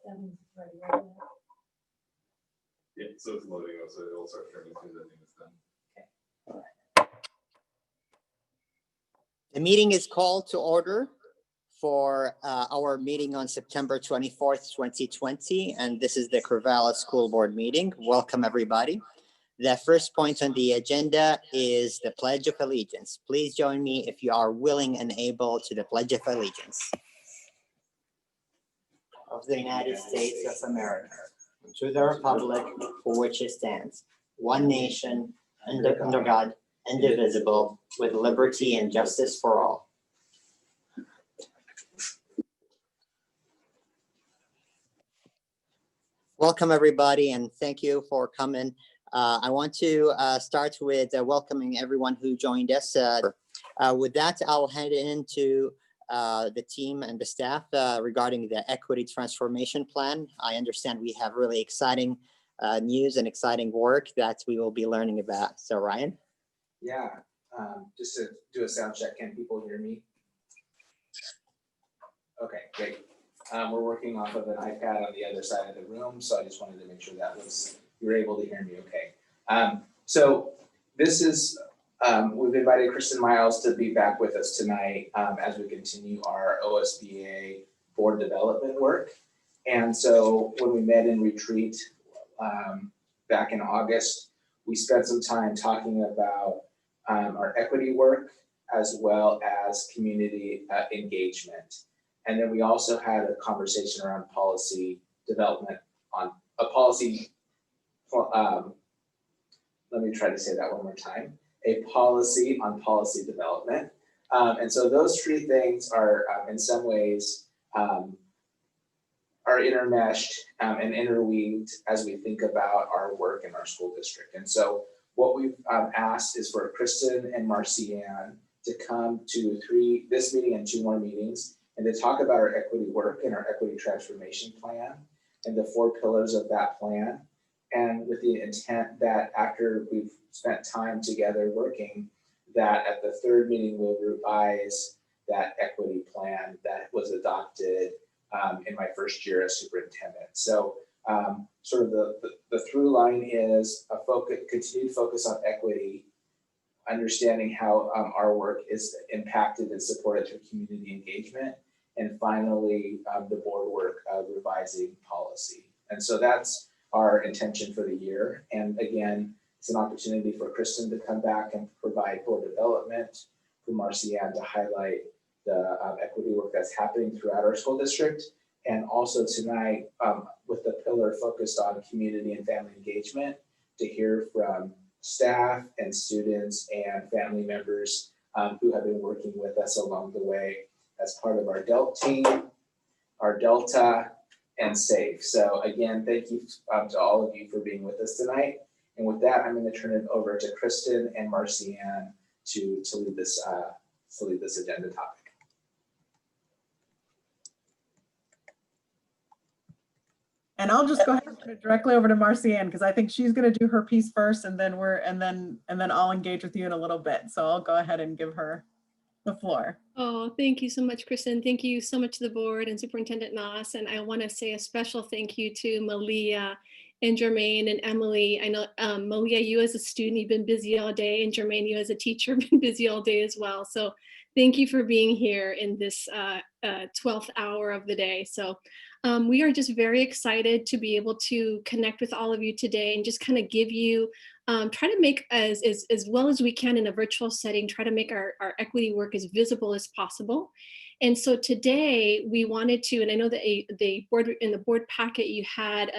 ready, right? Yeah, so it's loading up, so it'll start turning as soon as I think it's done. The meeting is called to order for our meeting on September 24th, 2020, and this is the Crescent School Board meeting. Welcome, everybody. The first point on the agenda is the Pledge of Allegiance. Please join me if you are willing and able to the Pledge of Allegiance. Of the United States of America, to the republic for which it stands, one nation, under God, indivisible, with liberty and justice for all. Welcome, everybody, and thank you for coming. I want to start with welcoming everyone who joined us. With that, I'll hand it into the team and the staff regarding the Equity Transformation Plan. I understand we have really exciting news and exciting work that we will be learning about. So, Ryan? Yeah, just to do a sound check, can people hear me? Okay, great. We're working off of an iPad on the other side of the room, so I just wanted to make sure that you were able to hear me okay. So this is, we've invited Kristen Miles to be back with us tonight as we continue our OSBA board development work. And so when we met in retreat back in August, we spent some time talking about our equity work as well as community engagement. And then we also had a conversation around policy development on a policy, let me try to say that one more time, a policy on policy development. And so those three things are in some ways are intermeshed and interweaved as we think about our work in our school district. And so what we've asked is for Kristen and Marcianne to come to this meeting and 2 more meetings, and to talk about our equity work and our equity transformation plan and the 4 pillars of that plan. And with the intent that after we've spent time together working, that at the 3rd meeting, we'll revise that equity plan that was adopted in my first year as superintendent. So sort of the through line is a continued focus on equity, understanding how our work is impacted and supported through community engagement, and finally, the board work of revising policy. And so that's our intention for the year. And again, it's an opportunity for Kristen to come back and provide board development, for Marcianne to highlight the equity work that's happening throughout our school district. And also tonight, with the pillar focused on community and family engagement, to hear from staff and students and family members who have been working with us along the way as part of our DELT team, our Delta, and SAFE. So again, thank you to all of you for being with us tonight. And with that, I'm going to turn it over to Kristen and Marcianne to lead this agenda topic. And I'll just go ahead and turn it directly over to Marcianne, because I think she's going to do her piece first, and then I'll engage with you in a little bit. So I'll go ahead and give her the floor. Oh, thank you so much, Kristen. Thank you so much to the board and Superintendent Noss. And I want to say a special thank you to Malia and Jermaine and Emily. I know Malia, you as a student, you've been busy all day, and Jermaine, you as a teacher, have been busy all day as well. So thank you for being here in this 12th hour of the day. So we are just very excited to be able to connect with all of you today and just kind of give you, try to make as well as we can in a virtual setting, try to make our equity work as visible as possible. And so today we wanted to, and I know that the board, in the board packet, you had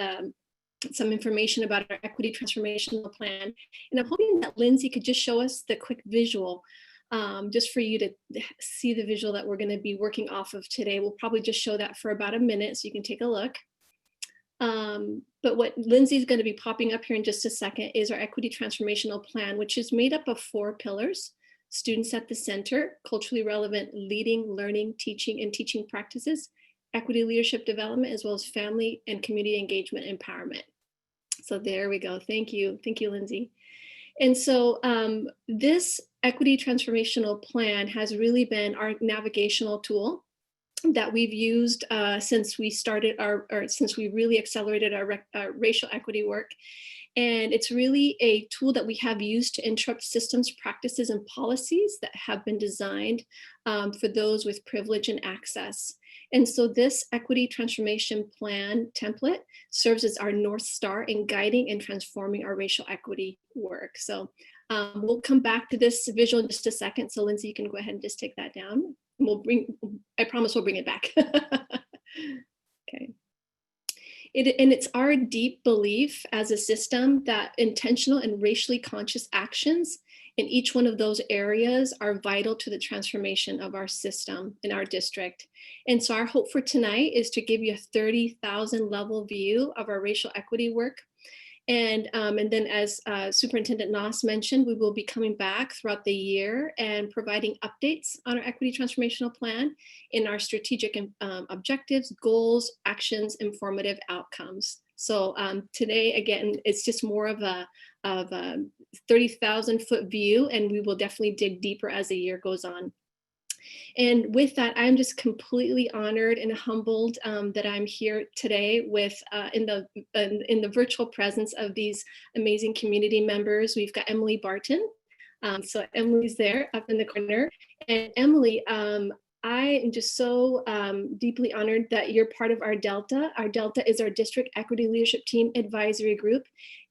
some information about our equity transformational plan. And I'm hoping that Lindsay could just show us the quick visual just for you to see the visual that we're going to be working off of today. We'll probably just show that for about a minute so you can take a look. But what Lindsay's going to be popping up here in just a second is our equity transformational plan, which is made up of 4 pillars: students at the center, culturally relevant leading, learning, teaching, and teaching practices, equity leadership development, as well as family and community engagement empowerment. So there we go. Thank you. Thank you, Lindsay. And so this equity transformational plan has really been our navigational tool that we've used since we started since we really accelerated our racial equity work. And it's really a tool that we have used to interrupt systems, practices, and policies that have been designed for those with privilege and access. And so this equity transformation plan template serves as our North Star in guiding and transforming our racial equity work. So we'll come back to this visual in just a second. So Lindsay, you can go ahead and just take that down. I promise we'll bring it back. Okay. And it's our deep belief as a system that intentional and racially conscious actions in each one of those areas are vital to the transformation of our system in our district. And so our hope for tonight is to give you a 30,000 level view of our racial equity work. And then as Superintendent Noss mentioned, we will be coming back throughout the year and providing updates on our equity transformational plan in our strategic objectives, goals, actions, informative outcomes. So today, again, it's just more of a 30,000 foot view, and we will definitely dig deeper as the year goes on. And with that, I'm just completely honored and humbled that I'm here today with in the virtual presence of these amazing community members. We've got Emily Barton. So Emily's there up in the corner. And Emily, I am just so deeply honored that you're part of our Delta. Our Delta is our District Equity Leadership Team Advisory Group.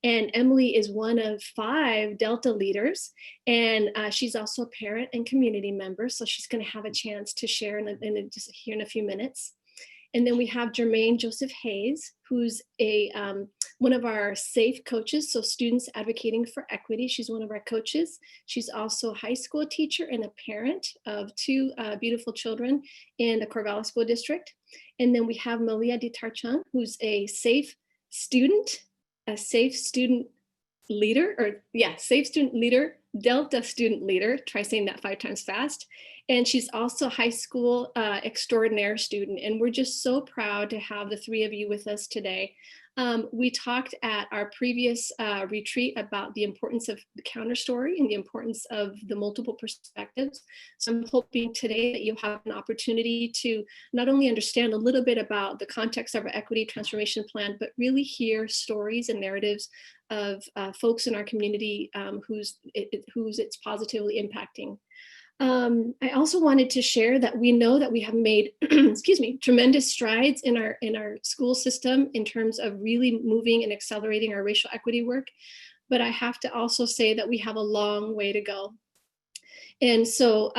And Emily is one of 5 Delta leaders. And she's also a parent and community member. So she's going to have a chance to share just here in a few minutes. And then we have Jermaine Joseph Hayes, who's one of our SAFE coaches, so Students Advocating for Equity. She's one of our coaches. She's also a high school teacher and a parent of 2 beautiful children in the Corvallis School District. And then we have Malia Ditarchang, who's a SAFE student leader, SAFE student leader, Delta student leader, try saying that 5 times fast. And she's also a high school extraordinaire student. And we're just so proud to have the 3 of you with us today. We talked at our previous retreat about the importance of the counter story and the importance of the multiple perspectives. So I'm hoping today that you'll have an opportunity to not only understand a little bit about the context of our equity transformation plan, but really hear stories and narratives of folks in our community who's it's positively impacting. I also wanted to share that we know that we have made, tremendous strides in our school system in terms of really moving and accelerating our racial equity work. But I have to also say that we have a long way to go. And so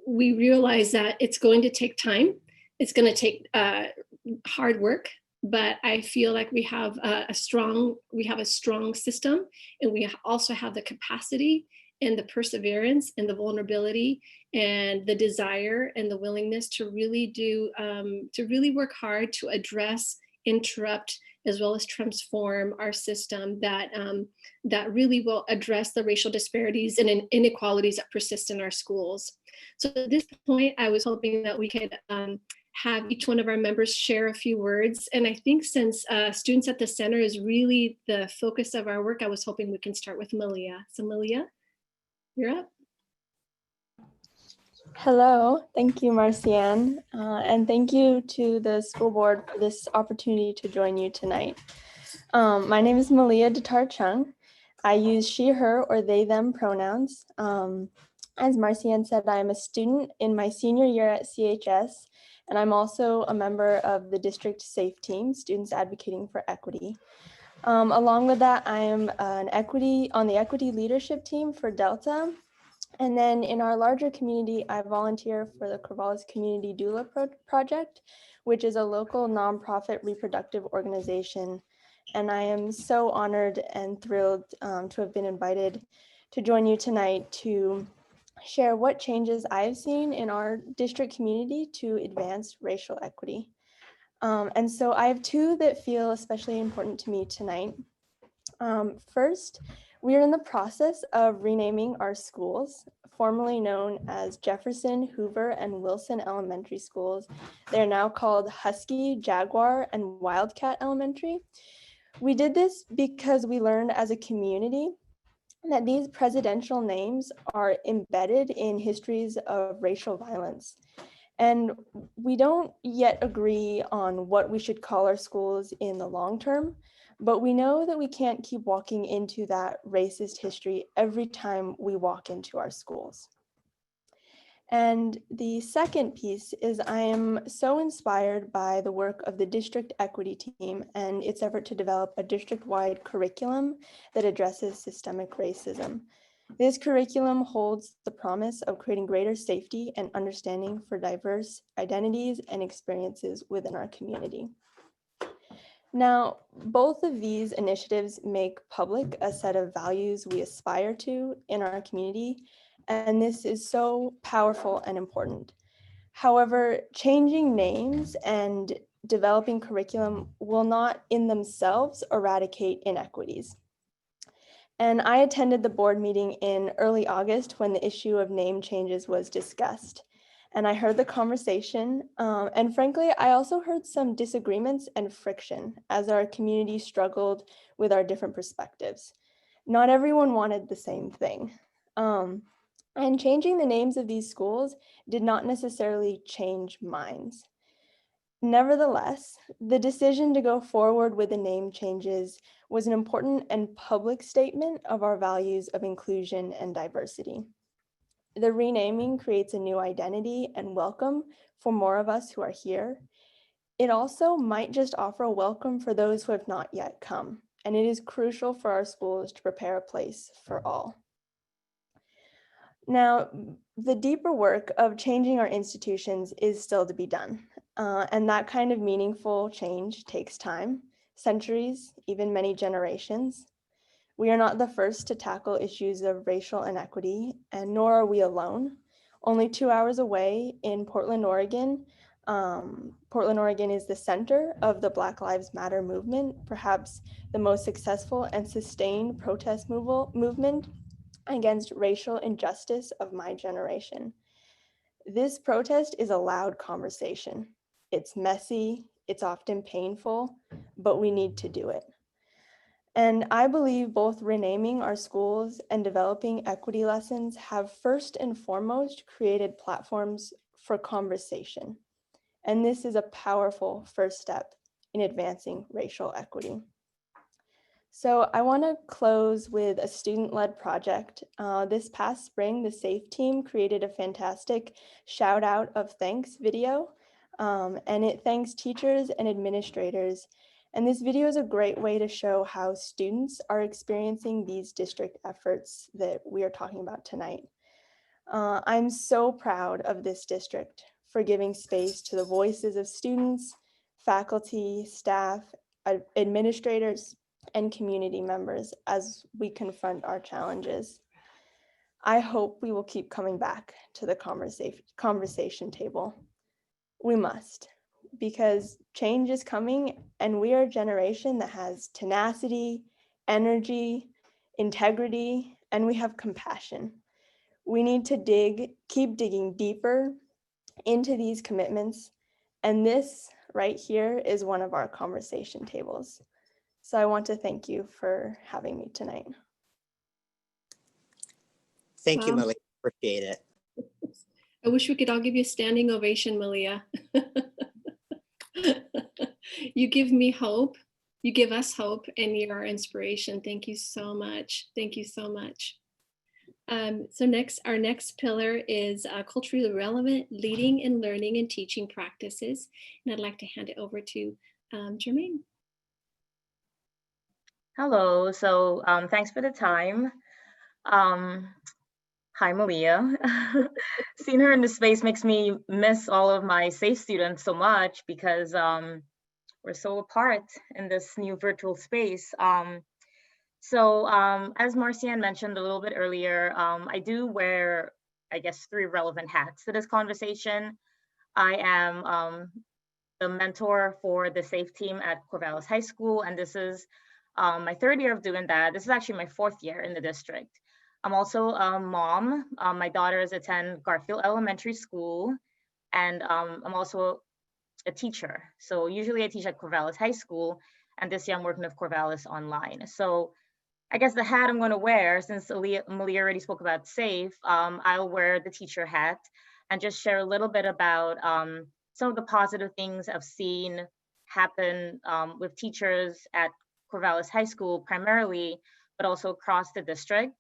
we realize that it's going to take time. It's going to take hard work. But I feel like we have a strong system, and we also have the capacity and the perseverance and the vulnerability and the desire and the willingness to really work hard to address, interrupt, as well as transform our system that really will address the racial disparities and inequalities that persist in our schools. So at this point, I was hoping that we could have each one of our members share a few words. And I think since Students at the Center is really the focus of our work, I was hoping we can start with Malia. So Malia, you're up. Hello, thank you, Marcianne, and thank you to the school board for this opportunity to join you tonight. My name is Malia Ditarchang. I use she, her, or they, them pronouns. As Marcianne said, I'm a student in my senior year at CHS, and I'm also a member of the district SAFE team, Students Advocating for Equity. Along with that, I am on the equity leadership team for Delta. And then in our larger community, I volunteer for the Corvallis Community Doula Project, which is a local nonprofit reproductive organization. And I am so honored and thrilled to have been invited to join you tonight to share what changes I've seen in our district community to advance racial equity. And so I have 2 that feel especially important to me tonight. First, we are in the process of renaming our schools, formerly known as Jefferson, Hoover, and Wilson Elementary Schools. They're now called Husky, Jaguar, and Wildcat Elementary. We did this because we learned as a community that these presidential names are embedded in histories of racial violence. And we don't yet agree on what we should call our schools in the long term, but we know that we can't keep walking into that racist history every time we walk into our schools. And the second piece is I am so inspired by the work of the district equity team and its effort to develop a district-wide curriculum that addresses systemic racism. This curriculum holds the promise of creating greater safety and understanding for diverse identities and experiences within our community. Now, both of these initiatives make public a set of values we aspire to in our community, and this is so powerful and important. However, changing names and developing curriculum will not in themselves eradicate inequities. And I attended the board meeting in early August when the issue of name changes was discussed. And I heard the conversation, and frankly, I also heard some disagreements and friction as our community struggled with our different perspectives. Not everyone wanted the same thing. And changing the names of these schools did not necessarily change minds. Nevertheless, the decision to go forward with the name changes was an important and public statement of our values of inclusion and diversity. The renaming creates a new identity and welcome for more of us who are here. It also might just offer a welcome for those who have not yet come, and it is crucial for our schools to prepare a place for all. Now, the deeper work of changing our institutions is still to be done, and that kind of meaningful change takes time, centuries, even many generations. We are not the first to tackle issues of racial inequity, and nor are we alone. Only 2 hours away in Portland, Oregon, Portland, Oregon is the center of the Black Lives Matter movement, perhaps the most successful and sustained protest movement against racial injustice of my generation. This protest is a loud conversation. It's messy, it's often painful, but we need to do it. And I believe both renaming our schools and developing equity lessons have first and foremost created platforms for conversation. And this is a powerful first step in advancing racial equity. So I want to close with a student-led project. This past spring, the SAFE team created a fantastic shout out of thanks video, and it thanks teachers and administrators. And this video is a great way to show how students are experiencing these district efforts that we are talking about tonight. I'm so proud of this district for giving space to the voices of students, faculty, staff, administrators, and community members as we confront our challenges. I hope we will keep coming back to the conversation table. We must, because change is coming and we are a generation that has tenacity, energy, integrity, and we have compassion. We need to keep digging deeper into these commitments, and this right here is one of our conversation tables. So I want to thank you for having me tonight. Thank you, Wow. Malia. Appreciate it. I wish we could all give you a standing ovation, Malia. You give me hope. You give us hope, and you're our inspiration. Thank you so much. Thank you so much. So our next pillar is culturally relevant leading and learning and teaching practices. And I'd like to hand it over to Jermaine. Hello, so thanks for the time. Hi, Malia. Seeing her in this space makes me miss all of my SAFE students so much because we're so apart in this new virtual space. So as Marcianne mentioned a little bit earlier, I do wear, I guess, 3 relevant hats to this conversation. I am the mentor for the SAFE team at Corvallis High School, and this is my 3rd year of doing that. This is actually my 4th year in the district. I'm also a mom. My daughters attend Garfield Elementary School, and I'm also a teacher. So usually I teach at Corvallis High School, and this year I'm working with Corvallis online. So I guess the hat I'm going to wear, since Malia already spoke about SAFE, I'll wear the teacher hat. and just share a little bit about some of the positive things I've seen happen with teachers at Corvallis High School primarily, but also across the district.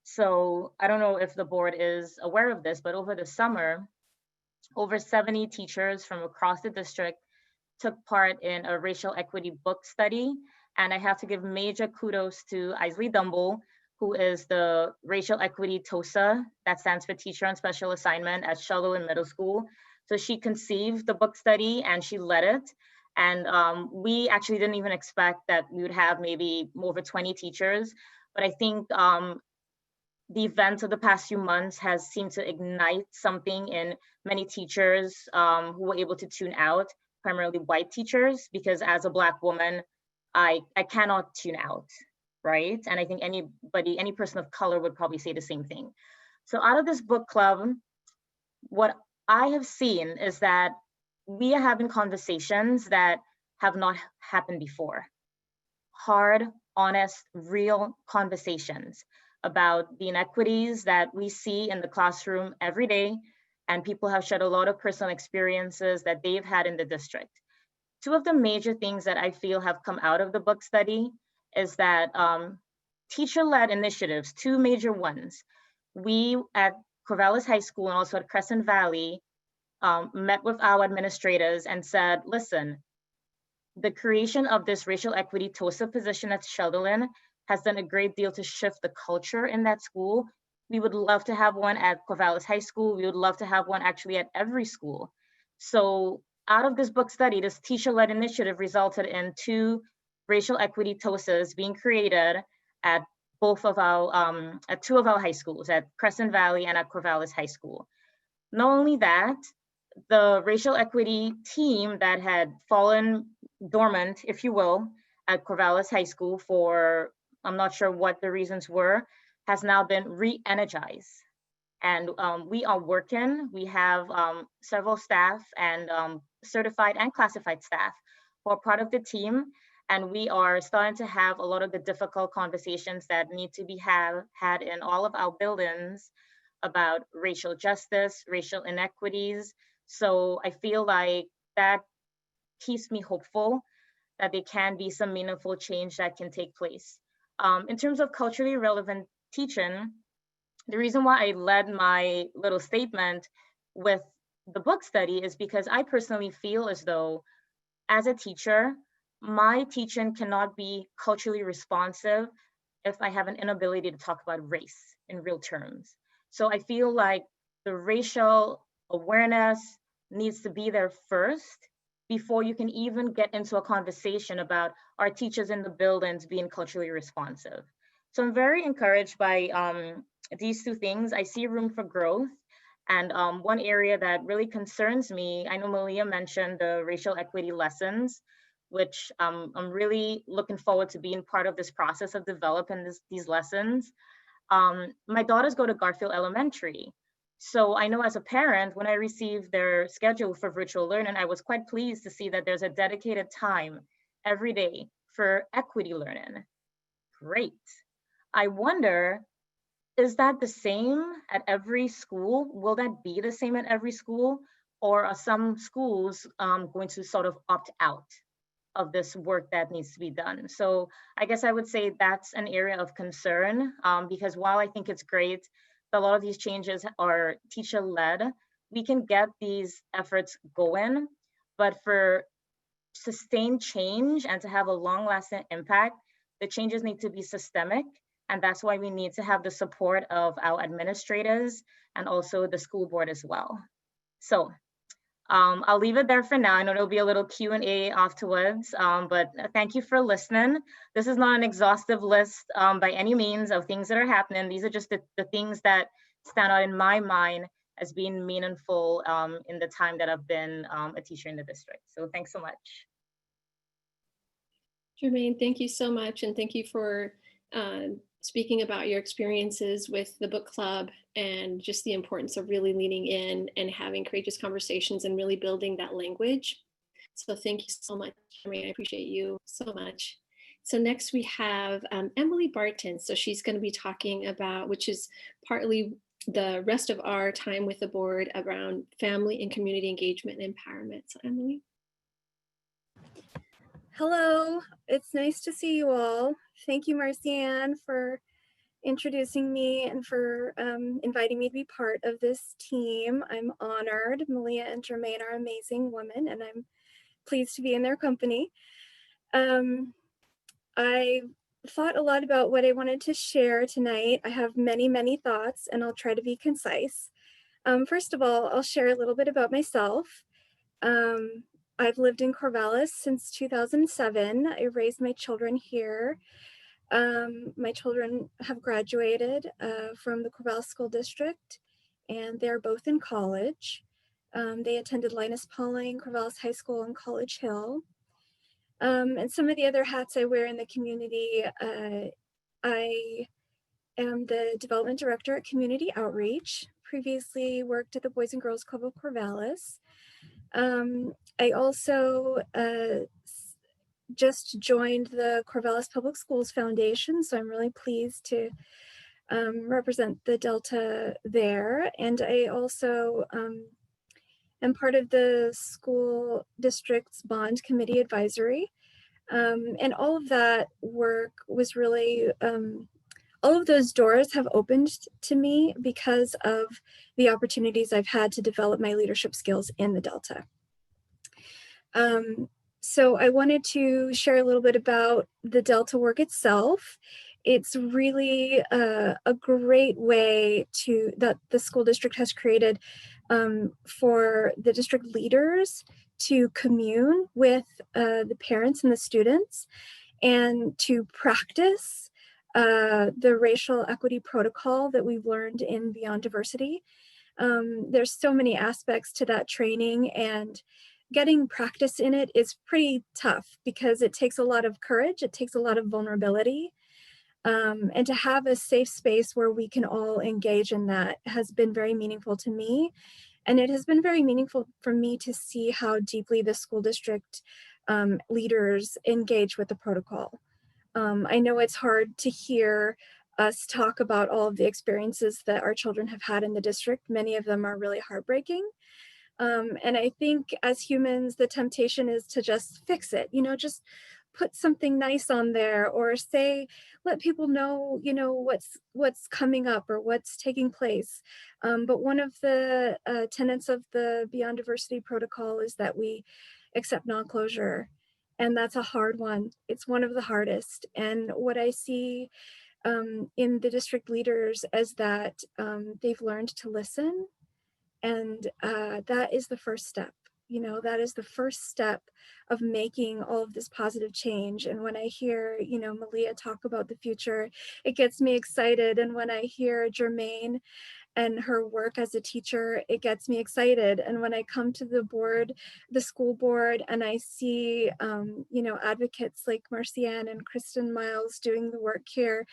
So I don't know if the board is aware of this, but over the summer, over 70 teachers from across the district took part in a racial equity book study. And I have to give major kudos to Isley Dumble, who is the racial equity TOSA, that stands for Teacher on Special Assignment at Sheldon Middle School. So she conceived the book study and she led it. And we actually didn't even expect that we would have maybe over 20 teachers. But I think the events of the past few months has seemed to ignite something in many teachers who were able to tune out, primarily white teachers, because as a Black woman, I cannot tune out, right? And I think any person of color would probably say the same thing. So out of this book club, what I have seen is that we are having conversations that have not happened before. Hard, honest, real conversations about the inequities that we see in the classroom every day, and people have shared a lot of personal experiences that they've had in the district. Two of the major things that I feel have come out of the book study is that teacher-led initiatives, two major ones. We at Corvallis High School and also at Crescent Valley met with our administrators and said, listen, the creation of this racial equity TOSA position at Sheldon has done a great deal to shift the culture in that school. We would love to have one at Corvallis High School. We would love to have one actually at every school. So out of this book study, this teacher-led initiative resulted in two racial equity TOSAs being created at two of our high schools, at Crescent Valley and at Corvallis High School. Not only that, the racial equity team that had fallen dormant, if you will, at Corvallis High School for, I'm not sure what the reasons were, has now been re-energized. And we are working, we have several staff and certified and classified staff who are part of the team. And we are starting to have a lot of the difficult conversations that need to be had in all of our buildings about racial justice, racial inequities. So I feel like that keeps me hopeful that there can be some meaningful change that can take place. In terms of culturally relevant teaching, the reason why I led my little statement with the book study is because I personally feel as though, as a teacher, my teaching cannot be culturally responsive if I have an inability to talk about race in real terms. So I feel like the racial awareness needs to be there first before you can even get into a conversation about our teachers in the buildings being culturally responsive. So I'm very encouraged by these two things. I see room for growth. And one area that really concerns me, I know Malia mentioned the racial equity lessons, which I'm really looking forward to being part of this process of developing these lessons. My daughters go to Garfield Elementary. So I know as a parent, when I received their schedule for virtual learning, I was quite pleased to see that there's a dedicated time every day for equity learning. Great. I wonder, is that the same at every school? Will that be the same at every school? Or are some schools going to sort of opt out of this work that needs to be done? So I guess I would say that's an area of concern because while I think it's great that a lot of these changes are teacher-led, we can get these efforts going, but for sustained change and to have a long-lasting impact, the changes need to be systemic. And that's why we need to have the support of our administrators and also the school board as well. So I'll leave it there for now. I know there'll be a little Q&A afterwards, but thank you for listening. This is not an exhaustive list by any means of things that are happening. These are just the things that stand out in my mind as being meaningful in the time that I've been a teacher in the district. So thanks so much. Jermaine, thank you so much. And thank you for speaking about your experiences with the book club and just the importance of really leaning in and having courageous conversations and really building that language. So thank you so much, Jermaine. I appreciate you so much. So next we have Emily Barton. So she's going to be talking about, which is partly the rest of our time with the board around family and community engagement and empowerment. So Emily. Hello, it's nice to see you all. Thank you, Marcianne, for introducing me and for inviting me to be part of this team. I'm honored. Malia and Jermaine are amazing women, and I'm pleased to be in their company. I thought a lot about what I wanted to share tonight. I have many, many thoughts, and I'll try to be concise. First of all, I'll share a little bit about myself. I've lived in Corvallis since 2007. I raised my children here. My children have graduated from the Corvallis School District, and they're both in college. They attended Linus Pauling, Corvallis High School, and College Hill. And some of the other hats I wear in the community, I am the development director at Community Outreach, previously worked at the Boys and Girls Club of Corvallis. I also just joined the Corvallis Public Schools Foundation, so I'm really pleased to represent the Delta there. And I also am part of the school district's bond committee advisory. And all of that work was really, all of those doors have opened to me because of the opportunities I've had to develop my leadership skills in the Delta. So I wanted to share a little bit about the Delta work itself. It's really a great way that the school district has created for the district leaders to commune with the parents and the students and to practice the racial equity protocol that we've learned in Beyond Diversity. There's so many aspects to that training, and getting practice in it is pretty tough because it takes a lot of courage, it takes a lot of vulnerability. And to have a safe space where we can all engage in that has been very meaningful to me. And it has been very meaningful for me to see how deeply the school district leaders engage with the protocol. I know it's hard to hear us talk about all of the experiences that our children have had in the district. Many of them are really heartbreaking. And I think as humans, the temptation is to just fix it, just put something nice on there, or say, let people know, what's coming up or what's taking place. But one of the tenets of the Beyond Diversity protocol is that we accept non-closure. And that's a hard one. It's one of the hardest. And what I see in the district leaders is that they've learned to listen. And that is the first step. That is the first step of making all of this positive change. And when I hear, Malia talk about the future, it gets me excited. And when I hear Jermaine and her work as a teacher, it gets me excited. And when I come to the board, the school board, and I see, advocates like Marcianne and Kristen Miles doing the work here,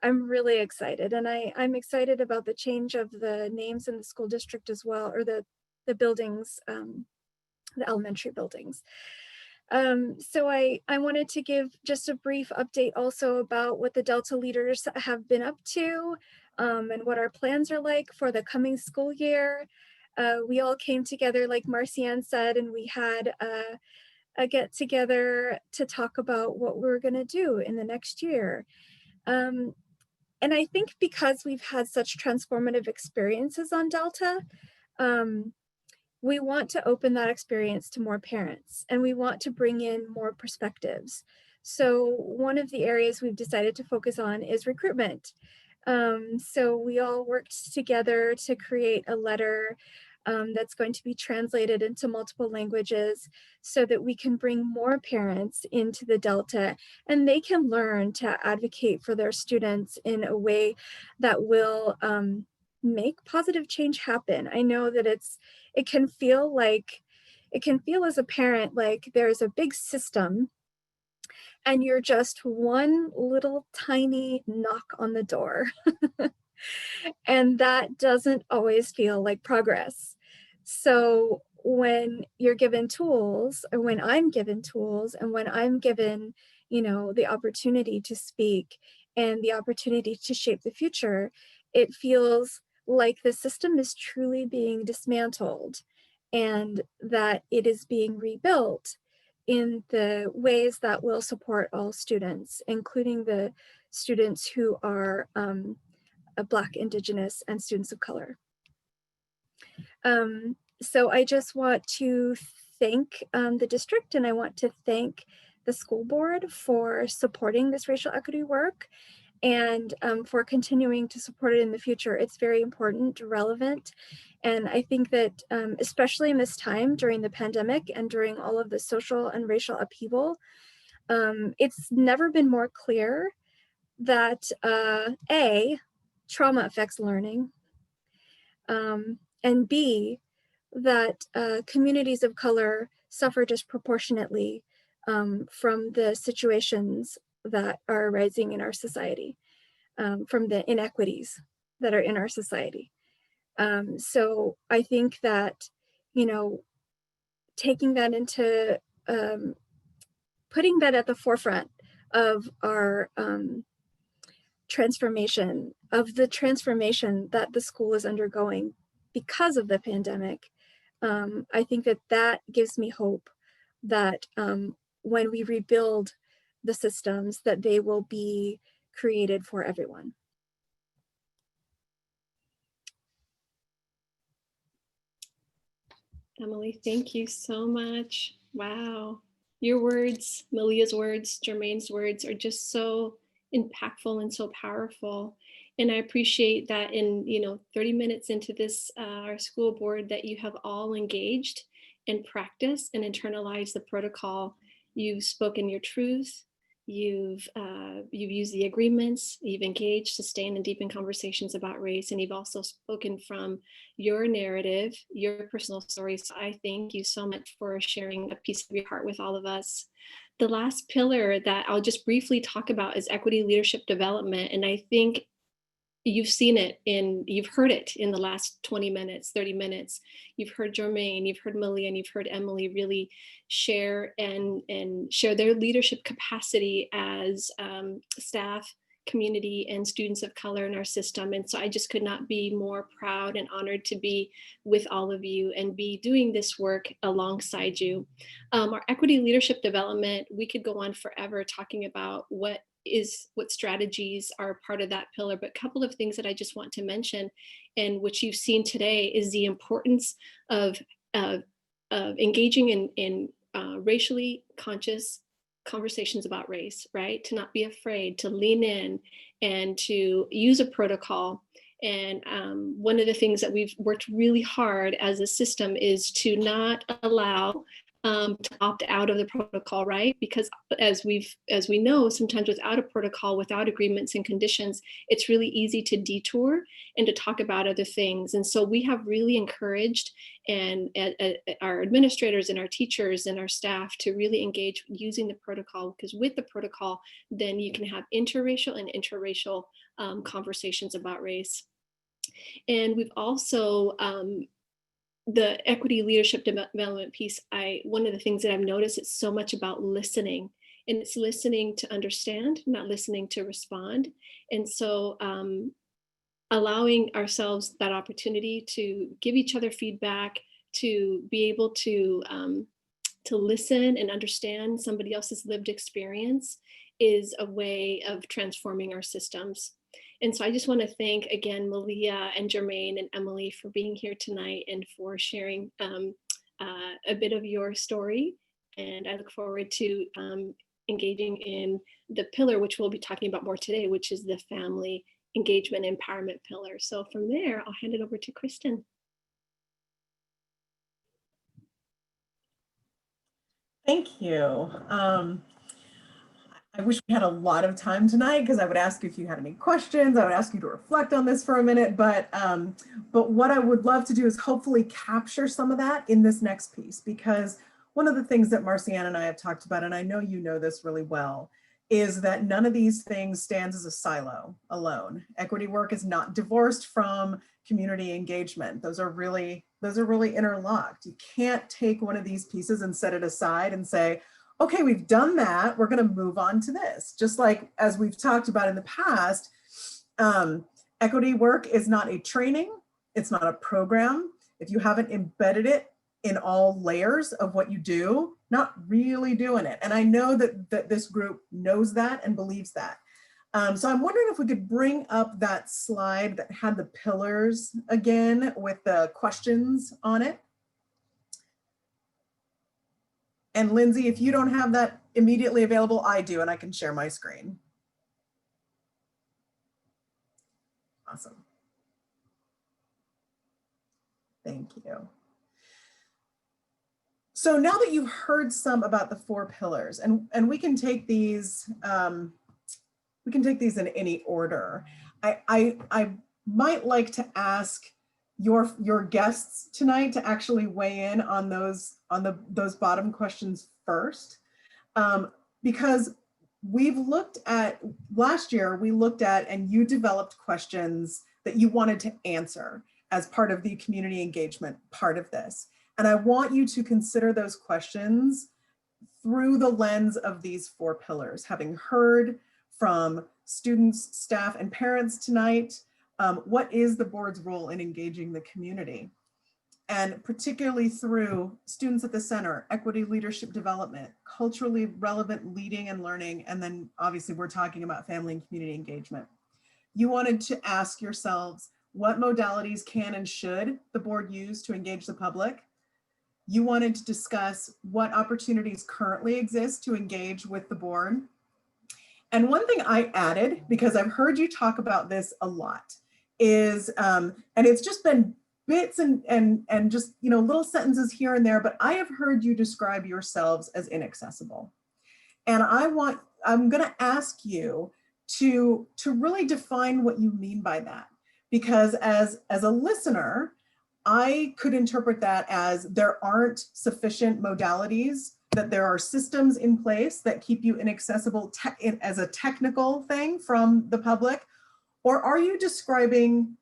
I'm really excited. And I'm excited about the change of the names in the school district as well, or the buildings, the elementary buildings. So I wanted to give just a brief update also about what the Delta leaders have been up to and what our plans are like for the coming school year. We all came together, like Marcianne said, and we had a get together to talk about what we're gonna do in the next year. And I think because we've had such transformative experiences on Delta, we want to open that experience to more parents, and we want to bring in more perspectives. So one of the areas we've decided to focus on is recruitment. So we all worked together to create a letter that's going to be translated into multiple languages so that we can bring more parents into the Delta and they can learn to advocate for their students in a way that will make positive change happen. I know that it can feel as a parent like there's a big system and you're just one little tiny knock on the door. And that doesn't always feel like progress. So when you're given tools, or when I'm given tools, and when I'm given, the opportunity to speak and the opportunity to shape the future, it feels like the system is truly being dismantled and that it is being rebuilt in the ways that will support all students, including the students who are Black, Indigenous, and students of color. So I just want to thank the district, and I want to thank the school board for supporting this racial equity work and for continuing to support it in the future. It's very important, relevant, and I think that especially in this time during the pandemic and during all of the social and racial upheaval, it's never been more clear that A, trauma affects learning, and B, that communities of color suffer disproportionately from the situations that are arising in our society, from the inequities that are in our society. So I think that, you know, taking that into, putting that at the forefront of our transformation, of the transformation that the school is undergoing because of the pandemic, I think that that gives me hope that when we rebuild the systems, that they will be created for everyone. Emily, thank you so much. Wow. Your words, Malia's words, Jermaine's words are just so impactful and so powerful. And I appreciate that in, 30 minutes into this, our school board, that you have all engaged and practiced and internalized the protocol. You've spoken your truth. You've used the agreements, you've engaged, sustained, and deepened conversations about race, and you've also spoken from your narrative, your personal story. So I thank you so much for sharing a piece of your heart with all of us. The last pillar that I'll just briefly talk about is equity leadership development. And I think you've seen it you've heard it in the last 20 minutes, 30 minutes. You've heard Jermaine, you've heard Malia, and you've heard Emily really share and share their leadership capacity as staff, community, and students of color in our system. And so I just could not be more proud and honored to be with all of you and be doing this work alongside you. Our equity leadership development, we could go on forever talking about what strategies are part of that pillar, but a couple of things that I just want to mention, and which you've seen today, is the importance of engaging in racially conscious conversations about race, right? To not be afraid, to lean in and to use a protocol. And one of the things that we've worked really hard as a system is to not allow to opt out of the protocol, right? Because as we know, sometimes without a protocol, without agreements and conditions, it's really easy to detour and to talk about other things. And so we have really encouraged and our administrators and our teachers and our staff to really engage using the protocol, because with the protocol, then you can have interracial and interracial conversations about race. And we've also, the equity leadership development piece, one of the things that I've noticed, it's so much about listening, and it's listening to understand, not listening to respond. And so allowing ourselves that opportunity to give each other feedback, to be able to listen and understand somebody else's lived experience is a way of transforming our systems. And so I just want to thank again Malia and Jermaine and Emily for being here tonight and for sharing a bit of your story. And I look forward to engaging in the pillar, which we'll be talking about more today, which is the family engagement empowerment pillar. So from there, I'll hand it over to Kristen. Thank you. I wish we had a lot of time tonight, because I would ask you if you had any questions. I would ask you to reflect on this for a minute, but what I would love to do is hopefully capture some of that in this next piece, because one of the things that Marcianne and I have talked about, and I know you know this really well, is that none of these things stands as a silo alone. Equity work is not divorced from community engagement. Those are really interlocked. You can't take one of these pieces and set it aside and say, okay, we've done that, we're going to move on to this. Just like as we've talked about in the past, Equity work is not a training. It's not a program. If you haven't embedded it in all layers of what you do, not really doing it. And I know that this group knows that and believes that. So I'm wondering if we could bring up that slide that had the pillars again with the questions on it. And Lindsay, if you don't have that immediately available, I do, and I can share my screen. Awesome. Thank you. So now that you've heard some about the 4 pillars, and we can take these in any order. I might like to ask your guests tonight to actually weigh in on those bottom questions first, because we've looked at, last year we looked at, and you developed questions that you wanted to answer as part of the community engagement part of this. And I want you to consider those questions through the lens of these 4 pillars, having heard from students, staff, and parents tonight. What is the board's role in engaging the community? And particularly through students at the center, equity leadership development, culturally relevant leading and learning, and then obviously we're talking about family and community engagement. You wanted to ask yourselves, what modalities can and should the board use to engage the public? You wanted to discuss what opportunities currently exist to engage with the board. And one thing I added, because I've heard you talk about this a lot, is, and it's just been bits and just, you know, little sentences here and there, but I have heard you describe yourselves as inaccessible. And I'm gonna ask you to really define what you mean by that. Because as a listener, I could interpret that as there aren't sufficient modalities, that there are systems in place that keep you inaccessible as a technical thing from the public, or are you describing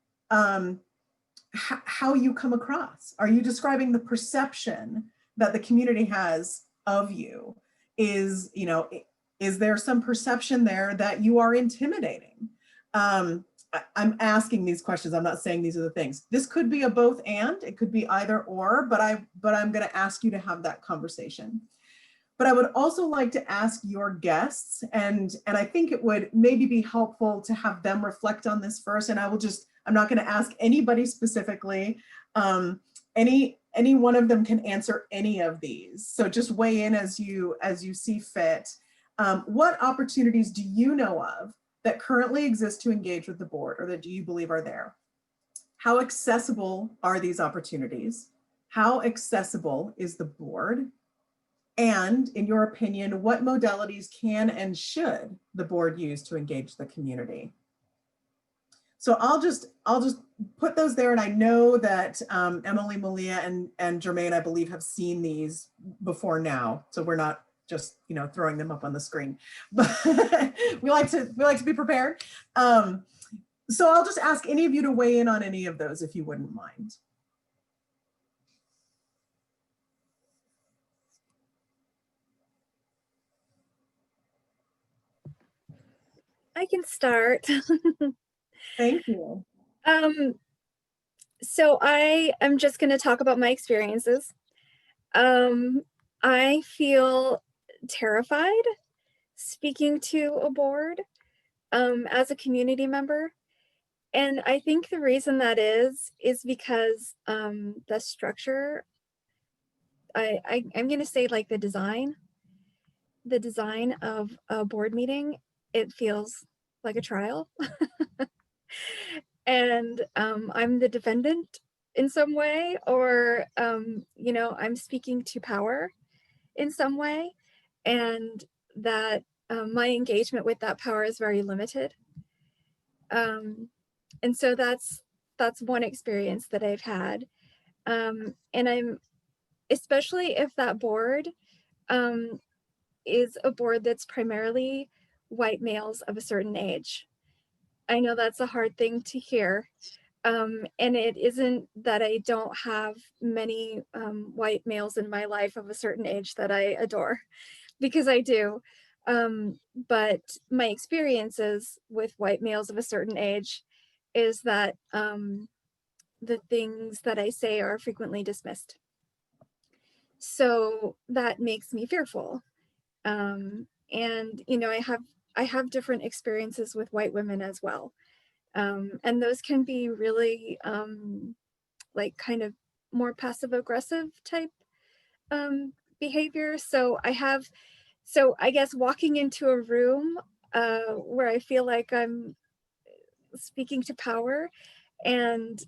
how you come across? Are you describing the perception that the community has of you? Is there some perception there that you are intimidating? I'm asking these questions. I'm not saying these are the things. This could be a both and, it could be either or, but I'm going to ask you to have that conversation. But I would also like to ask your guests, and I think it would maybe be helpful to have them reflect on this first. And I'm not going to ask anybody specifically. Any one of them can answer any of these. So just weigh in as you see fit. What opportunities do you know of that currently exist to engage with the board, or that do you believe are there? How accessible are these opportunities? How accessible is the board? And in your opinion, what modalities can and should the board use to engage the community? So I'll just put those there. And I know that Emily, Malia, and Jermaine, I believe, have seen these before now. So we're not just throwing them up on the screen, but we like to be prepared. So I'll just ask any of you to weigh in on any of those if you wouldn't mind. I can start. Thank you. So I am just going to talk about my experiences. I feel terrified speaking to a board as a community member. And I think the reason that is because the structure, I'm going to say like the design of a board meeting, it feels like a trial. And I'm the defendant in some way, or I'm speaking to power in some way, and that my engagement with that power is very limited. And so that's one experience that I've had. And I'm, especially if that board is a board that's primarily white males of a certain age. I know that's a hard thing to hear. And it isn't that I don't have many white males in my life of a certain age that I adore, because I do. But my experiences with white males of a certain age is that the things that I say are frequently dismissed. So that makes me fearful. And you know, I have different experiences with white women as well. And those can be really like kind of more passive aggressive type behavior. So I guess walking into a room where I feel like I'm speaking to power and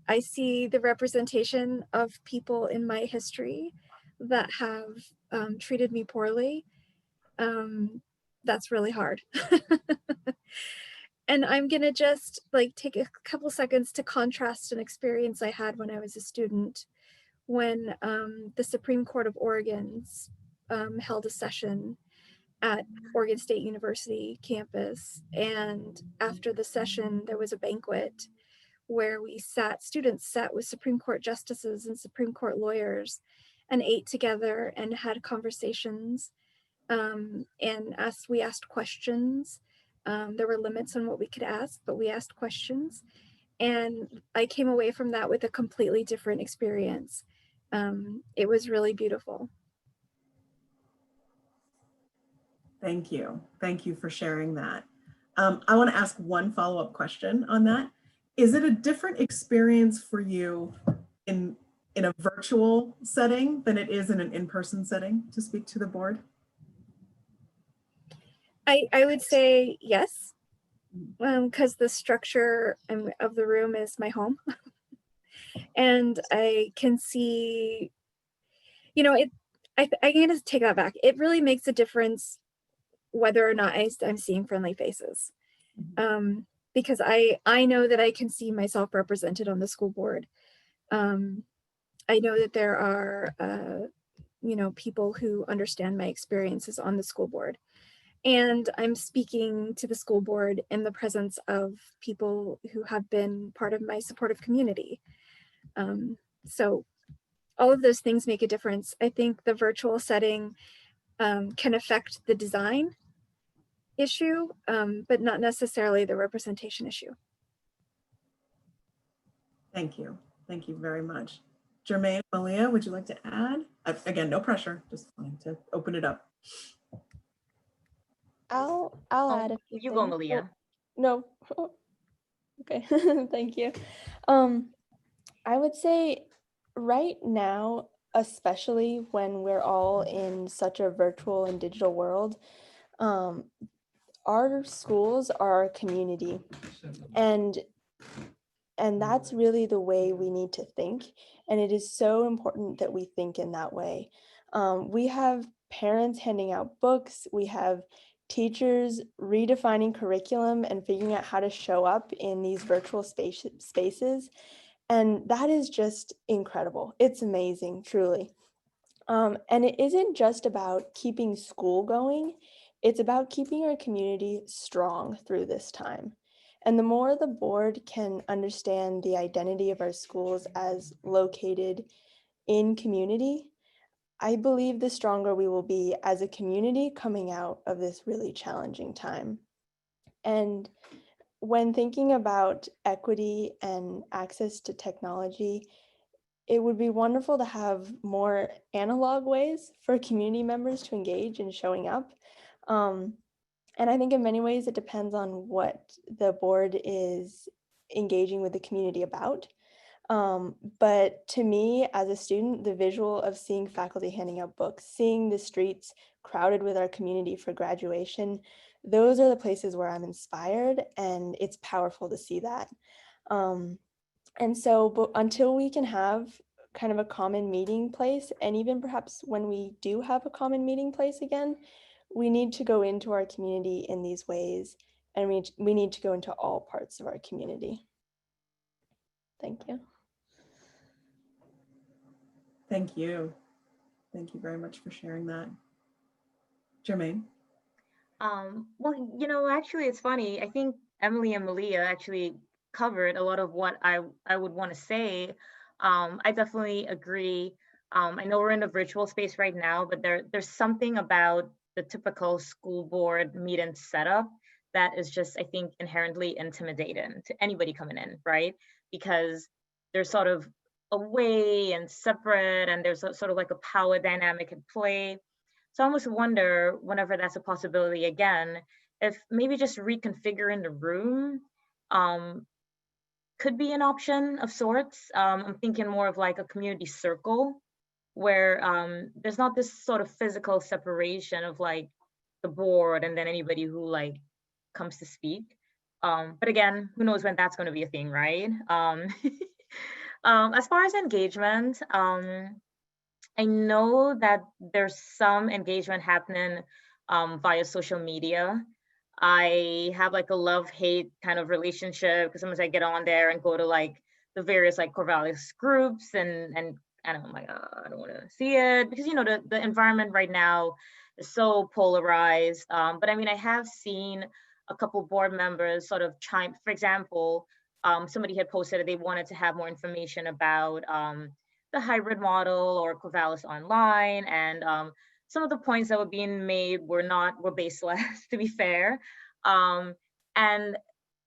I see the representation of people in my history that have treated me poorly, that's really hard. And I'm gonna just like take a couple seconds to contrast an experience I had when I was a student, when the Supreme Court of Oregon's held a session at Oregon State University campus. And after the session, there was a banquet where students sat with Supreme Court justices and Supreme Court lawyers and ate together and had conversations. And we asked questions. There were limits on what we could ask, but we asked questions. And I came away from that with a completely different experience. It was really beautiful. Thank you. Thank you for sharing that. I want to ask one follow-up question on that. Is it a different experience for you in a virtual setting than it is in an in-person setting, to speak to the board? I would say yes, because the structure of the room is my home. And I can see, you know, I gotta take that back. It really makes a difference whether or not I'm seeing friendly faces. Because I know that I can see myself represented on the school board. I know that there are, you know, people who understand my experiences on the school board. And I'm speaking to the school board in the presence of people who have been part of my supportive community. So all of those things make a difference. I think the virtual setting can affect the design issue, but not necessarily the representation issue. Thank you. Thank you very much. Jermaine, Malia, would you like to add? Again, no pressure, just wanting to open it up. I'll add a few You go, things. Malia. No. Okay, thank you. I would say right now, especially when we're all in such a virtual and digital world, our schools are our community, and that's really the way we need to think. And it is so important that we think in that way. We have parents handing out books. We have teachers redefining curriculum and figuring out how to show up in these virtual spaces. And that is just incredible. It's amazing, truly. And it isn't just about keeping school going. It's about keeping our community strong through this time. And the more the board can understand the identity of our schools as located in community, I believe the stronger we will be as a community coming out of this really challenging time. And when thinking about equity and access to technology, it would be wonderful to have more analog ways for community members to engage in showing up. And I think in many ways it depends on what the board is engaging with the community about. But to me, as a student, the visual of seeing faculty handing out books, seeing the streets crowded with our community for graduation, those are the places where I'm inspired, and it's powerful to see that. And so, but until we can have kind of a common meeting place, and even perhaps when we do have a common meeting place again, we need to go into our community in these ways, and we need to go into all parts of our community. Thank you. Thank you. Thank you very much for sharing that. Jermaine? Well, you know, actually, it's funny. I think Emily and Malia actually covered a lot of what I would want to say. I definitely agree. I know we're in a virtual space right now, but there's something about the typical school board meet and setup that is just, I think, inherently intimidating to anybody coming in, right? Because they're sort of away and separate, and there's sort of like a power dynamic at play. So I almost wonder, whenever that's a possibility again, if maybe just reconfiguring the room could be an option of sorts. I'm thinking more of like a community circle where there's not this sort of physical separation of like the board and then anybody who like comes to speak. But again, who knows when that's going to be a thing, right? As far as engagement, I know that there's some engagement happening via social media. I have like a love-hate kind of relationship because sometimes I get on there and go to like the various like Corvallis groups and I'm like, oh, I don't want to see it because, you know, the environment right now is so polarized. But I mean, I have seen a couple board members sort of chime, for example, somebody had posted that they wanted to have more information about the hybrid model or Corvallis Online, and some of the points that were being made were baseless, to be fair. And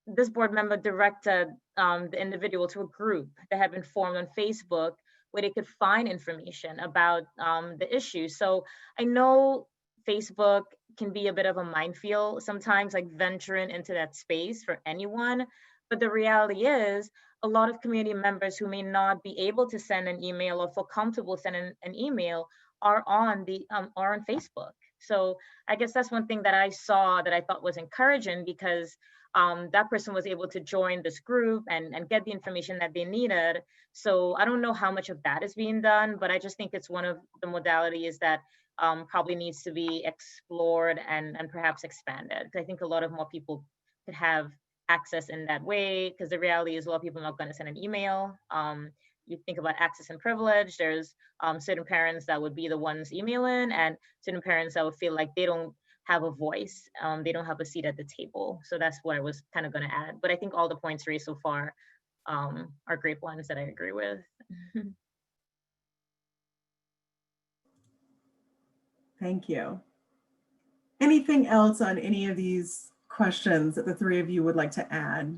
this board member directed the individual to a group that had been formed on Facebook where they could find information about the issue. So I know Facebook can be a bit of a minefield sometimes, like venturing into that space for anyone. But the reality is, a lot of community members who may not be able to send an email or feel comfortable sending an email are on Facebook. So I guess that's one thing that I saw that I thought was encouraging, because that person was able to join this group and get the information that they needed. So I don't know how much of that is being done, but I just think it's one of the modalities that probably needs to be explored and perhaps expanded. Because I think a lot of more people could have access in that way, because the reality is a lot of people are not going to send an email. You think about access and privilege, there's certain parents that would be the ones emailing, and certain parents that would feel like they don't have a voice, they don't have a seat at the table. So that's what I was kind of going to add. But I think all the points raised so far are great ones that I agree with. Thank you. Anything else on any of these questions that the three of you would like to add?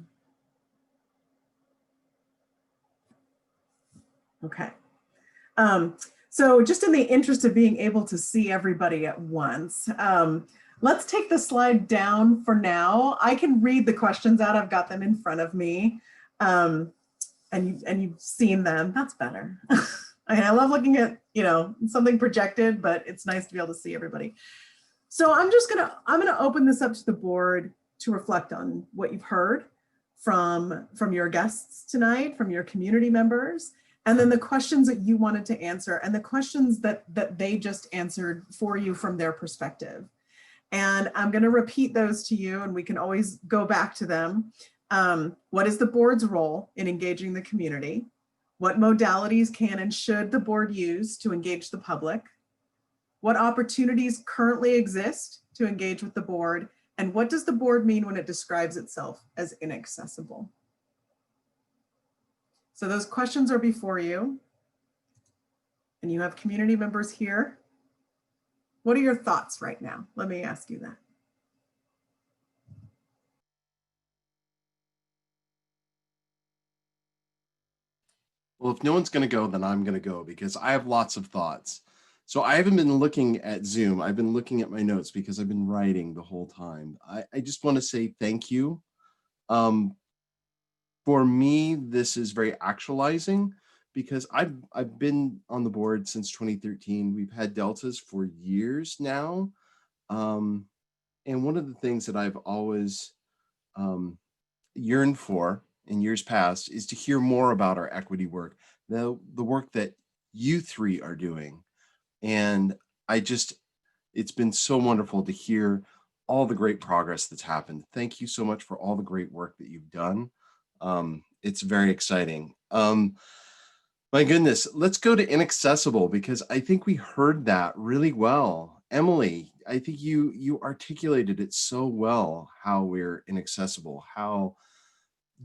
Okay. So just in the interest of being able to see everybody at once, let's take the slide down for now. I can read the questions out. I've got them in front of me. And you've seen them. That's better. I mean, I love looking at, you know, something projected, but it's nice to be able to see everybody. So I'm gonna open this up to the board to reflect on what you've heard from your guests tonight, from your community members, and then the questions that you wanted to answer and the questions that they just answered for you from their perspective. And I'm going to repeat those to you, and we can always go back to them. What is the board's role in engaging the community? What modalities can and should the board use to engage the public? What opportunities currently exist to engage with the board? And what does the board mean when it describes itself as inaccessible? So those questions are before you, and you have community members here. What are your thoughts right now? Let me ask you that. Well, if no one's going to go, then I'm going to go, because I have lots of thoughts. So I haven't been looking at Zoom. I've been looking at my notes because I've been writing the whole time. I just want to say thank you. For me, this is very actualizing, because I've been on the board since 2013. We've had deltas for years now. And one of the things that I've always yearned for in years past is to hear more about our equity work, the work that you three are doing. And it's been so wonderful to hear all the great progress that's happened. Thank you so much for all the great work that you've done. It's very exciting. My goodness, let's go to inaccessible, because I think we heard that really well. Emily, I think you articulated it so well, how we're inaccessible, how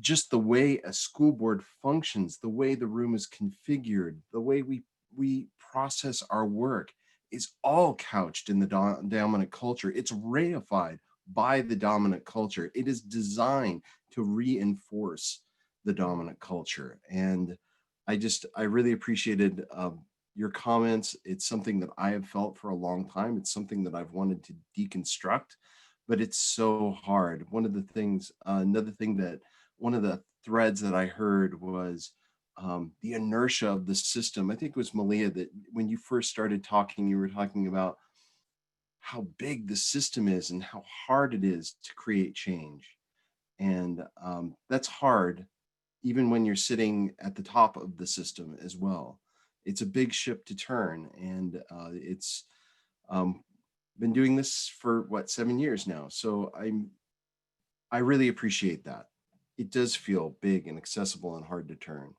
just the way a school board functions, the way the room is configured, the way we process our work is all couched in the dominant culture. It's reified by the dominant culture. It is designed to reinforce the dominant culture. And I really appreciated your comments. It's something that I have felt for a long time. It's something that I've wanted to deconstruct, but it's so hard. One of the things, one of the threads that I heard was the inertia of the system. I think it was Malia that when you first started talking, you were talking about how big the system is and how hard it is to create change. And that's hard, even when you're sitting at the top of the system as well. It's a big ship to turn. And it's been doing this for 7 years now. So I really appreciate that. It does feel big and accessible and hard to turn.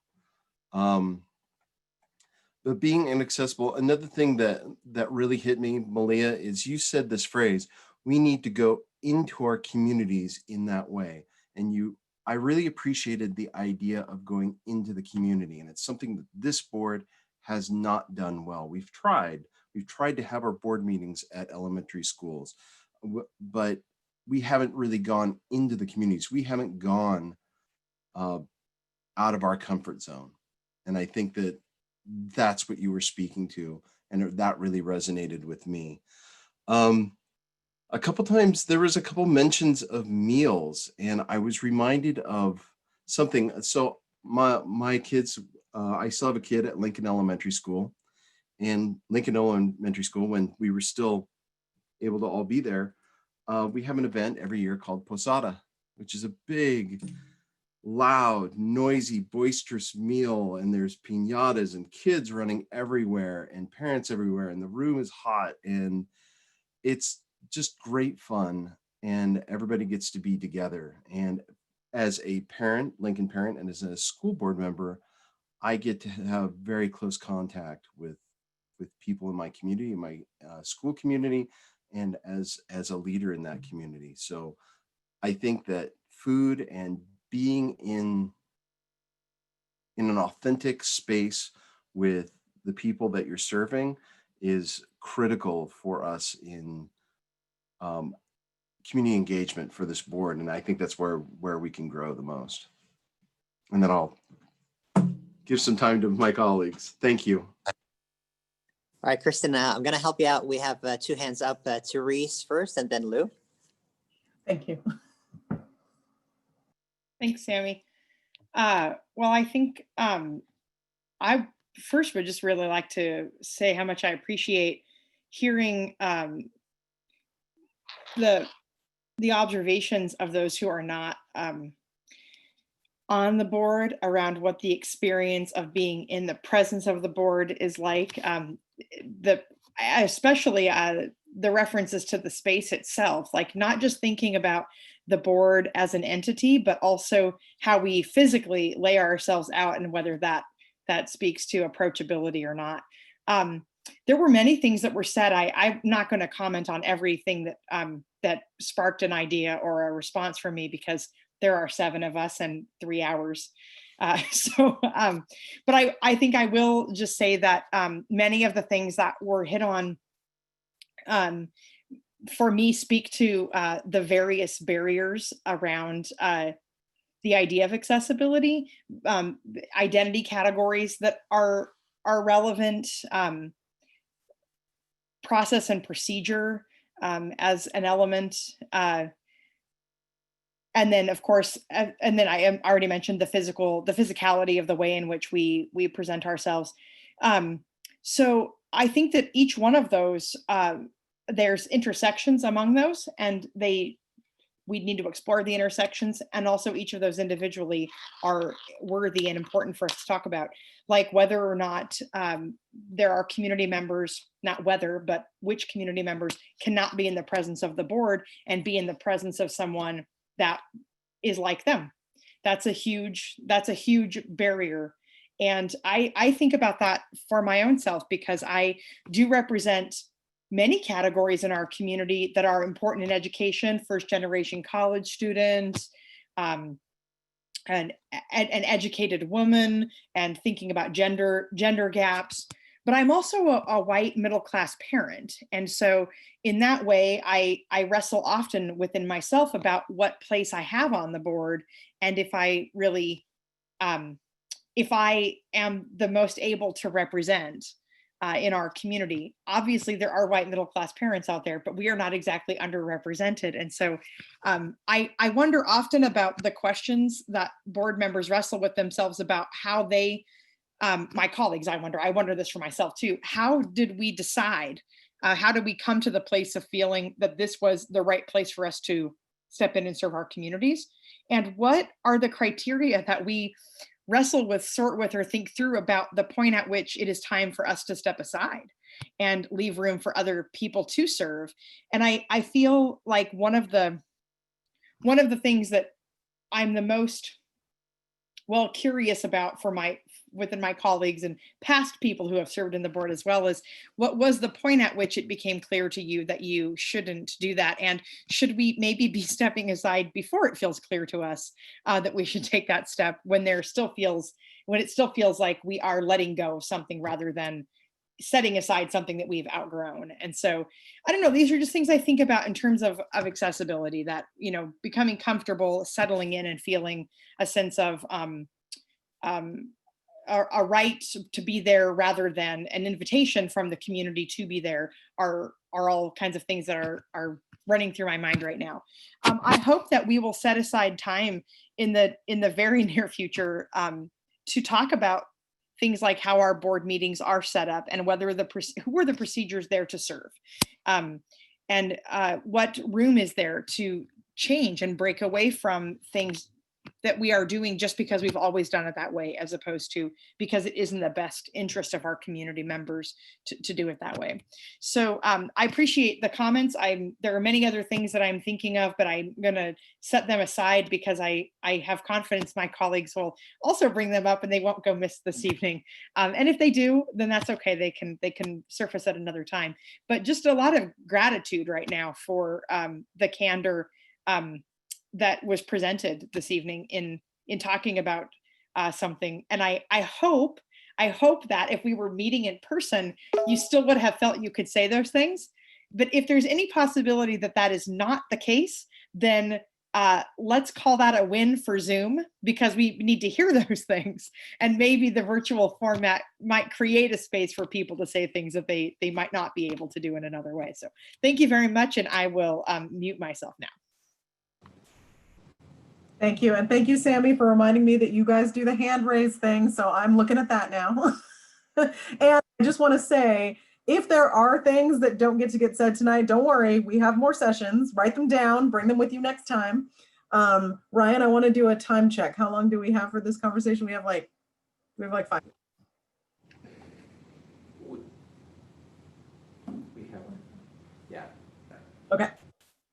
But being inaccessible, another thing that really hit me, Malia, is you said this phrase, we need to go into our communities in that way. And I really appreciated the idea of going into the community. And it's something that this board has not done well. We've tried to have our board meetings at elementary schools, but we haven't really gone into the communities. We haven't gone out of our comfort zone. And I think that that's what you were speaking to. And that really resonated with me. A couple times there was a couple mentions of meals, and I was reminded of something. So my kids, I still have a kid at Lincoln Elementary School, and Lincoln Elementary School, when we were still able to all be there, we have an event every year called Posada, which is a big, loud, noisy, boisterous meal, and there's piñatas and kids running everywhere and parents everywhere, and the room is hot, and it's just great fun, and everybody gets to be together. And as a parent, Lincoln parent, and as a school board member, I get to have very close contact with people in my community, in my school community, and as a leader in that community. So I think that food and being in an authentic space with the people that you're serving is critical for us in community engagement for this board. And I think that's where we can grow the most. And then I'll give some time to my colleagues. Thank you. All right, Kristen, I'm going to help you out. We have 2 hands up, Therese first, and then Lou. Thank you. Thanks, Sammy. Well, I think I first would just really like to say how much I appreciate hearing the observations of those who are not on the board around what the experience of being in the presence of the board is like. Especially the references to the space itself, like not just thinking about the board as an entity, but also how we physically lay ourselves out and whether that speaks to approachability or not. There were many things that were said. I'm not going to comment on everything that sparked an idea or a response from me, because there are 7 of us and 3 hours. But I think I will just say that many of the things that were hit on for me speak to the various barriers around the idea of accessibility, identity categories that are relevant, process and procedure as an element, and then of course, and then I already mentioned the physicality of the way in which we present ourselves. So I think that each one of those, there's intersections among those, and we need to explore the intersections, and also each of those individually are worthy and important for us to talk about, like whether or not there are community members, not whether, but which community members cannot be in the presence of the board and be in the presence of someone that is like them. That's a huge barrier. And I think about that for my own self, because I do represent many categories in our community that are important in education: first generation college students, an educated woman, and thinking about gender gaps. but I'm also a white middle-class parent. And so in that way, I wrestle often within myself about what place I have on the board, and if I really, if I am the most able to represent in our community. Obviously, there are white middle-class parents out there, but we are not exactly underrepresented. And so I wonder often about the questions that board members wrestle with themselves about how they, my colleagues, I wonder this for myself too. How did we decide? How did we come to the place of feeling that this was the right place for us to step in and serve our communities? And what are the criteria that we wrestle with, sort with, or think through about the point at which it is time for us to step aside and leave room for other people to serve? And I feel like one of the things that I'm the most curious about within my colleagues and past people who have served in the board as well, is what was the point at which it became clear to you that you shouldn't do that? And should we maybe be stepping aside before it feels clear to us that we should take that step, when it still feels like we are letting go of something rather than setting aside something that we've outgrown? And so I don't know, these are just things I think about in terms of accessibility, that, you know, becoming comfortable, settling in, and feeling a sense of a right to be there rather than an invitation from the community to be there are all kinds of things that are running through my mind right now. I hope that we will set aside time in the very near future to talk about things like how our board meetings are set up, and who are the procedures there to serve, and what room is there to change and break away from things that we are doing just because we've always done it that way, as opposed to because it is in the best interest of our community members to do it that way. So I appreciate the comments. There are many other things that I'm thinking of, but I'm gonna set them aside because I have confidence my colleagues will also bring them up and they won't go miss this evening. And if they do, then that's okay. They can surface at another time. But just a lot of gratitude right now for the candor that was presented this evening in talking about something. And I hope that if we were meeting in person, you still would have felt you could say those things. But if there's any possibility that that is not the case, then let's call that a win for Zoom, because we need to hear those things. And maybe the virtual format might create a space for people to say things that they might not be able to do in another way. So thank you very much. And I will mute myself now. Thank you. And thank you, Sammy, for reminding me that you guys do the hand raise thing. So I'm looking at that now. And I just want to say, if there are things that don't get said tonight, don't worry. We have more sessions. Write them down. Bring them with you next time. Ryan, I want to do a time check. How long do we have for this conversation? We have like 5. Yeah. Okay.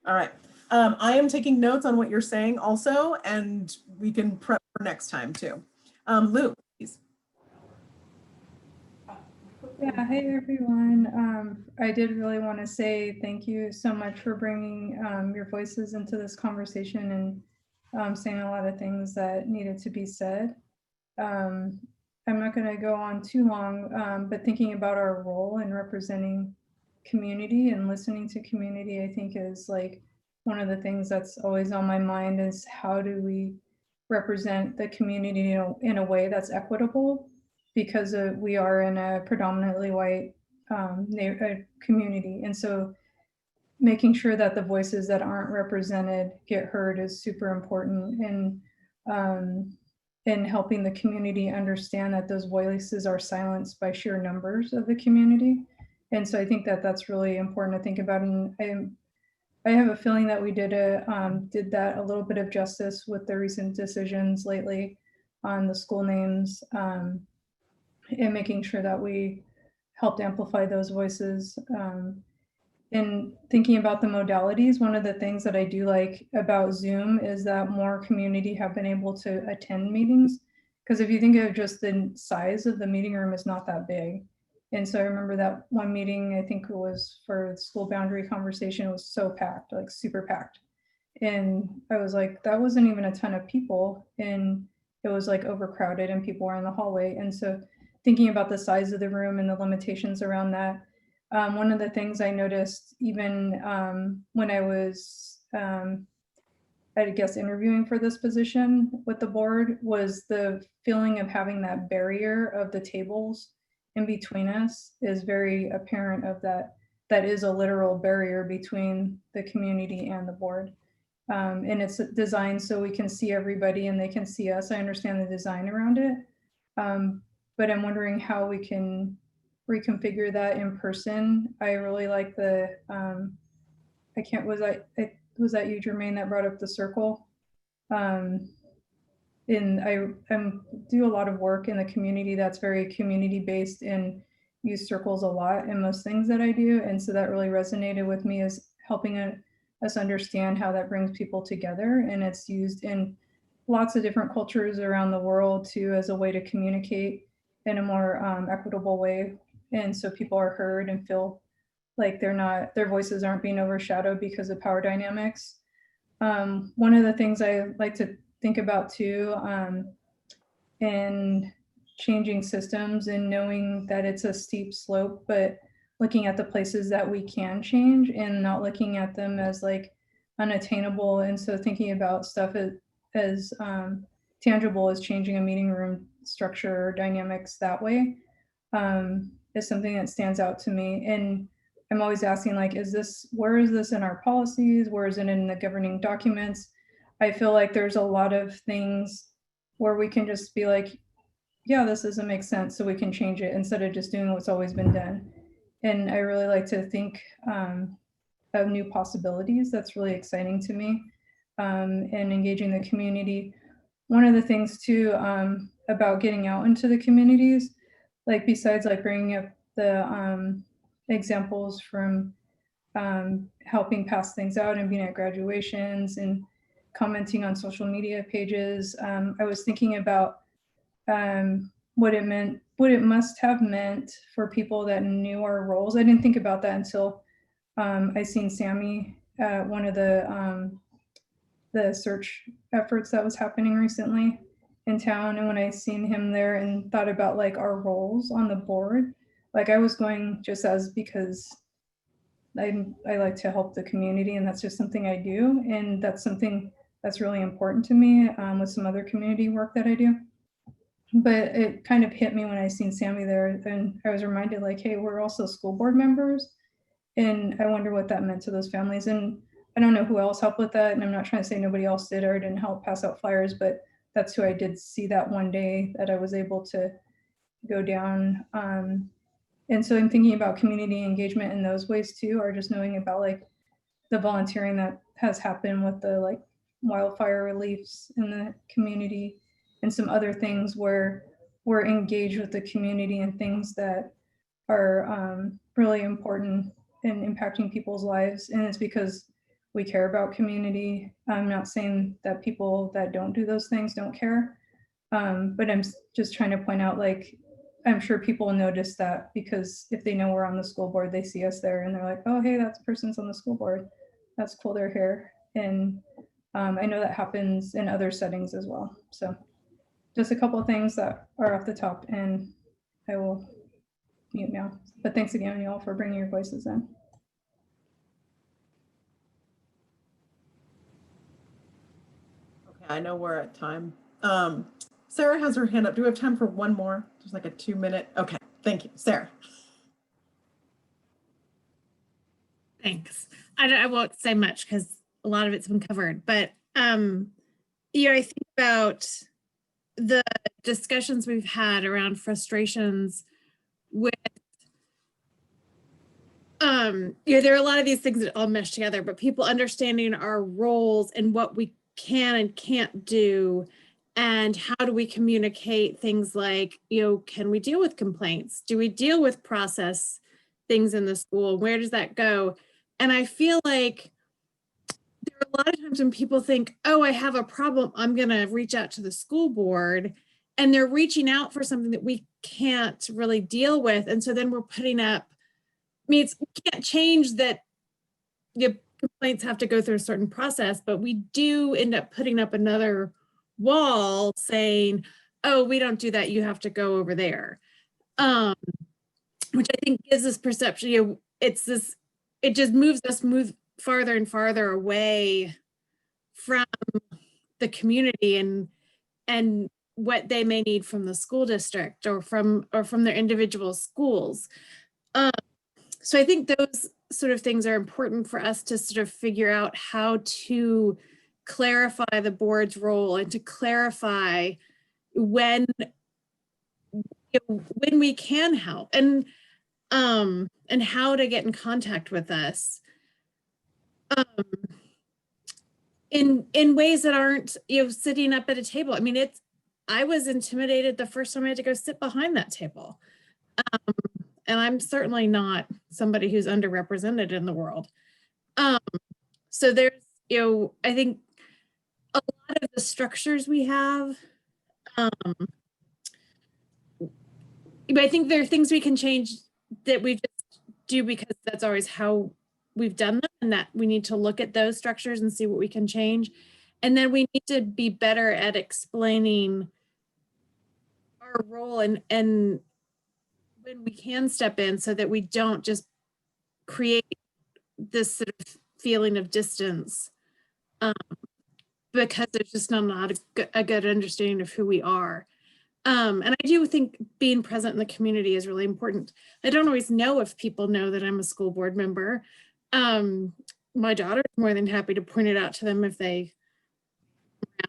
All right. I am taking notes on what you're saying also, and we can prep for next time too. Lou, please. Yeah, hey everyone. I did really want to say thank you so much for bringing your voices into this conversation and saying a lot of things that needed to be said. I'm not going to go on too long, but thinking about our role in representing community and listening to community, I think is like one of the things that's always on my mind, is how do we represent the community in a way that's equitable, because we are in a predominantly white community. And so making sure that the voices that aren't represented get heard is super important, and helping the community understand that those voices are silenced by sheer numbers of the community. And so I think that that's really important to think about. And I have a feeling that we did that a little bit of justice with the recent decisions lately on the school names, and making sure that we helped amplify those voices. And thinking about the modalities, one of the things that I do like about Zoom is that more community have been able to attend meetings. Because if you think of just the size of the meeting room, is not that big. And so I remember that one meeting, I think it was for the school boundary conversation, it was so packed, like super packed. And I was like, that wasn't even a ton of people. And it was like overcrowded and people were in the hallway. And so thinking about the size of the room and the limitations around that. One of the things I noticed even when I was, I guess, interviewing for this position with the board was the feeling of having that barrier of the tables in between us is very apparent of that. That is a literal barrier between the community and the board. And it's designed so we can see everybody and they can see us. I understand the design around it. But I'm wondering how we can reconfigure that in person. I really like the, was that you, Jermaine, that brought up the circle? And I do a lot of work in the community that's very community-based and use circles a lot in most things that I do. And so that really resonated with me as helping us understand how that brings people together. And it's used in lots of different cultures around the world too, as a way to communicate in a more equitable way. And so people are heard and feel like their voices aren't being overshadowed because of power dynamics. One of the things I like to think about too, in changing systems and knowing that it's a steep slope, but looking at the places that we can change and not looking at them as like unattainable. And so thinking about stuff as tangible as changing a meeting room structure or dynamics that way is something that stands out to me. And I'm always asking, like, where is this in our policies? Where is it in the governing documents? I feel like there's a lot of things where we can just be like, yeah, this doesn't make sense, so we can change it instead of just doing what's always been done. And I really like to think of new possibilities. That's really exciting to me, and engaging the community. One of the things too about getting out into the communities, like besides like bringing up the examples from helping pass things out and being at graduations and commenting on social media pages, I was thinking about what it must have meant for people that knew our roles. I didn't think about that until I seen Sammy at one of the search efforts that was happening recently in town. And when I seen him there and thought about like our roles on the board, like I was going just as because I like to help the community and that's just something I do. And that's something that's really important to me with some other community work that I do. But it kind of hit me when I seen Sammy there, and I was reminded like, hey, we're also school board members. And I wonder what that meant to those families. And I don't know who else helped with that. And I'm not trying to say nobody else did or didn't help pass out flyers, but that's who I did see that one day that I was able to go down. And so I'm thinking about community engagement in those ways too, or just knowing about like the volunteering that has happened with the like wildfire reliefs in the community and some other things where we're engaged with the community and things that are really important in impacting people's lives. And it's because we care about community. I'm not saying that people that don't do those things don't care, but I'm just trying to point out, like, I'm sure people notice that because if they know we're on the school board, they see us there and they're like, oh, hey, that person's on the school board. That's cool, they're here. And I know that happens in other settings as well. So just a couple of things that are off the top, and I will mute now. But thanks again, y'all, for bringing your voices in. Okay, I know we're at time. Sarah has her hand up. Do we have time for one more? Just like a 2-minute. Okay, thank you, Sarah. Thanks. I won't say much because a lot of it's been covered, but I think about the discussions we've had around frustrations with there are a lot of these things that all mesh together, but people understanding our roles and what we can and can't do, and how do we communicate things like, can we deal with complaints? Do we deal with process things in the school? Where does that go? And I feel like there are a lot of times when people think, oh, I have a problem, I'm going to reach out to the school board, and they're reaching out for something that we can't really deal with. And so then we're putting up, we can't change that complaints have to go through a certain process, but we do end up putting up another wall saying, oh, we don't do that, you have to go over there. which I think gives this perception, you know, it just moves us farther and farther away from the community and what they may need from the school district or from their individual schools. So I think those sort of things are important for us to sort of figure out how to clarify the board's role and to clarify when we can help and how to get in contact with us in ways that aren't, you know, sitting up at a table. I mean, I was intimidated the first time I had to go sit behind that table. And I'm certainly not somebody who's underrepresented in the world. So there's, you know, I think a lot of the structures we have, but I think there are things we can change that we just do because that's always how we've done them, and that we need to look at those structures and see what we can change. And then we need to be better at explaining our role and when we can step in so that we don't just create this sort of feeling of distance because there's just not a good understanding of who we are. And I do think being present in the community is really important. I don't always know if people know that I'm a school board member. My daughter is more than happy to point it out to them if they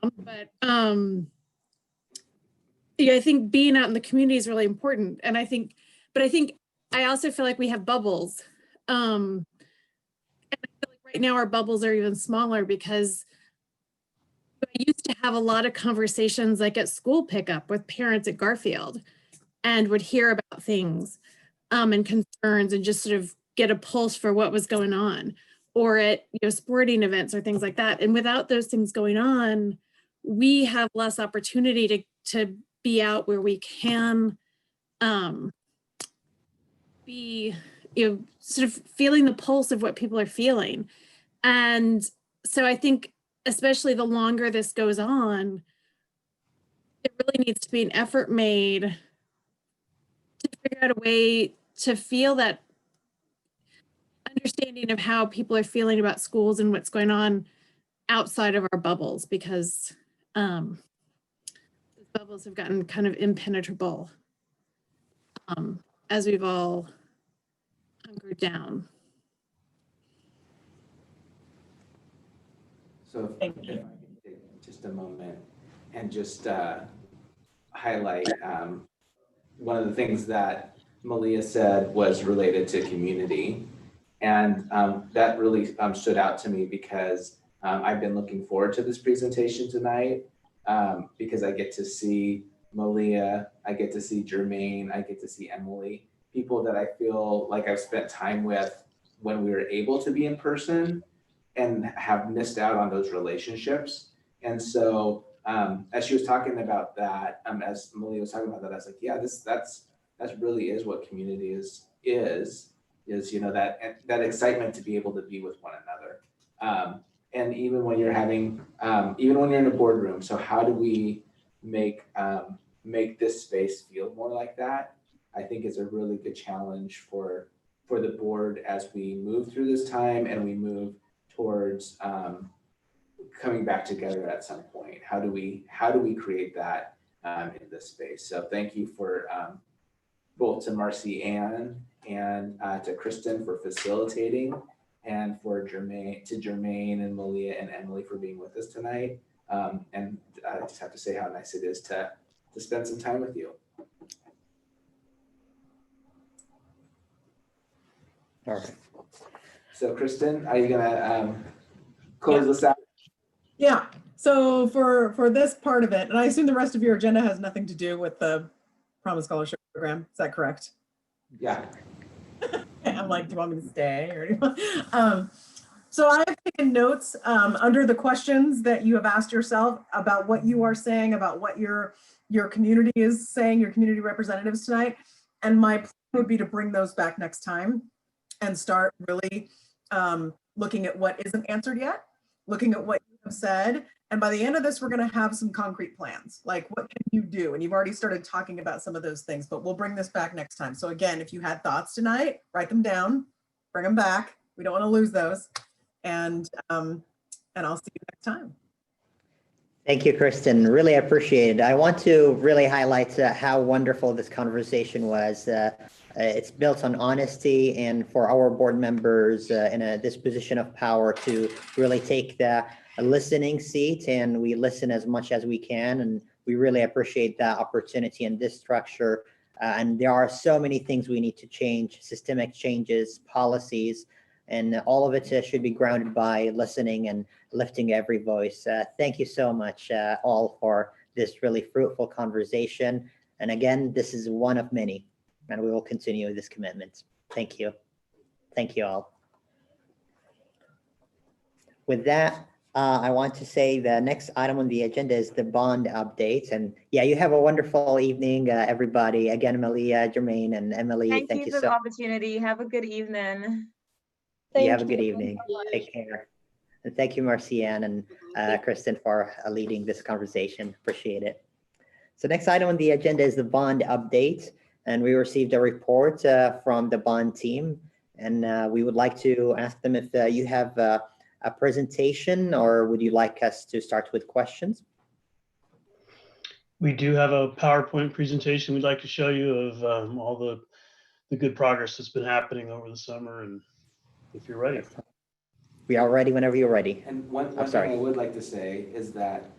but yeah, I think being out in the community is really important. And I think I also feel like we have bubbles. And I feel like right now our bubbles are even smaller because I used to have a lot of conversations like at school pickup with parents at Garfield and would hear about things and concerns and just sort of get a pulse for what was going on, or at, you know, sporting events or things like that. And without those things going on, we have less opportunity to be out where we can be, you know, sort of feeling the pulse of what people are feeling. And so I think especially the longer this goes on, it really needs to be an effort made to figure out a way to feel that understanding of how people are feeling about schools and what's going on outside of our bubbles, because the bubbles have gotten kind of impenetrable as we've all hunkered down. So if I can take just a moment and just highlight one of the things that Malia said was related to community. And that really stood out to me because I've been looking forward to this presentation tonight because I get to see Malia, I get to see Jermaine, I get to see Emily, people that I feel like I've spent time with when we were able to be in person and have missed out on those relationships. And so as she was talking about that, as Malia was talking about that, I was like, yeah, that's really is what community is, you know, that excitement to be able to be with one another. And even when you're having, even when you're in a boardroom, so how do we make this space feel more like that? I think is a really good challenge for the board as we move through this time and we move towards coming back together at some point. How do we create that in this space? So thank you for both to Marcy Ann and to Kristen for facilitating, and for Jermaine and Malia and Emily for being with us tonight. And I just have to say how nice it is to spend some time with you. All right. So Kristen, are you gonna close this out? Yeah, so for this part of it, and I assume the rest of your agenda has nothing to do with the Promise Scholarship Program, is that correct? Yeah. I'm like, do you want me to stay or anything? So I've taken notes under the questions that you have asked yourself about what you are saying, about what your community is saying, your community representatives tonight. And my plan would be to bring those back next time and start really looking at what isn't answered yet, looking at what you have said. And by the end of this, we're going to have some concrete plans. Like, what can you do? And you've already started talking about some of those things, but we'll bring this back next time. So again, if you had thoughts tonight, write them down, bring them back. We don't want to lose those. And I'll see you next time. Thank you, Kristen. Really appreciate it. I want to really highlight how wonderful this conversation was. It's built on honesty, and for our board members in this position of power to really take the listening seat, and we listen as much as we can, and we really appreciate that opportunity and this structure. And there are so many things we need to change, systemic changes, policies, and all of it should be grounded by listening and lifting every voice. Thank you so much all for this really fruitful conversation. And again, this is one of many, and we will continue this commitment. Thank you. Thank you all. With that, I want to say the next item on the agenda is the bond update. And yeah, you have a wonderful evening, everybody. Again, Malia, Jermaine, and Emily, Thank you for the opportunity. Have a good evening. You have a good evening. Take care. And thank you, Marcianne and Kristen, for leading this conversation. Appreciate it. So next item on the agenda is the bond update. And we received a report from the bond team. And we would like to ask them if you have a presentation, or would you like us to start with questions? We do have a PowerPoint presentation we'd like to show you of all the good progress that's been happening over the summer, and if you're ready. We are ready whenever you're ready. And one thing I would like to say is that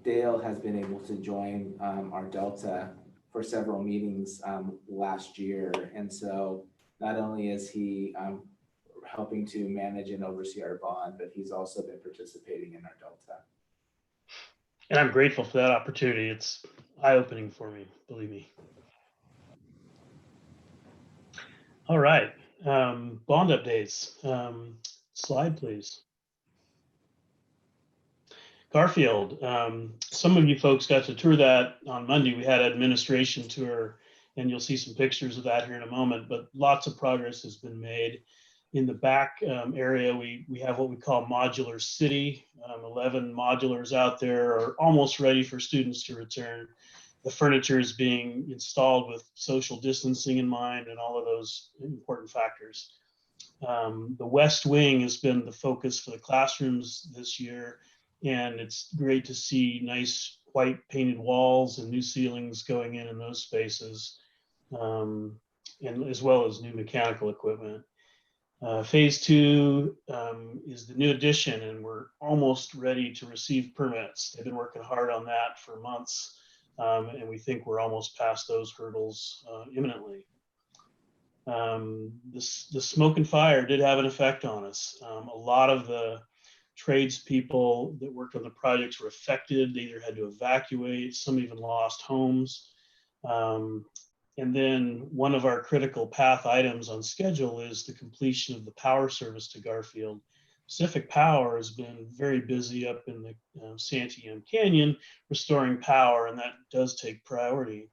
Dale has been able to join our Delta for several meetings last year. And so not only is he helping to manage and oversee our bond, but he's also been participating in our Delta. And I'm grateful for that opportunity. It's eye-opening for me, believe me. All right, bond updates. Slide, please. Garfield, some of you folks got to tour that on Monday. We had an administration tour, and you'll see some pictures of that here in a moment, but lots of progress has been made. In the back area, we have what we call Modular City. 11 modulars out there are almost ready for students to return. The furniture is being installed with social distancing in mind and all of those important factors. The West Wing has been the focus for the classrooms this year, and it's great to see nice white painted walls and new ceilings going in those spaces, and as well as new mechanical equipment. Phase 2 is the new addition, and we're almost ready to receive permits. They've been working hard on that for months, and we think we're almost past those hurdles imminently. The smoke and fire did have an effect on us. A lot of the tradespeople that worked on the projects were affected. They either had to evacuate, some even lost homes. And then one of our critical path items on schedule is the completion of the power service to Garfield. Pacific Power has been very busy up in the Santiam Canyon restoring power, and that does take priority.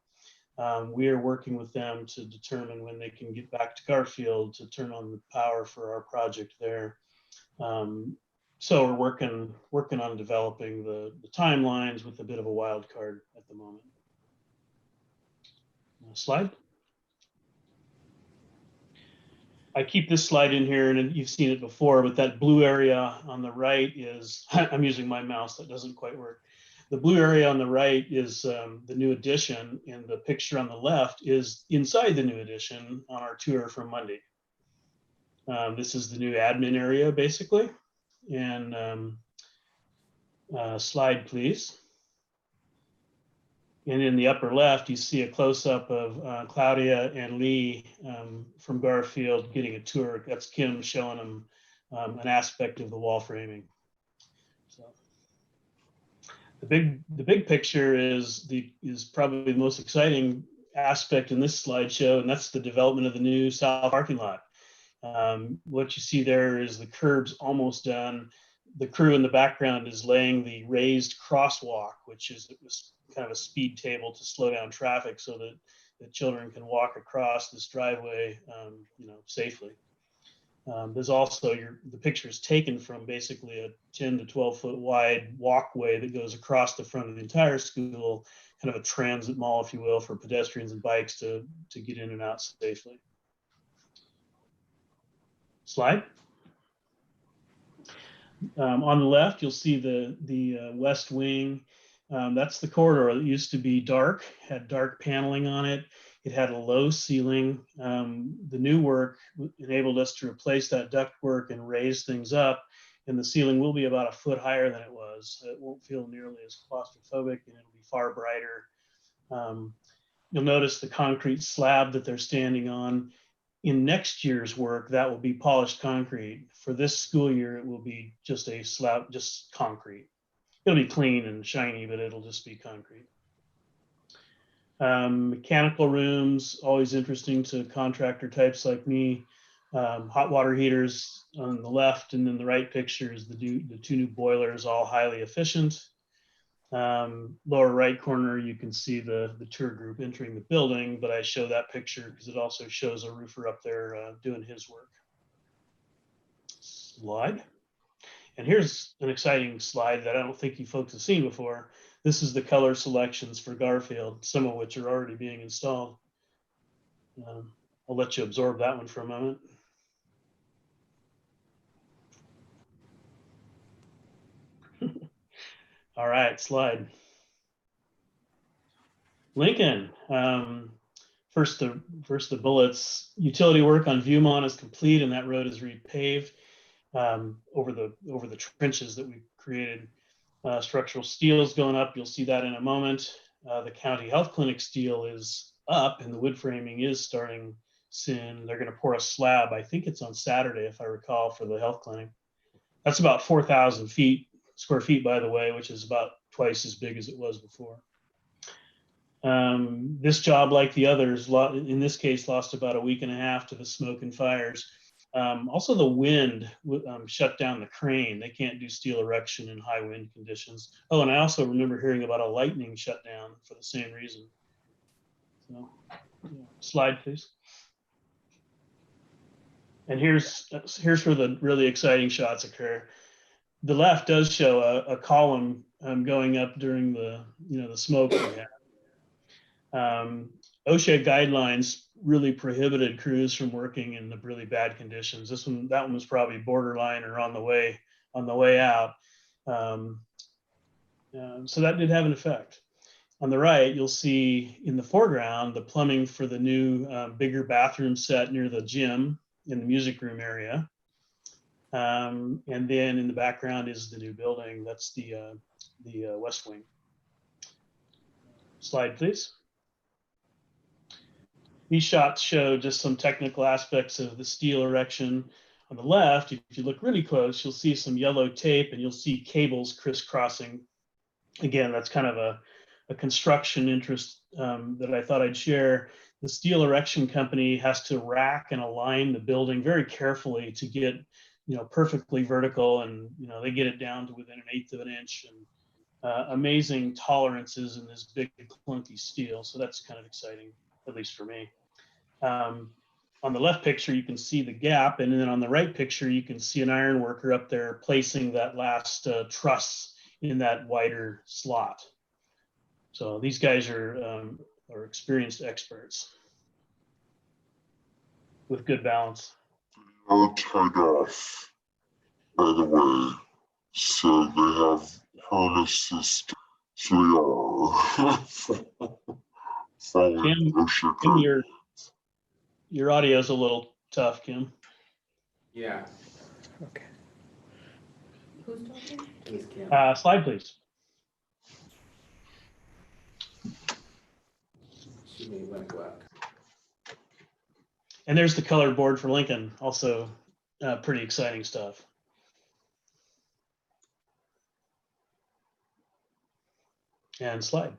We are working with them to determine when they can get back to Garfield to turn on the power for our project there. So we're working on developing the timelines with a bit of a wild card at the moment. Slide. I keep this slide in here, and you've seen it before, but that blue area on the right is, I'm using my mouse, that doesn't quite work. The blue area on the right is the new addition, and the picture on the left is inside the new addition on our tour from Monday. This is the new admin area, basically. And slide, please. And in the upper left, you see a close-up of Claudia and Lee from Garfield getting a tour. That's Kim showing them an aspect of the wall framing. So the big picture is probably the most exciting aspect in this slideshow, and that's the development of the new south parking lot. What you see there is the curbs almost done. The crew in the background is laying the raised crosswalk, which is kind of a speed table to slow down traffic so that the children can walk across this driveway, safely. There's also the picture is taken from basically a 10 to 12 foot wide walkway that goes across the front of the entire school, kind of a transit mall, if you will, for pedestrians and bikes to get in and out safely. Slide. On the left, you'll see the west wing. That's the corridor that used to be dark, had dark paneling on it. It had a low ceiling. The new work enabled us to replace that ductwork and raise things up. And the ceiling will be about a foot higher than it was. It won't feel nearly as claustrophobic, and it'll be far brighter. You'll notice the concrete slab that they're standing on. In next year's work, that will be polished concrete. For this school year, it will be just a slab, just concrete. It'll be clean and shiny, but it'll just be concrete. Mechanical rooms, always interesting to contractor types like me. Hot water heaters on the left, and then the right picture is the two new boilers, all highly efficient. Lower right corner, you can see the tour group entering the building, but I show that picture because it also shows a roofer up there doing his work. Slide. And here's an exciting slide that I don't think you folks have seen before. This is the color selections for Garfield, some of which are already being installed. I'll let you absorb that one for a moment. All right, slide. Lincoln. First the bullets. Utility work on Viewmont is complete, and that road is repaved over the trenches that we created. Structural steel is going up. You'll see that in a moment. The county health clinic steel is up, and the wood framing is starting soon. They're going to pour a slab. I think it's on Saturday, if I recall, for the health clinic. That's about 4,000 square feet, by the way, which is about twice as big as it was before. This job, like the others, in this case, lost about a week and a half to the smoke and fires. Also, the wind shut down the crane. They can't do steel erection in high wind conditions. Oh, and I also remember hearing about a lightning shutdown for the same reason. So, slide, please. And here's where the really exciting shots occur. The left does show a column going up during the smoke we had. OSHA guidelines really prohibited crews from working in the really bad conditions. That one was probably borderline or on the way out. So that did have an effect. On the right, you'll see in the foreground the plumbing for the new bigger bathroom set near the gym in the music room area. And then in the background is the new building. That's the West Wing. Slide, please. These shots show just some technical aspects of the steel erection. On the left, if you look really close, you'll see some yellow tape and you'll see cables crisscrossing. Again, that's kind of a construction interest that I thought I'd share. The steel erection company has to rack and align the building very carefully to get perfectly vertical, and they get it down to within 1/8 of an inch, and amazing tolerances in this big clunky steel. So that's kind of exciting, at least for me. On the left picture, you can see the gap, and then on the right picture, you can see an iron worker up there placing that last truss in that wider slot. So these guys are experienced experts with good balance. Are tied off, by the way, so they have harnesses. So they are following OSHA. Kim, your audio is a little tough, Kim. Yeah. Okay. Who's talking? Please, Kim. Slide, please. She may want to go out. And there's the color board for Lincoln, also pretty exciting stuff. And slide.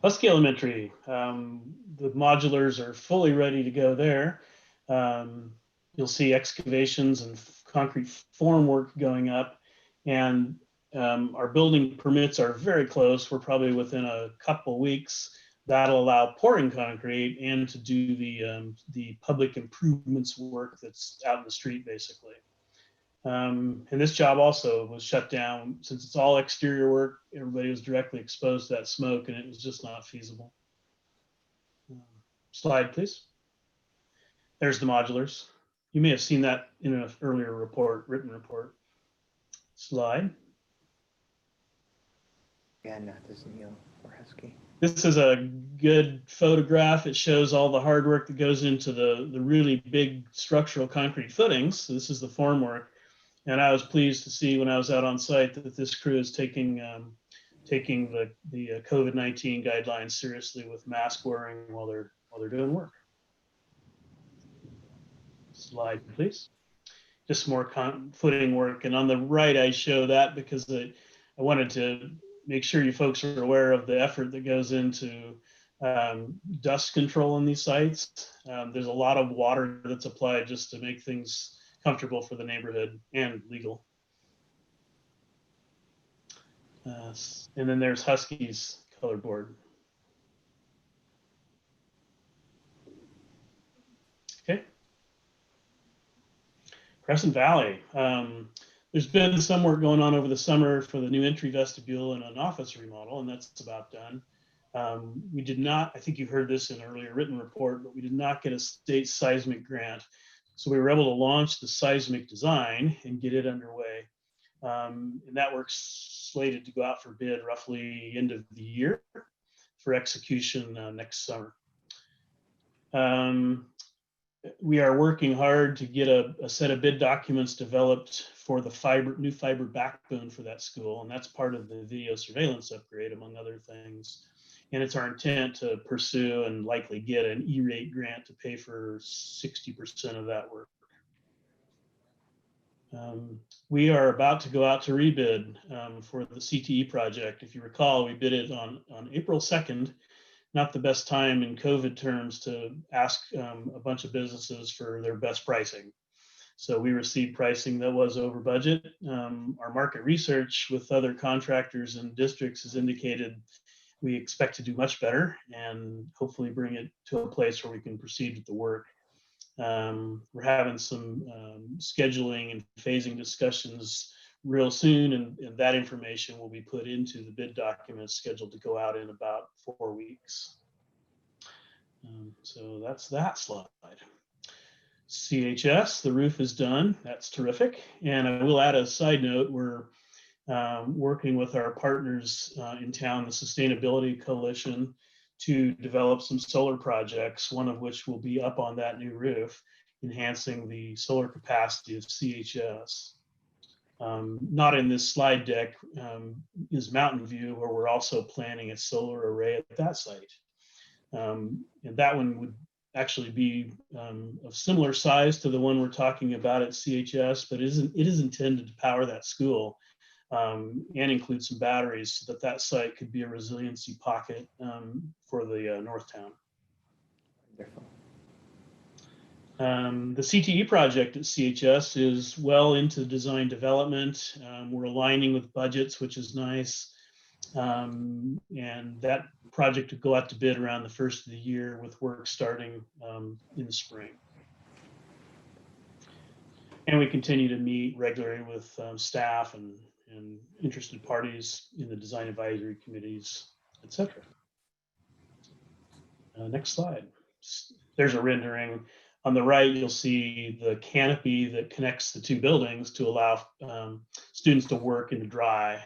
Husky Elementary, the modulars are fully ready to go there. You'll see excavations and concrete formwork going up, and our building permits are very close. We're probably within a couple weeks, that'll allow pouring concrete and to do the public improvements work that's out in the street, basically. And this job also was shut down since it's all exterior work. Everybody was directly exposed to that smoke, and it was just not feasible. Slide, please. There's the modulars. You may have seen that in an earlier report, written report. Slide. Yeah, not this Neil or Husky. This is a good photograph. It shows all the hard work that goes into the really big structural concrete footings. So this is the formwork. And I was pleased to see when I was out on site that this crew is taking the COVID-19 guidelines seriously with mask wearing while they're doing work. Slide, please. Just more footing work. And on the right, I show that because I wanted to make sure you folks are aware of the effort that goes into dust control on these sites. There's a lot of water that's applied just to make things comfortable for the neighborhood and legal. And then there's Husky's color board. Okay. Crescent Valley. There's been some work going on over the summer for the new entry vestibule and an office remodel, and that's about done. We did not, I think you heard this in an earlier written report, but we did not get a state seismic grant. So we were able to launch the seismic design and get it underway. And that work's slated to go out for bid roughly end of the year for execution next summer. We are working hard to get a set of bid documents developed for the new fiber backbone for that school. And that's part of the video surveillance upgrade, among other things. And it's our intent to pursue and likely get an E-rate grant to pay for 60% of that work. We are about to go out to rebid for the CTE project. If you recall, we bid it on April 2nd. Not the best time in COVID terms to ask a bunch of businesses for their best pricing. So we received pricing that was over budget. Our market research with other contractors and districts has indicated we expect to do much better and hopefully bring it to a place where we can proceed with the work. We're having some scheduling and phasing discussions real soon, and that information will be put into the bid documents scheduled to go out in about 4 weeks. So that's that slide. CHS, the roof is done. That's terrific. And I will add a side note. We're working with our partners in town, the Sustainability Coalition, to develop some solar projects, one of which will be up on that new roof, enhancing the solar capacity of CHS. Not in this slide deck is Mountain View, where we're also planning a solar array at that site. And that one would actually be of similar size to the one we're talking about at CHS, but it is intended to power that school and include some batteries so that that site could be a resiliency pocket for the North Town. Wonderful. The CTE project at CHS is well into design development. We're aligning with budgets, which is nice. And that project will go out to bid around the first of the year with work starting in the spring. And we continue to meet regularly with staff and interested parties in the design advisory committees, etc. Next slide. There's a rendering. On the right, you'll see the canopy that connects the two buildings to allow students to work and to dry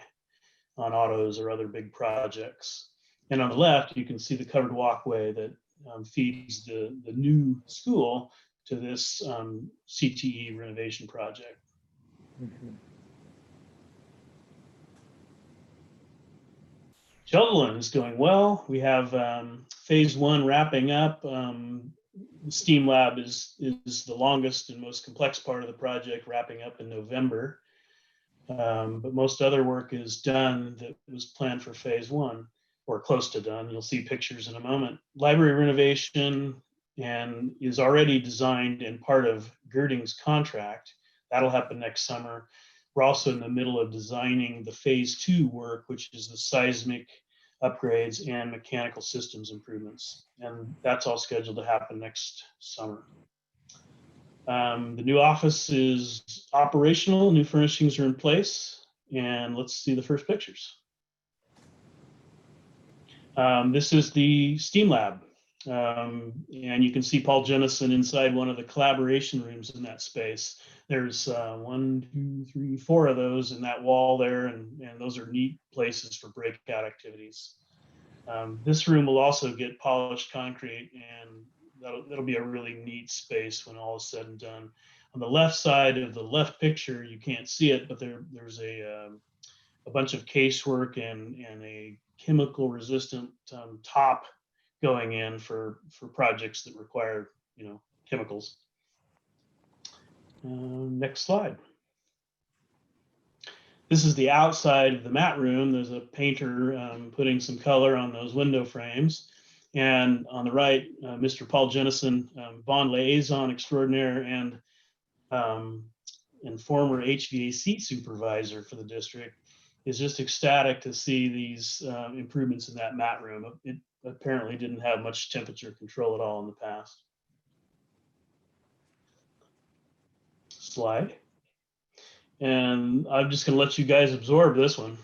on autos or other big projects. And on the left, you can see the covered walkway that feeds the new school to this CTE renovation project. Mm-hmm. Cheltenham is doing well. We have phase 1 wrapping up. The STEAM lab is the longest and most complex part of the project, wrapping up in November. But most other work is done that was planned for phase 1 or close to done. You'll see pictures in a moment. Library renovation and is already designed and part of Girding's contract. That'll happen next summer. We're also in the middle of designing the phase 2 work, which is the seismic upgrades and mechanical systems improvements. And that's all scheduled to happen next summer. The new office is operational, new furnishings are in place, and let's see the first pictures. This is the STEAM lab, and you can see Paul Jennison inside one of the collaboration rooms in that space. There's 1, 2, 3, 4 of those in that wall there, and those are neat places for breakout activities. This room will also get polished concrete, and that'll be a really neat space when all is said and done. On the left side of the left picture, you can't see it, but there's a bunch of casework and a chemical resistant top going in for projects that require, chemicals. Next slide. This is the outside of the mat room. There's a painter putting some color on those window frames. And on the right, Mr. Paul Jennison, bond liaison extraordinaire and former HVAC supervisor for the district, is just ecstatic to see these improvements in that mat room. It apparently didn't have much temperature control at all in the past. Slide. And I'm just going to let you guys absorb this one.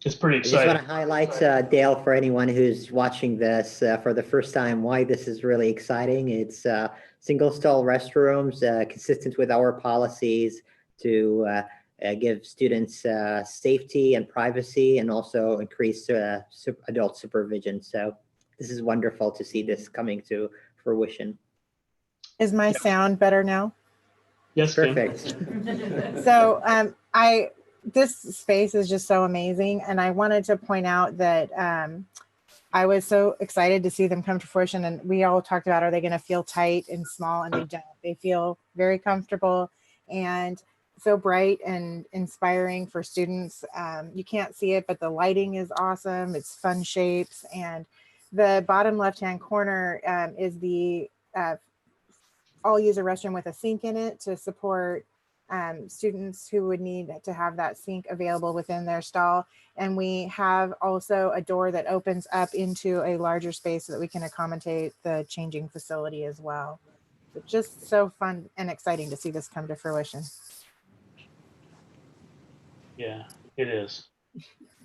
It's pretty exciting. I just want to highlight, Dale, for anyone who's watching this for the first time, why this is really exciting. It's single stall restrooms, consistent with our policies to give students safety and privacy, and also increase adult supervision. So this is wonderful to see this coming to fruition. Is my sound better now? Yes, perfect. So this space is just so amazing. And I wanted to point out that I was so excited to see them come to fruition. And we all talked about, are they going to feel tight and small? And they don't. They feel very comfortable and so bright and inspiring for students. You can't see it, but the lighting is awesome. It's fun shapes. And the bottom left-hand corner is the all user restroom with a sink in it to support students who would need to have that sink available within their stall. And we have also a door that opens up into a larger space so that we can accommodate the changing facility as well. It's just so fun and exciting to see this come to fruition. Yeah, it is.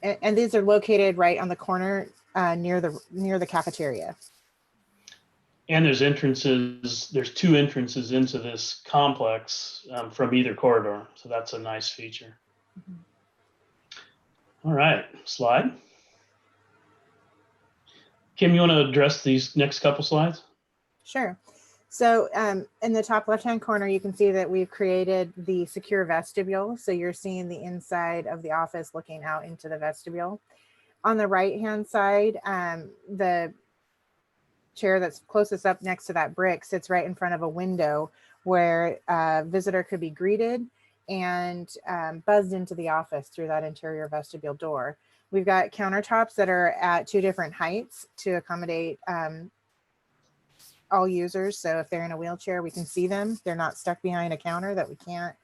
And these are located right on the corner near the cafeteria. And there's entrances, there's 2 entrances into this complex from either corridor. So that's a nice feature. All right, slide. Kim, you want to address these next couple slides? Sure. So in the top left-hand corner, you can see that we've created the secure vestibule. So you're seeing the inside of the office looking out into the vestibule. On the right-hand side, the chair that's closest up next to that brick sits right in front of a window where a visitor could be greeted and buzzed into the office through that interior vestibule door. We've got countertops that are at 2 different heights to accommodate all users. So if they're in a wheelchair, we can see them. They're not stuck behind a counter that we can't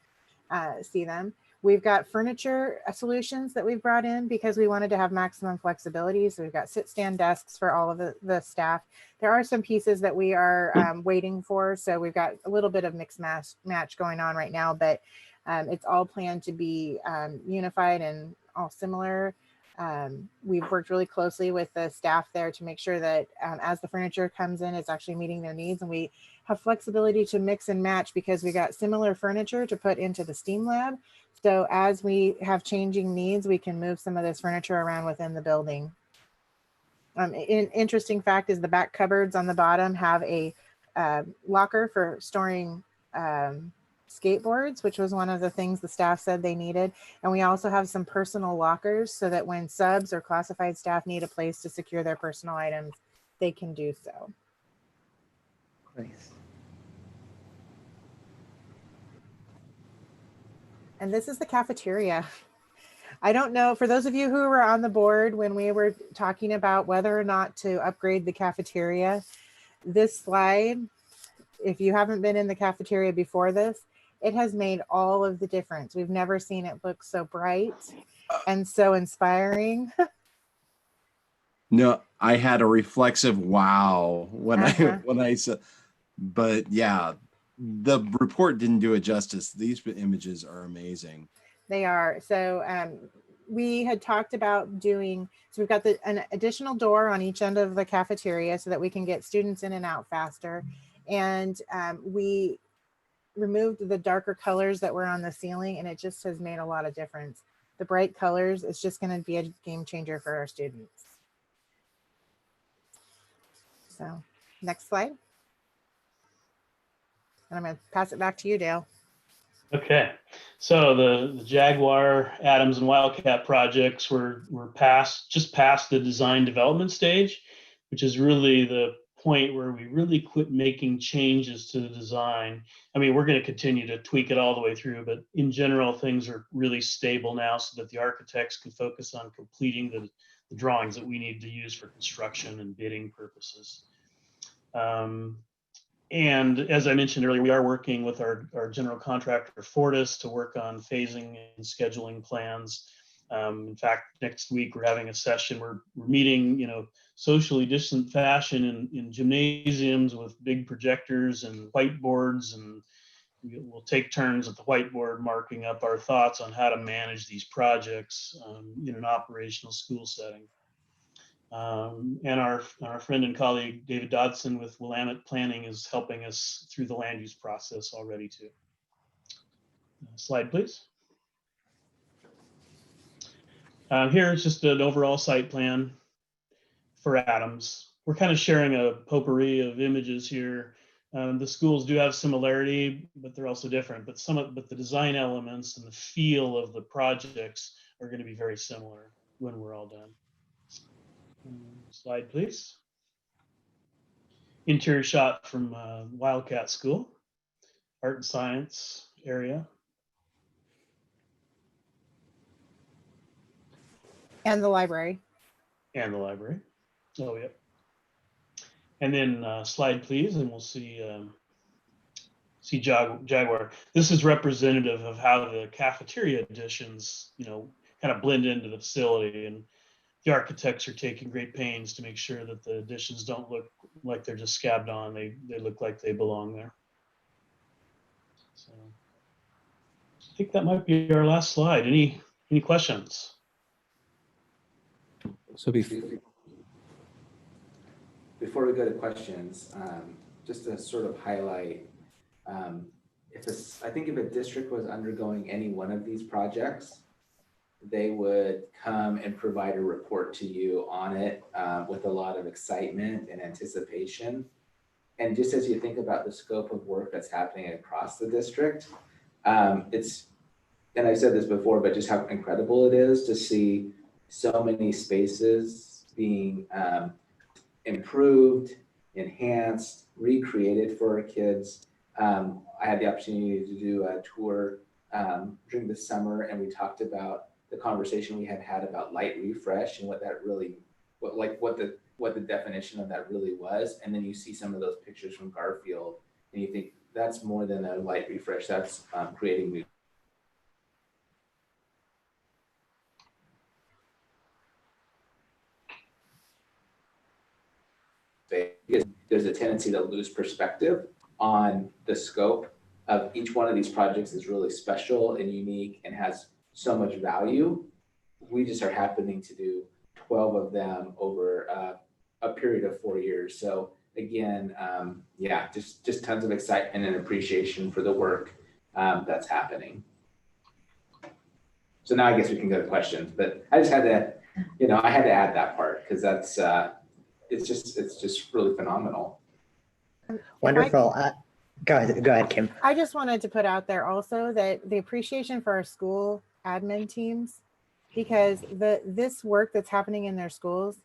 see them. We've got furniture solutions that we've brought in because we wanted to have maximum flexibility. So we've got sit-stand desks for all of the staff. There are some pieces that we are waiting for. So we've got a little bit of mix match going on right now, but it's all planned to be unified and all similar. We've worked really closely with the staff there to make sure that as the furniture comes in, it's actually meeting their needs, and we have flexibility to mix and match because we got similar furniture to put into the STEAM lab. So as we have changing needs, we can move some of this furniture around within the building. An interesting fact is the back cupboards on the bottom have a locker for storing skateboards, which was one of the things the staff said they needed. And we also have some personal lockers so that when subs or classified staff need a place to secure their personal items, they can do so. Nice. And this is the cafeteria. I don't know, for those of you who were on the board when we were talking about whether or not to upgrade the cafeteria, this slide if you haven't been in the cafeteria before this, it has made all of the difference. We've never seen it look so bright and so inspiring. No, I had a reflexive wow when Uh-huh. I said, but yeah, the report didn't do it justice. These images are amazing. They are. So we had talked about doing, so we've got an additional door on each end of the cafeteria so that we can get students in and out faster. And we removed the darker colors that were on the ceiling, and it just has made a lot of difference. The bright colors is just going to be a game changer for our students. So next slide. And I'm going to pass it back to you, Dale. Okay, so the Jaguar, Adams, and Wildcat projects were just past the design development stage, which is really the point where we really quit making changes to the design. I mean, we're going to continue to tweak it all the way through, but in general, things are really stable now so that the architects can focus on completing the drawings that we need to use for construction and bidding purposes. And as I mentioned earlier, we are working with our general contractor, Fortis, to work on phasing and scheduling plans. In fact, next week we're having a session. We're meeting, socially distant fashion in gymnasiums with big projectors and whiteboards, and we'll take turns at the whiteboard marking up our thoughts on how to manage these projects in an operational school setting. And our friend and colleague, David Dodson with Willamette Planning, is helping us through the land use process already too. Slide, please. Here is just an overall site plan for Adams. We're kind of sharing a potpourri of images here. The schools do have similarity, but they're also different. But the design elements and the feel of the projects are going to be very similar when we're all done. Slide, please. Interior shot from Wildcat School, art and science area. And the library. And the library. Oh, yep. And then slide, please, and we'll see Jaguar. This is representative of how the cafeteria additions, kind of blend into the facility, and the architects are taking great pains to make sure that the additions don't look like they're just scabbed on. They look like they belong there. So I think that might be our last slide. Any questions? So before we go to questions, just to sort of highlight, I think if a district was undergoing any one of these projects, they would come and provide a report to you on it with a lot of excitement and anticipation. And just as you think about the scope of work that's happening across the district, and I've said this before, but just how incredible it is to see so many spaces being improved, enhanced, recreated for our kids. I had the opportunity to do a tour during the summer, and we talked about the conversation we had about light refresh and what the definition of that really was. And then you see some of those pictures from Garfield, and you think that's more than a light refresh. That's creating new. There's a tendency to lose perspective on the scope of each one of these projects is really special and unique and has so much value. We just are happening to do 12 of them over a period of 4 years. So again, just tons of excitement and appreciation for the work that's happening. So now I guess we can go to questions, but I just had to, I had to add that part because that's, it's just really phenomenal. Wonderful. Go ahead, Kim. I just wanted to put out there also that the appreciation for our school admin teams, because this work that's happening in their schools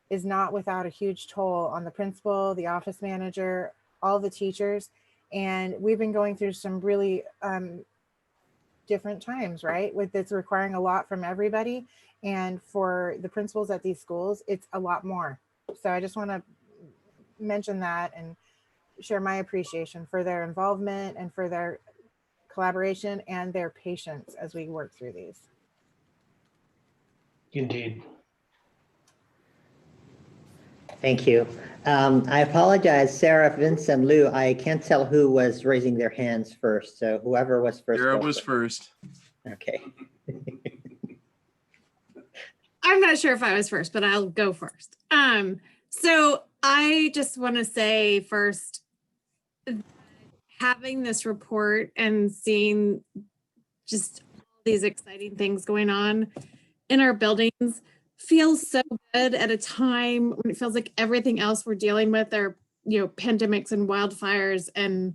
is not without a huge toll on the principal, the office manager, all the teachers. And we've been going through some really different times, right? With it's requiring a lot from everybody. And for the principals at these schools, it's a lot more. So I just want to mention that and share my appreciation for their involvement and for their collaboration and their patience as we work through these. Indeed. Thank you. I apologize, Sarah, Vince, and Lou. I can't tell who was raising their hands first. So whoever was first. Sarah go was first. Okay. I'm not sure if I was first, but I'll go first. So I just want to say first, having this report and seeing just all these exciting things going on in our buildings feels so good at a time when it feels like everything else we're dealing with are, pandemics and wildfires and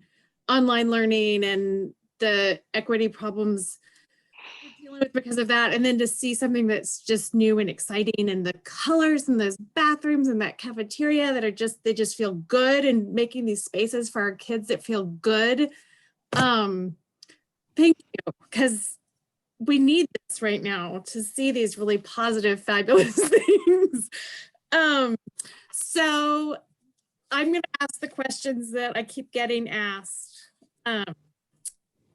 online learning and the equity problems we're dealing with because of that. And then to see something that's just new and exciting, and the colors and those bathrooms and that cafeteria that are they just feel good, and making these spaces for our kids that feel good. Thank you, because we need this right now to see these really positive, fabulous things. So I'm going to ask the questions that I keep getting asked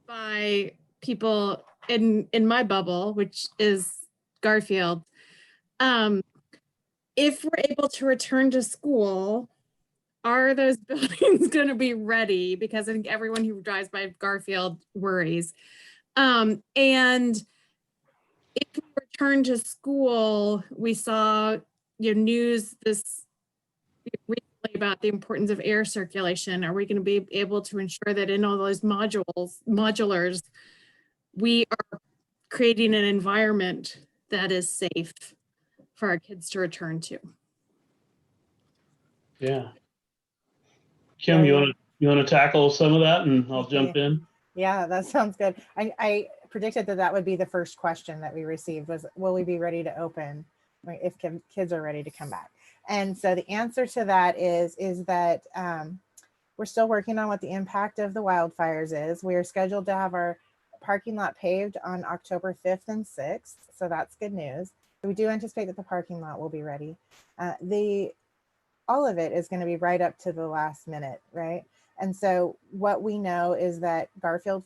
by people in my bubble, which is Garfield. If we're able to return to school, are those buildings going to be ready? Because I think everyone who drives by Garfield worries. And if we return to school, we saw news this recently about the importance of air circulation. Are we going to be able to ensure that in all those modulars, we are creating an environment that is safe for our kids to return to? Yeah. Kim, you want to tackle some of that, and I'll jump in? Yeah, that sounds good. I predicted that would be the first question that we received was, will we be ready to open if kids are ready to come back? And so the answer to that is that we're still working on what the impact of the wildfires is. We are scheduled to have our parking lot paved on October 5th and 6th. So that's good news. We do anticipate that the parking lot will be ready. All of it is going to be right up to the last minute, right? And so what we know is that Garfield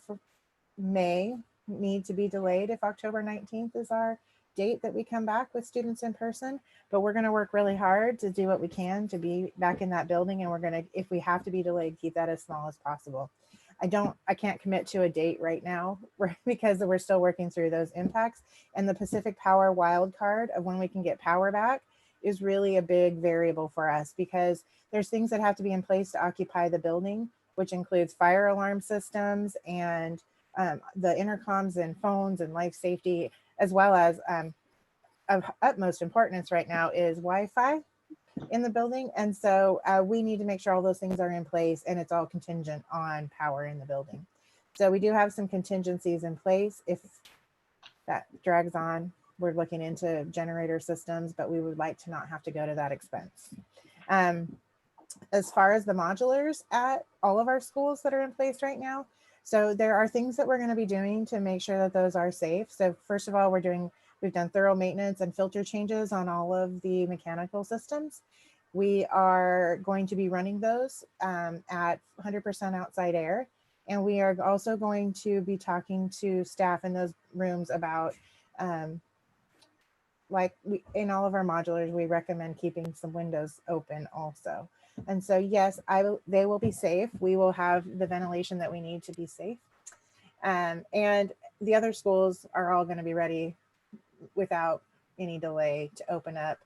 may need to be delayed if October 19th is our date that we come back with students in person, but we're going to work really hard to do what we can to be back in that building. And we're going to, if we have to be delayed, keep that as small as possible. I can't commit to a date right now because we're still working through those impacts, and the Pacific Power wild card of when we can get power back is really a big variable for us, because there's things that have to be in place to occupy the building, which includes fire alarm systems and the intercoms and phones and life safety, as well as of utmost importance right now is Wi-Fi in the building. And so we need to make sure all those things are in place, and it's all contingent on power in the building. So we do have some contingencies in place. If that drags on, we're looking into generator systems, but we would like to not have to go to that expense. As far as the modulars at all of our schools that are in place right now, so there are things that we're going to be doing to make sure that those are safe. So first of all, we've done thorough maintenance and filter changes on all of the mechanical systems. We are going to be running those at 100% outside air. And we are also going to be talking to staff in those rooms about, in all of our modulars, we recommend keeping some windows open also. And so, yes, they will be safe. We will have the ventilation that we need to be safe. And the other schools are all going to be ready without any delay to open up.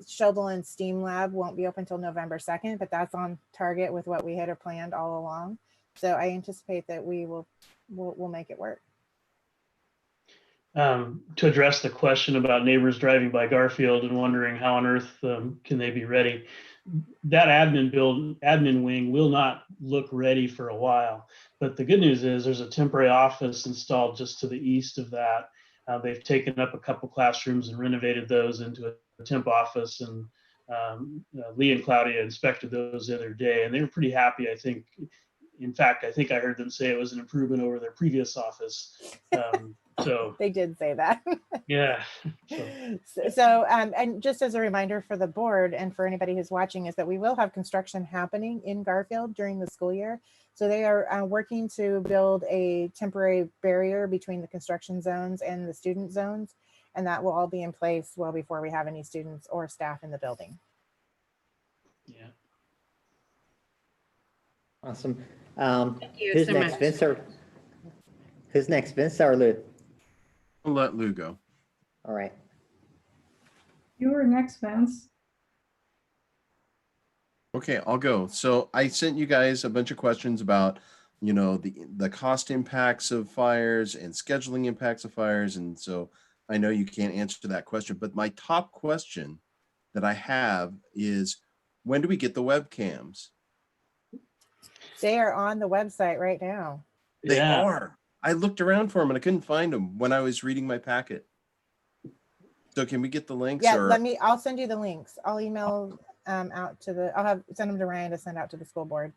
Sheldon Steam Lab won't be open until November 2nd, but that's on target with what we had planned all along. So I anticipate that we'll make it work. To address the question about neighbors driving by Garfield and wondering how on earth can they be ready, that admin wing will not look ready for a while. But the good news is there's a temporary office installed just to the east of that. They've taken up a couple classrooms and renovated those into a temp office, and Lee and Claudia inspected those the other day, and they were pretty happy. I think in fact, I think I heard them say it was an improvement over their previous office. So They did say that. yeah. And just as a reminder for the board and for anybody who's watching is that we will have construction happening in Garfield during the school year. So they are working to build a temporary barrier between the construction zones and the student zones. And that will all be in place well before we have any students or staff in the building. Yeah. Awesome. you Who's so next, much. Vince or who's next, Vince or Lou? I'll let Lou go. All right. You were next, Vance. Okay, I'll go. So I sent you guys a bunch of questions about, you know, the cost impacts of fires and scheduling impacts of fires. And so I know you can't answer that question, but my top question that I have is, when do we get the webcams? They are on the website right now. They are. I looked around for them and I couldn't find them when I was reading my packet. So can we get the links? Yeah, or I'll send you the links. I'll email out to send them to Ryan to send out to the school board.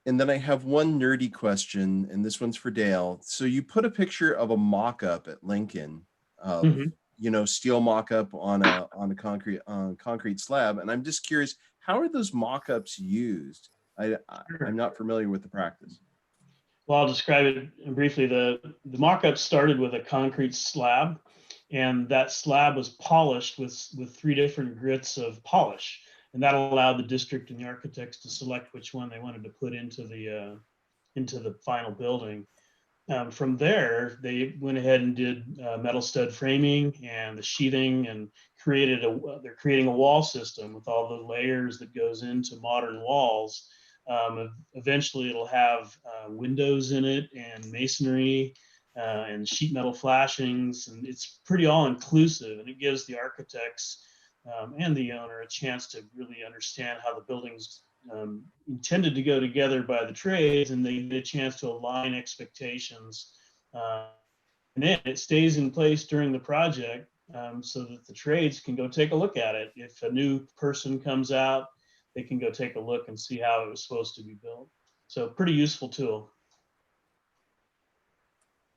And then I have one nerdy question, and this one's for Dale. So you put a picture of a mock-up at Lincoln, you know, steel mock-up on a concrete slab, and I'm just curious, how are those mock-ups used? I'm not familiar with the practice. Well, I'll describe it briefly. The mock-up started with a concrete slab, and that slab was polished with 3 different grits of polish. And that allowed the district and the architects to select which one they wanted to put into the final building. From there, they went ahead and did metal stud framing and the sheathing, and they're creating a wall system with all the layers that goes into modern walls. Eventually, it'll have windows in it and masonry and sheet metal flashings, and it's pretty all inclusive, and it gives the architects and the owner a chance to really understand how the building's intended to go together by the trades, and they get a chance to align expectations. And then it stays in place during the project so that the trades can go take a look at it. If a new person comes out, they can go take a look and see how it was supposed to be built. So pretty useful tool.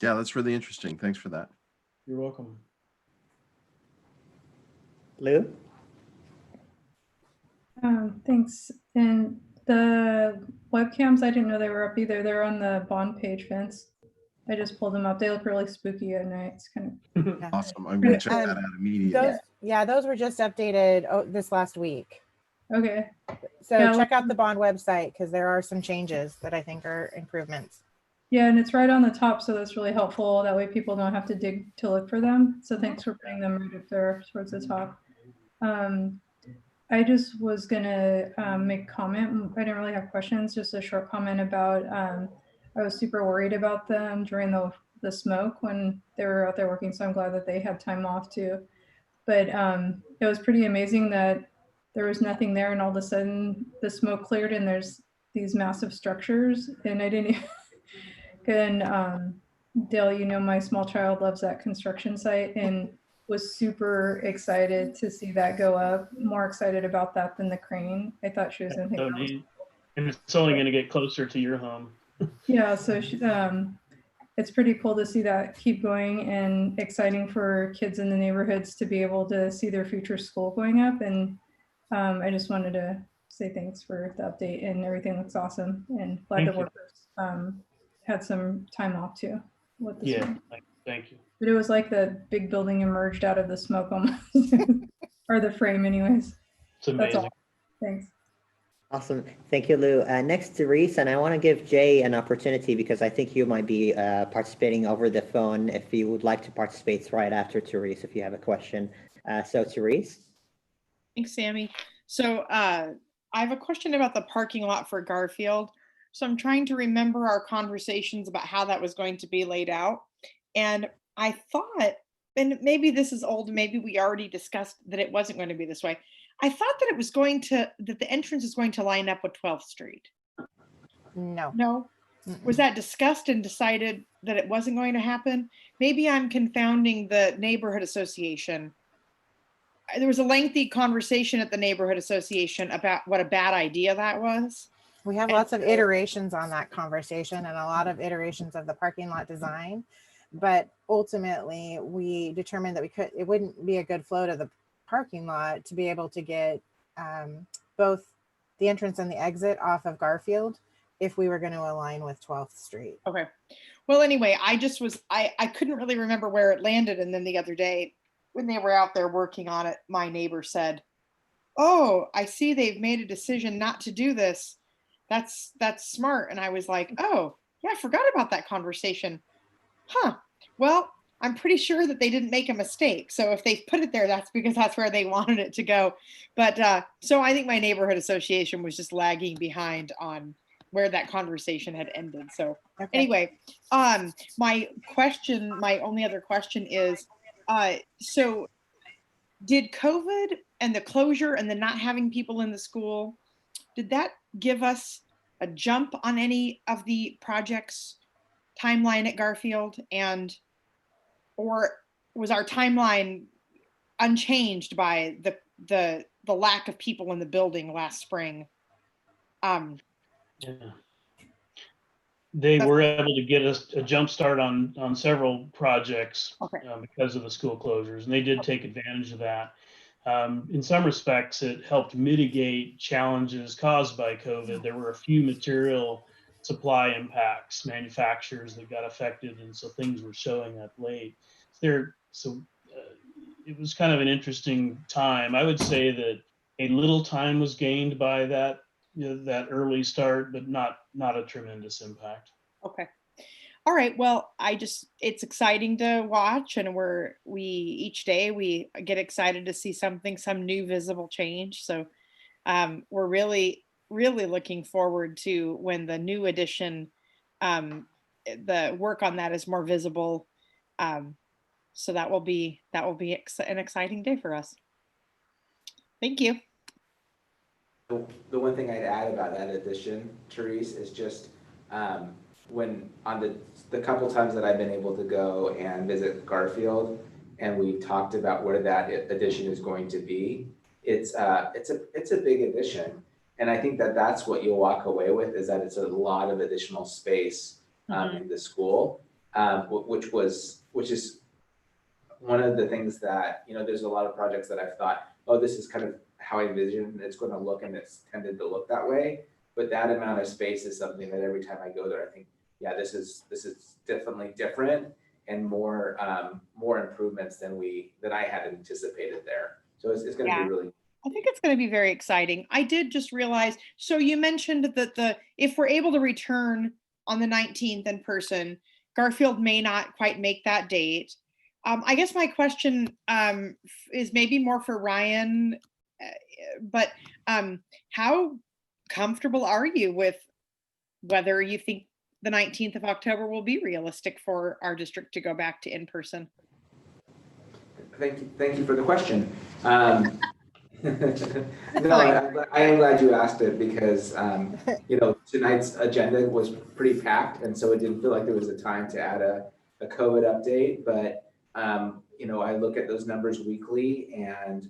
Yeah, that's really interesting. Thanks for that. You're welcome. Lou? Thanks. And the webcams, I didn't know they were up either. They're on the bond page, Vince. I just pulled them up. They look really spooky at night. It's kind of awesome. I'm going to check that out immediately. Those were just updated this last week. Okay. So yeah, check out the bond website because there are some changes that I think are improvements. Yeah, and it's right on the top, so that's really helpful. That way people don't have to dig to look for them. So thanks for putting them right up there towards the top. I just was gonna make a comment. I didn't really have questions, just a short comment about, I was super worried about them during the smoke when they were out there working, so I'm glad that they had time off too. But it was pretty amazing that there was nothing there and all of a sudden the smoke cleared and there's these massive structures, and I didn't even, and Dale, you know, my small child loves that construction site and was super excited to see that go up, more excited about that than the crane. I thought she was going to think that was cool. And it's only going to get closer to your home. Yeah, so it's pretty cool to see that keep going, and exciting for kids in the neighborhoods to be able to see their future school going up. And I just wanted to say thanks for the update, and everything looks awesome, and glad the workers had some time off too. Yeah, thank you. But it was like the big building emerged out of the smoke almost, or the frame anyways. It's amazing. That's all. Thanks. Awesome. Thank you, Lou. Next to Reese, and I want to give Jay an opportunity because I think you might be participating over the phone. If you would like to participate right after Therese, if you have a question. So Therese. Thanks, Sammy. So I have a question about the parking lot for Garfield. So I'm trying to remember our conversations about how that was going to be laid out. And I thought, and maybe this is old, maybe we already discussed that it wasn't going to be this way. I thought that it was going to, that the entrance is going to line up with 12th Street. No. No? Was that discussed and decided that it wasn't going to happen? Maybe I'm confounding the neighborhood association. There was a lengthy conversation at the neighborhood association about what a bad idea that was. We have lots of iterations on that conversation and a lot of iterations of the parking lot design. But ultimately, we determined that it wouldn't be a good flow to the parking lot to be able to get both the entrance and the exit off of Garfield if we were going to align with 12th Street. Okay. Well, anyway, I couldn't really remember where it landed. And then the other day when they were out there working on it, my neighbor said, "Oh, I see they've made a decision not to do this. That's smart." And I was like, "Oh, yeah, I forgot about that conversation. Huh. Well, I'm pretty sure that they didn't make a mistake. So if they put it there, that's because that's where they wanted it to go." But so I think my neighborhood association was just lagging behind on where that conversation had ended. So anyway, my only other question is, so did COVID and the closure and the not having people in the school, did that give us a jump on any of the projects timeline at Garfield, or was our timeline unchanged by the lack of people in the building last spring? Yeah. They were able to get us a jump start on several projects because of the school closures, and they did take advantage of that. In some respects, it helped mitigate challenges caused by COVID. There were a few material supply impacts, manufacturers that got affected, and so things were showing up late. It was kind of an interesting time. I would say that a little time was gained by that, that early start, but not a tremendous impact. Okay. All right. Well, it's exciting to watch, and each day we get excited to see some new visible change. So we're really, really looking forward to when the new edition, the work on that is more visible. So that will be an exciting day for us. Thank you. The one thing I'd add about that edition, Therese, is just when on the couple times that I've been able to go and visit Garfield, and we talked about where that edition is going to be, it's a big edition, and I think that's what you'll walk away with, is that it's a lot of additional space in the school, which is one of the things that, there's a lot of projects that I've thought, oh, this is kind of how I envision it's going to look, and it's tended to look that way. But that amount of space is something that every time I go there, I think, yeah, this is definitely different, and more improvements than I had anticipated there. So it's going to be really. I think it's going to be very exciting. I did just realize, so you mentioned that if we're able to return on the 19th in person, Garfield may not quite make that date. I guess my question is maybe more for Ryan, but how comfortable are you with whether you think the 19th of October will be realistic for our district to go back to in-person? Thank you for the question. No, I am glad you asked it, because tonight's agenda was pretty packed, and so it didn't feel like there was a time to add a COVID update. But I look at those numbers weekly, and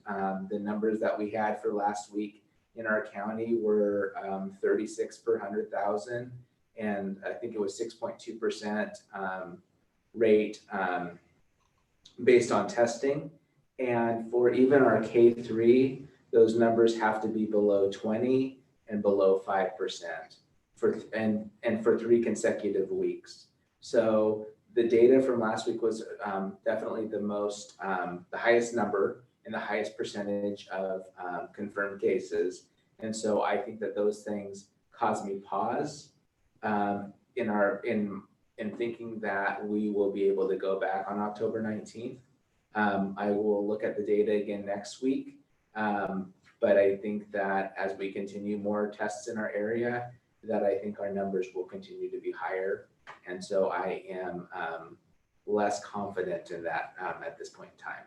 the numbers that we had for last week in our county were 36 per 100,000, and I think it was 6.2% rate based on testing. And for even our K3, those numbers have to be below 20 and below 5% for 3 consecutive weeks. So the data from last week was definitely the highest number and the highest percentage of confirmed cases. And so I think that those things caused me pause in thinking that we will be able to go back on October 19th. I will look at the data again next week. But I think that as we continue more tests in our area, that I think our numbers will continue to be higher. And so I am less confident in that at this point in time.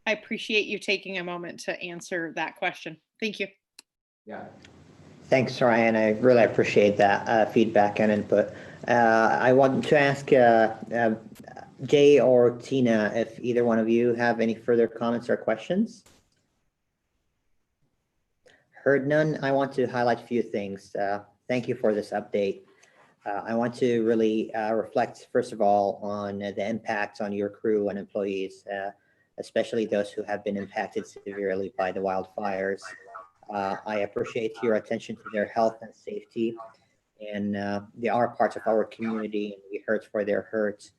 I appreciate you taking a moment to answer that question. Thank you. Yeah. Thanks, Ryan. I really appreciate that feedback and input. I want to ask Jay or Tina if either one of you have any further comments or questions. Heard none, I want to highlight a few things. Thank you for this update. I want to really reflect, first of all, on the impact on your crew and employees, especially those who have been impacted severely by the wildfires. I appreciate your attention to their health and safety, and they are parts of our community, and we hurt for their hurt,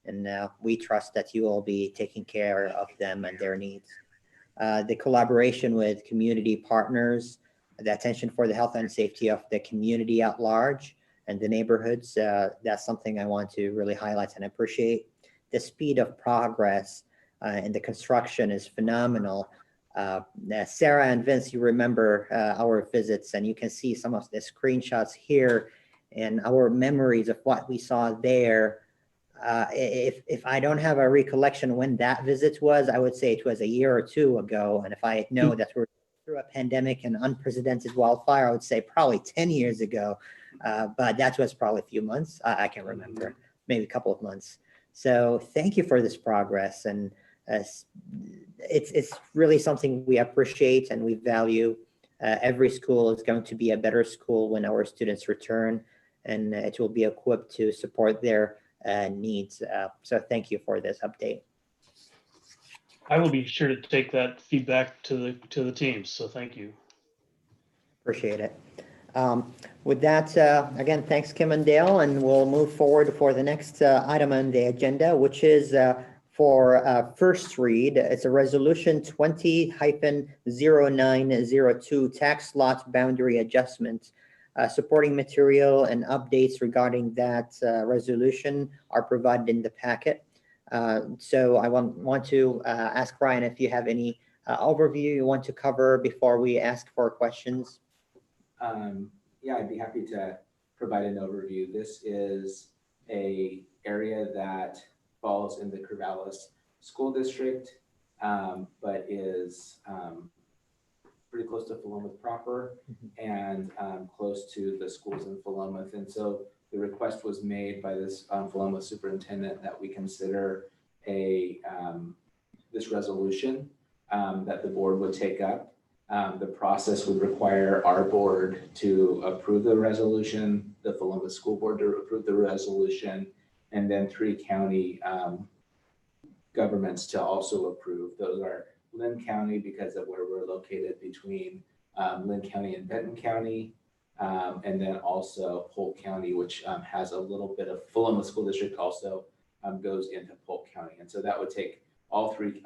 and we trust that you will be taking care of them and their needs. The collaboration with community partners, the attention for the health and safety of the community at large and the neighborhoods, that's something I want to really highlight and appreciate. The speed of progress in the construction is phenomenal. Sarah and Vince, you remember our visits, and you can see some of the screenshots here and our memories of what we saw there. If I don't have a recollection when that visit was, I would say it was a year or two ago. And if I know that we're through a pandemic and unprecedented wildfire, I would say probably 10 years ago. But that was probably a few months. I can remember, maybe a couple of months. So thank you for this progress. And it's really something we appreciate and we value. Every school is going to be a better school when our students return, and it will be equipped to support their needs. So thank you for this update. I will be sure to take that feedback to the teams. So thank you. Appreciate it. With that, again, thanks, Kim and Dale, and we'll move forward for the next item on the agenda, which is for first read. It's a resolution 20-0902 tax lot boundary adjustment. Supporting material and updates regarding that resolution are provided in the packet. So I want to ask Brian if you have any overview you want to cover before we ask for questions. Yeah, I'd be happy to provide an overview. This is an area that falls in the Corvallis School District, but is pretty close to Philomath proper and close to the schools in Philomath. And so the request was made by this Philomath superintendent that we consider this resolution that the board would take up. The process would require our board to approve the resolution, the Philomath School Board to approve the resolution, and then 3 county governments to also approve. Those are Lynn County, because of where we're located between Lynn County and Benton County, and then also Polk County, which has a little bit of Philomath School District also goes into Polk County. And so that would take all 3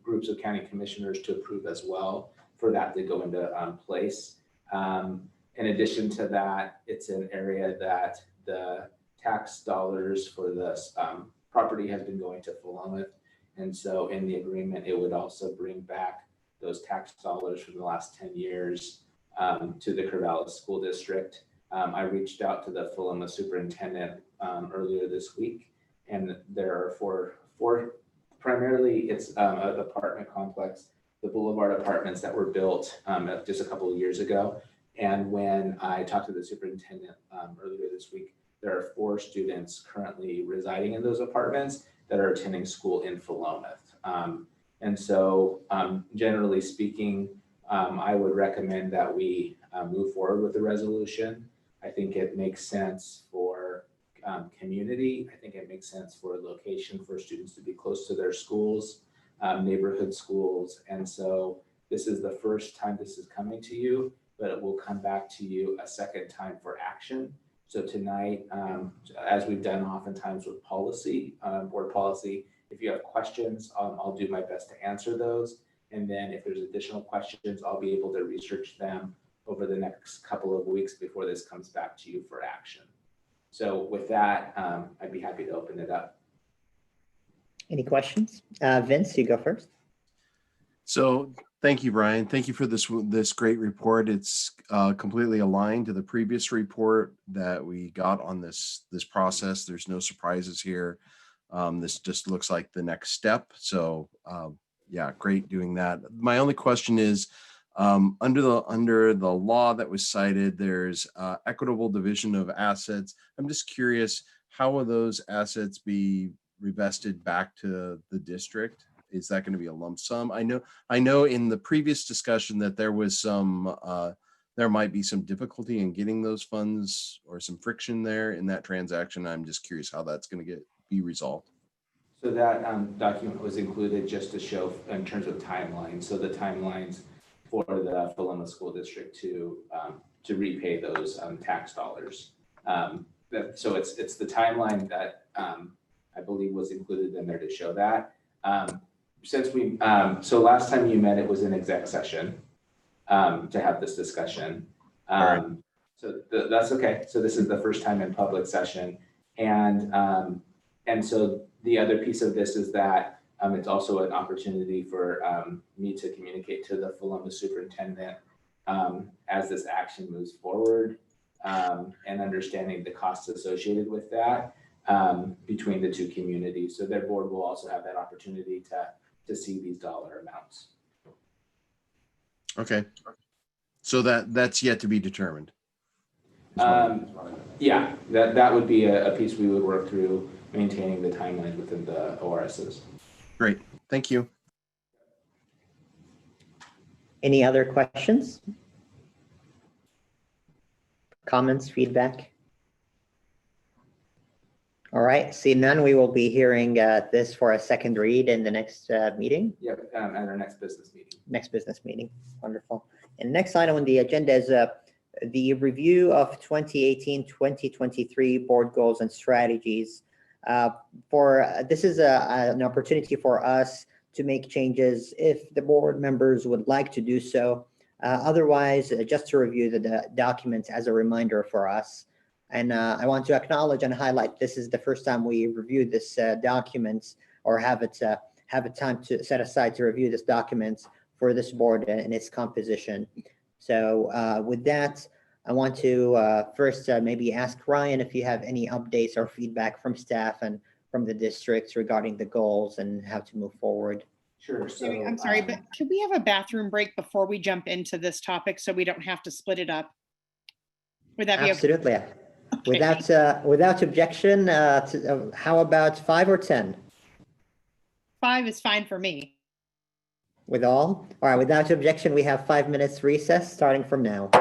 groups of county commissioners to approve as well for that to go into place. In addition to that, it's an area that the tax dollars for this property has been going to Philomath. And so in the agreement, it would also bring back those tax dollars from the last 10 years to the Corvallis School District. I reached out to the Philomath superintendent earlier this week, and there are four primarily it's an apartment complex, the Boulevard apartments that were built just a couple of years ago. And when I talked to the superintendent earlier this week, there are 4 students currently residing in those apartments that are attending school in Philomath. And so generally speaking, I would recommend that we move forward with the resolution. I think it makes sense for community. I think it makes sense for location for students to be close to their schools, neighborhood schools. And so this is the first time this is coming to you, but it will come back to you a second time for action. So tonight, as we've done oftentimes with policy, board policy, if you have questions, I'll do my best to answer those. And then if there's additional questions, I'll be able to research them over the next couple of weeks before this comes back to you for action. So with that, I'd be happy to open it up. Any questions? Vince, you go first. So thank you, Brian. Thank you for this great report. It's completely aligned to the previous report that we got on this process. There's no surprises here. This just looks like the next step. So yeah, great doing that. My only question is, under the law that was cited, there's equitable division of assets. I'm just curious, how will those assets be revested back to the district? is that going to be a lump sum? I know in the previous discussion that there was some, there might be some difficulty in getting those funds or some friction there in that transaction. I'm just curious how that's going to be resolved. So that document was included just to show in terms of timelines. So the timelines for the Philomath School District to repay those tax dollars. So it's the timeline that I believe was included in there to show that. Since we so last time you met, it was in exec session to have this discussion. So that's okay. So this is the first time in public session, and so the other piece of this is that it's also an opportunity for me to communicate to the Philomath superintendent as this action moves forward, and understanding the costs associated with that between the two communities. So their board will also have that opportunity to see these dollar amounts. Okay. So that's yet to be determined. Yeah, that would be a piece we would work through, maintaining the timelines within the ORSs. Great, thank you. Any other questions? Comments, feedback? All right, seeing none, we will be hearing this for a second read in the next meeting. Yep, at our next business meeting. Next business meeting, wonderful. And next item on the agenda is the review of 2018-2023 board goals and strategies. This is an opportunity for us to make changes if the board members would like to do so. Otherwise, just to review the documents as a reminder for us. And I want to acknowledge and highlight this is the first time we reviewed this documents or have a time to set aside to review this document for this board and its composition. So with that, I want to first maybe ask Ryan if you have any updates or feedback from staff and from the districts regarding the goals and how to move forward. Sure. So I'm sorry, but could we have a bathroom break before we jump into this topic so we don't have to split it up? Would that be absolutely? Okay? Without objection, how about 5 or 10? 5 is fine for me. With all right, without objection, we have 5 minutes recess starting from now.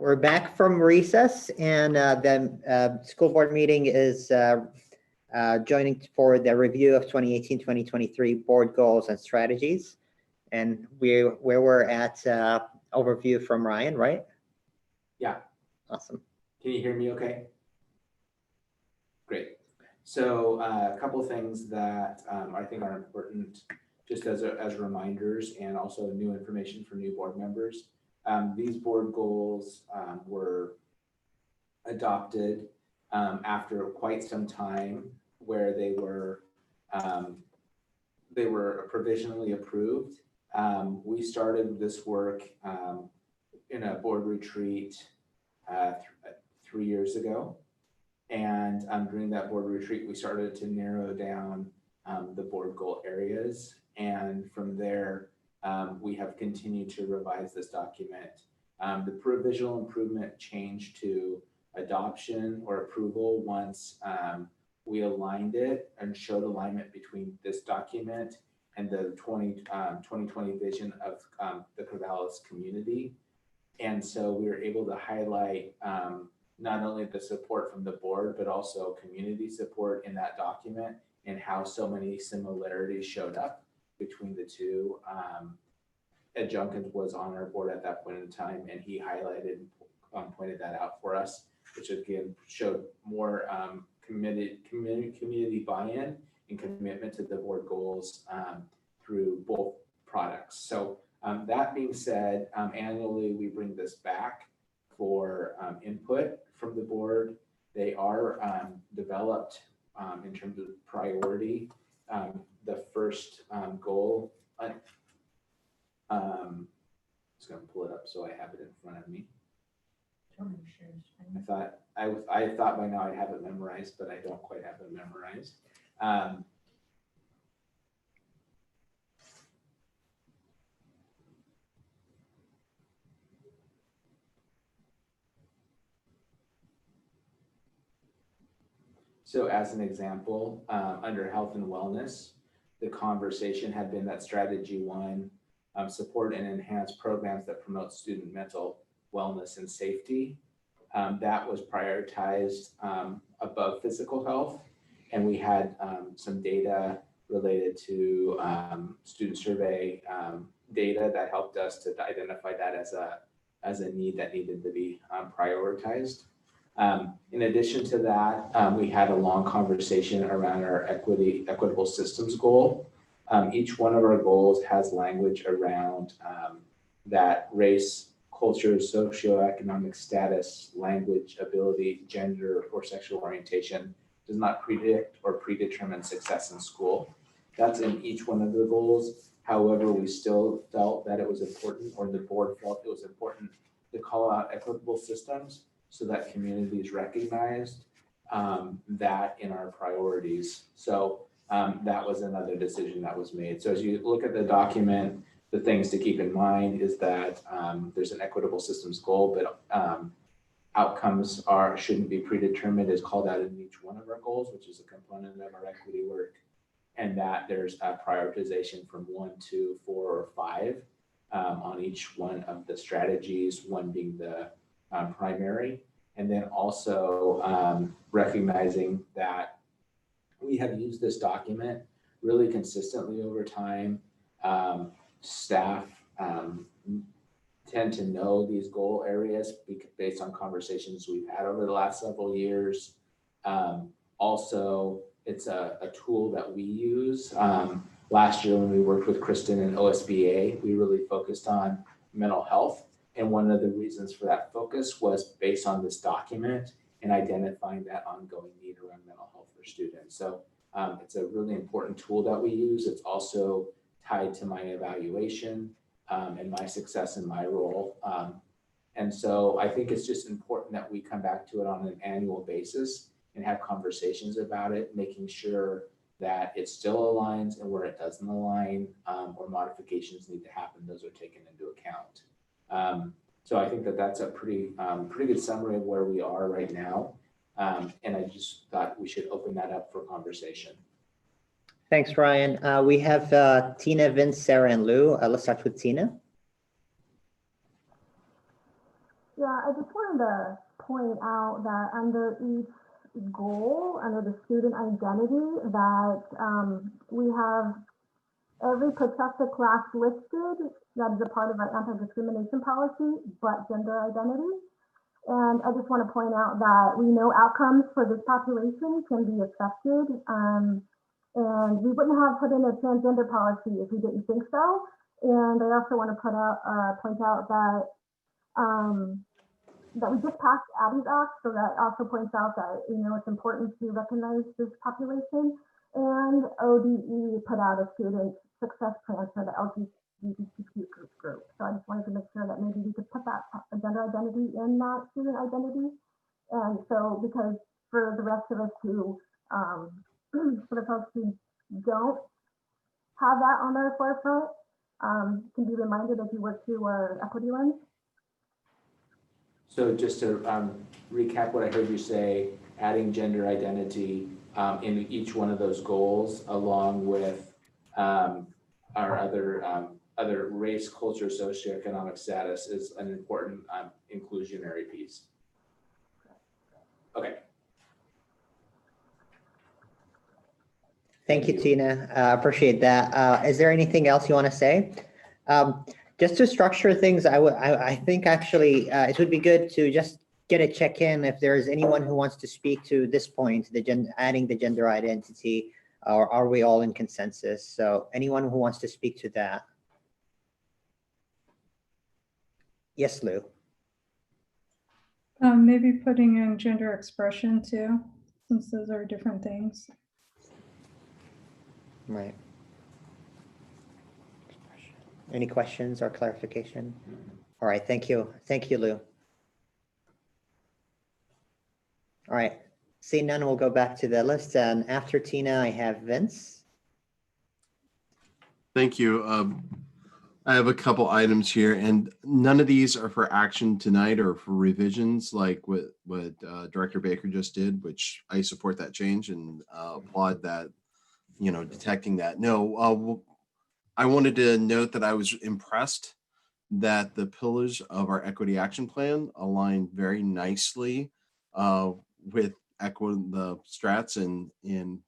We're back from recess, and the school board meeting is joining for the review of 2018-2023 board goals and strategies. And where we're at overview from Ryan, right? Yeah. Awesome. Can you hear me okay? Great. So a couple of things that I think are important just as reminders, and also new information for new board members. These board goals were adopted after quite some time, where they were provisionally approved. We started this work in a board retreat 3 years ago. And during that board retreat, we started to narrow down the board goal areas. And from there, we have continued to revise this document. The provisional improvement changed to adoption or approval once we aligned it and showed alignment between this document and the 2020 vision of the Corvallis community. And so we were able to highlight not only the support from the board, but also community support in that document, and how so many similarities showed up between the two. Ed Junkins was on our board at that point in time, and he highlighted and pointed that out for us, which again showed more community buy-in and commitment to the board goals through both products. So that being said, annually we bring this back for input from the board. They are developed in terms of priority. The first goal, just gonna pull it up so I have it in front of me. I thought by now I'd have it memorized, but I don't quite have it memorized. So as an example, under health and wellness, the conversation had been that strategy 1, support and enhance programs that promote student mental wellness and safety. That was prioritized above physical health. And we had some data related to student survey data that helped us to identify that as a need that needed to be prioritized. In addition to that, we had a long conversation around our equitable systems goal. Each one of our goals has language around that race, culture, socioeconomic status, language, ability, gender, or sexual orientation does not predict or predetermine success in school. That's in each one of the goals. However, we still felt that it was important, or the board felt it was important, to call out equitable systems so that communities recognized that in our priorities. So that was another decision that was made. So as you look at the document, the things to keep in mind is that there's an equitable systems goal, but outcomes shouldn't be predetermined, is called out in each one of our goals, which is a component of our equity work, and that there's a prioritization from 1, 2, 4, or 5 on each one of the strategies, one being the primary, and then also recognizing that we have used this document really consistently over time. Staff tend to know these goal areas based on conversations we've had over the last several years. Also, it's a tool that we use. Last year when we worked with Kristen and OSBA, we really focused on mental health. And one of the reasons for that focus was based on this document and identifying that ongoing need around mental health for students. So it's a really important tool that we use. It's also tied to my evaluation and my success in my role. And so I think it's just important that we come back to it on an annual basis and have conversations about it, making sure that it still aligns, and where it doesn't align or modifications need to happen, those are taken into account. So I think that that's a pretty good summary of where we are right now. And I just thought we should open that up for conversation. Thanks, Ryan. We have Tina, Vince, Sarah, and Lou. Let's start with Tina. Yeah, I just want wanted to point out that under each goal, under the student identity, that we have every protected class listed that is a part of our anti-discrimination policy, but gender identity. And I just want to point out that we know outcomes for this population can be affected. And we wouldn't have put in a transgender policy if we didn't think so. And I also want to point out that that we just passed Abby's Act, so that also points out that it's important to recognize this population. And ODE put out a student success plan for the LGBTQ group. So I just wanted to make sure that maybe we could put that gender identity in that student identity. And so, because for the rest of us who, for the folks who don't have that on their forefront, can be reminded as you work through our equity lens. So just to recap what I heard you say, adding gender identity in each one of those goals, along with our other race, culture, socioeconomic status is an important inclusionary piece. Okay. Thank you, Tina. Appreciate that. Is there anything else you want to say? Just to structure things, I think actually it would be good to just get a check-in if there is anyone who wants to speak to this point, adding the gender identity, or are we all in consensus? So anyone who wants to speak to that. Yes, Lou. Maybe putting in gender expression too, since those are different things. Right. Any questions or clarification? All right, thank you. Thank you, Lou. All right, seeing none, we'll go back to the list. And after Tina, I have Vince. Thank you. I have a couple items here, and none of these are for action tonight or for revisions like what Director Baker just did, which I support that change and applaud that, detecting that. No, I wanted to note that I was impressed that the pillars of our equity action plan align very nicely with the strats and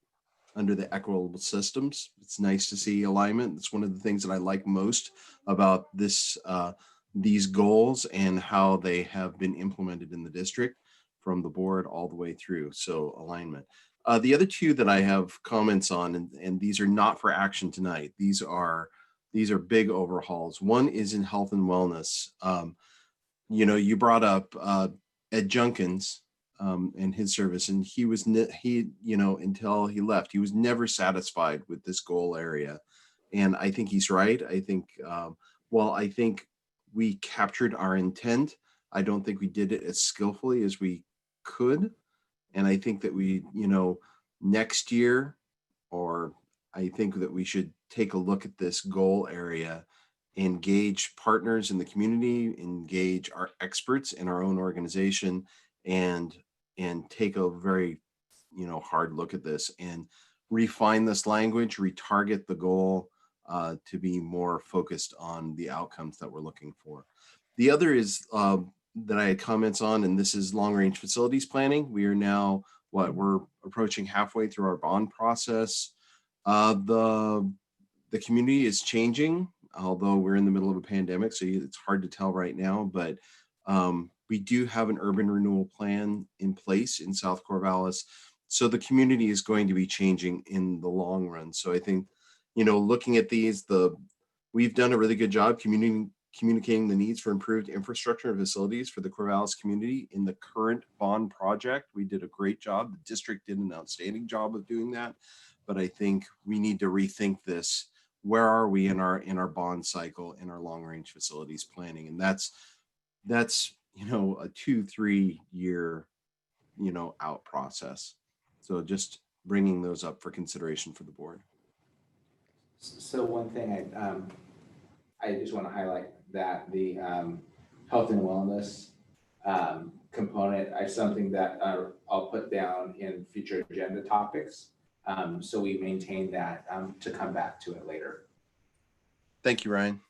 under the equitable systems. It's nice to see alignment. It's one of the things that I like most about these goals and how they have been implemented in the district from the board all the way through. So alignment. The other two that I have comments on, and these are not for action tonight. These are big overhauls. One is in health and wellness. You brought up Ed Junkins and his service, and he until he left, he was never satisfied with this goal area. And I think he's right. I think, I think we captured our intent. I don't think we did it as skillfully as we could. And I think that we, next year, or I think that we should take a look at this goal area, engage partners in the community, engage our experts in our own organization, and take a very, hard look at this and refine this language, retarget the goal to be more focused on the outcomes that we're looking for. The other is that I had comments on, and this is long-range facilities planning. We are now, we're approaching halfway through our bond process. The community is changing, although we're in the middle of a pandemic, so it's hard to tell right now, but we do have an urban renewal plan in place in South Corvallis. So the community is going to be changing in the long run. So I think, looking at these, we've done a really good job communicating the needs for improved infrastructure and facilities for the Corvallis community in the current bond project. We did a great job. The district did an outstanding job of doing that. But I think we need to rethink this. Where are we in our bond cycle, in our long range facilities planning? And that's a 2-3 year out process. So just bringing those up for consideration for the board. So one thing I just want to highlight that the health and wellness component is something that I'll put down in future agenda topics. So we maintain that to come back to it later. Thank you, Ryan.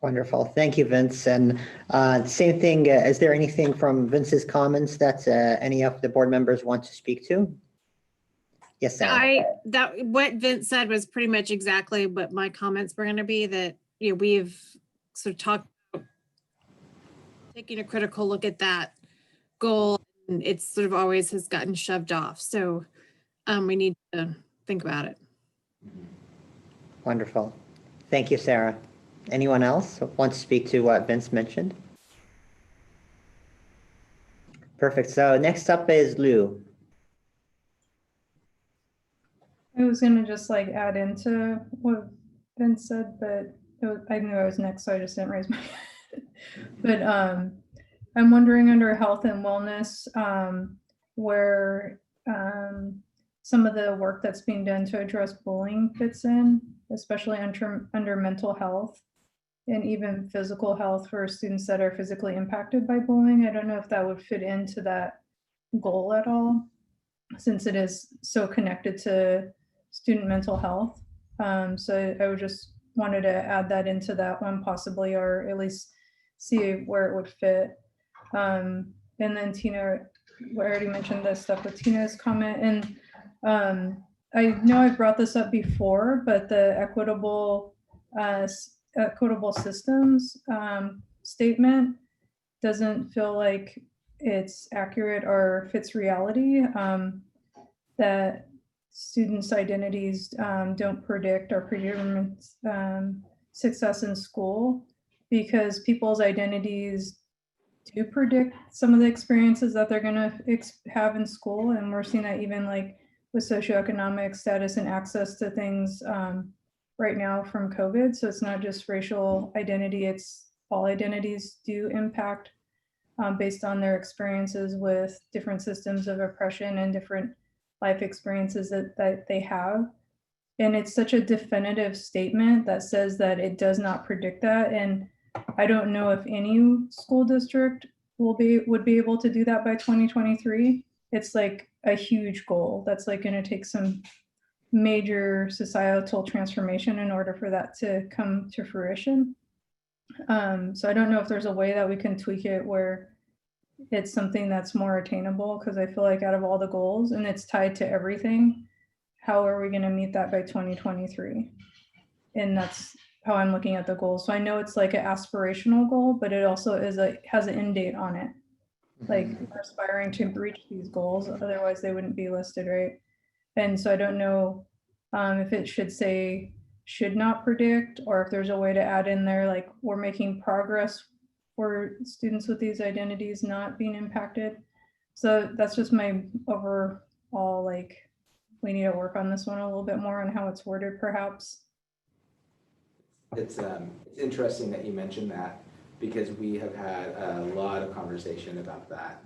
Wonderful. Thank you, Vince. And same thing, is there anything from Vince's comments that any of the board members want to speak to? Yes, Sarah. What Vince said was pretty much exactly what my comments were going to be, that, you know, we've sort of talked about taking a critical look at that goal, and it's sort of always has gotten shoved off. So we need to think about it. Wonderful. Thank you, Sarah. Anyone else want to speak to what Vince mentioned? Perfect. So next up is Lou. I was gonna just like add into what Vince said, but I knew I was next, so I just didn't raise my hand. But I'm wondering under health and wellness, where some of the work that's being done to address bullying fits in, especially under mental health and even physical health for students that are physically impacted by bullying. I don't know if that would fit into that goal at all, since it is so connected to student mental health. So I would just wanted to add that into that one possibly, or at least see where it would fit. And then Tina, I already mentioned this stuff with Tina's comment. And I know I've brought this up before, but the equitable systems statement doesn't feel like it's accurate or fits reality. That students' identities don't predict or predetermine success in school, because people's identities do predict some of the experiences that they're going to have in school. And we're seeing that even like with socioeconomic status and access to things right now from COVID. So it's not just racial identity, it's all identities do impact based on their experiences with different systems of oppression and different life experiences that they have. And it's such a definitive statement that says that it does not predict that. And I don't know if any school district would be able to do that by 2023. It's like a huge goal. That's like going to take some major societal transformation in order for that to come to fruition. So I don't know if there's a way that we can tweak it where it's something that's more attainable, because I feel like out of all the goals, and it's tied to everything, how are we going to meet that by 2023? And that's how I'm looking at the goals. So I know it's like an aspirational goal, but it also has an end date on it. Like we're aspiring to reach these goals, otherwise they wouldn't be listed, right? And so I don't know if it should say should not predict, or if there's a way to add in there like we're making progress for students with these identities not being impacted. So that's just my overall, like, we need to work on this one a little bit more on how it's worded perhaps. It's interesting that you mentioned that, because we have had a lot of conversation about that.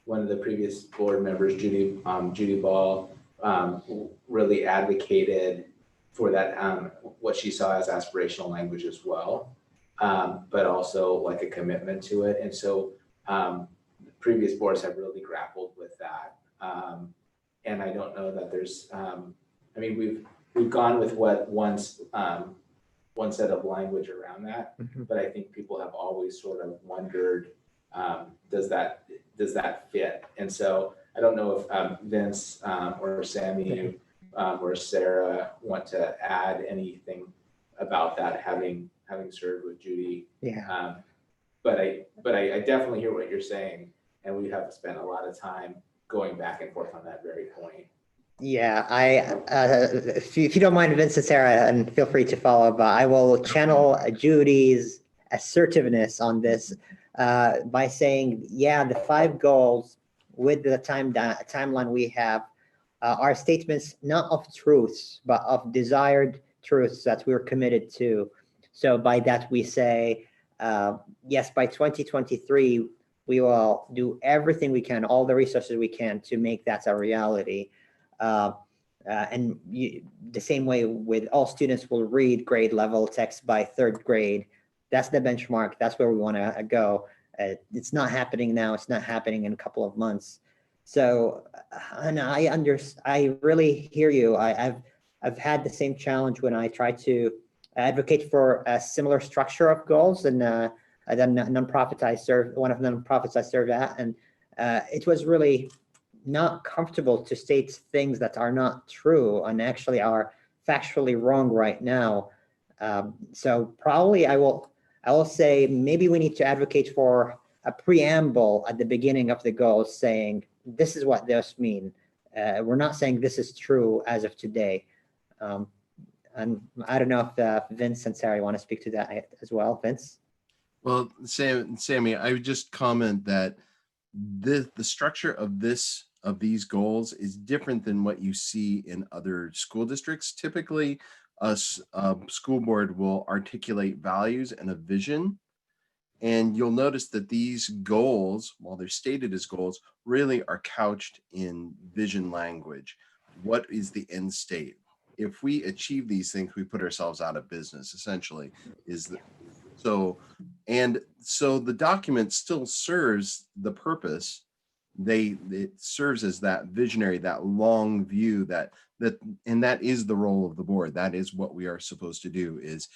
One of the previous board members, Judy Ball, really advocated for that, what she saw as aspirational language as well, but also like a commitment to it. And so previous boards have really grappled with that. And I don't know that there's, I mean, we've gone with what one set of language around that, but I think people have always sort of wondered, does that fit? And so I don't know if Vince or Sammy or Sarah want to add anything about that, having served with Judy. Yeah. But I definitely hear what you're saying, and we have spent a lot of time going back and forth on that very point. Yeah, if you don't mind, Vince and Sarah, and feel free to follow, but I will channel Judy's assertiveness on this by saying, yeah, the 5 goals with the timeline we have are statements not of truths, but of desired truths that we're committed to. So by that we say, yes, by 2023, we will do everything we can, all the resources we can to make that a reality. And the same way with all students will read grade level text by 3rd grade. That's the benchmark. That's where we want to go. It's not happening now. It's not happening in a couple of months. So, and I really hear you. I've had the same challenge when I try to advocate for a similar structure of goals, and the nonprofit I served, one of the nonprofits I served at, and it was really not comfortable to state things that are not true and actually are factually wrong right now. So probably I will say maybe we need to advocate for a preamble at the beginning of the goals saying this is what those mean. We're not saying this is true as of today. And I don't know if Vince and Sarah want to speak to that as well. Vince? Well, Sammy, I would just comment that the structure of these goals is different than what you see in other school districts. Typically, a school board will articulate values and a vision. And you'll notice that these goals, while they're stated as goals, really are couched in vision language. What is the end state? If we achieve these things, we put ourselves out of business, essentially. So the document still serves the purpose. It serves as that visionary, that long view, and that is the role of the board. That is what we are supposed to do, is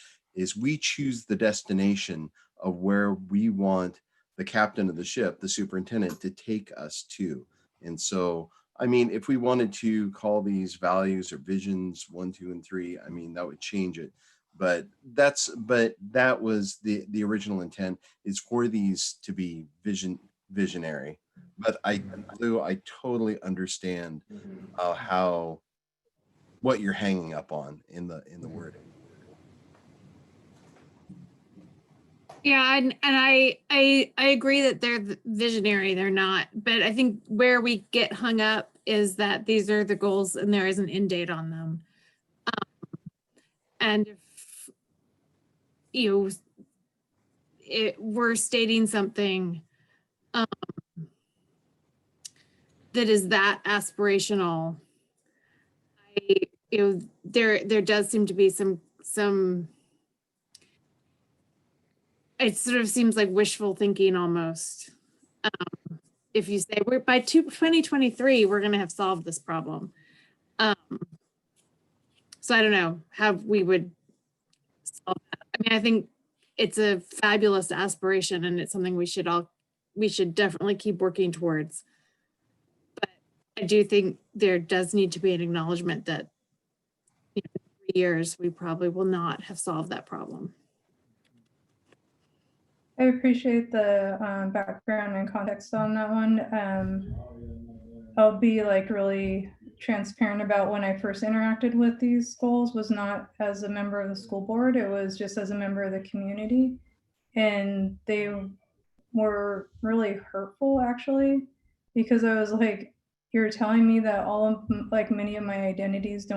we choose the destination of where we want the captain of the ship, the superintendent, to take us to. And so, I mean, if we wanted to call these values or visions 1, 2, and 3, I mean, that would change it. But that was the original intent, is for these to be visionary. But I totally understand what you're hanging up on in the wording. Yeah, and I agree that they're visionary. They're not, but I think where we get hung up is that these are the goals and there is an end date on them. And if we're stating something that is that aspirational, there does seem to be some. It sort of seems like wishful thinking almost. If you say we're by 2023, we're going to have solved this problem. So I don't know how we would solve that. I mean, I think it's a fabulous aspiration and it's something we should definitely keep working towards. But I do think there does need to be an acknowledgement that in 3 years, we probably will not have solved that problem. I appreciate the background and context on that one. I'll be like really transparent about when I first interacted with these goals was not as a member of the school board. It was just as a member of the community. And they were really hurtful actually, because I was like, you're telling me that many of my identities did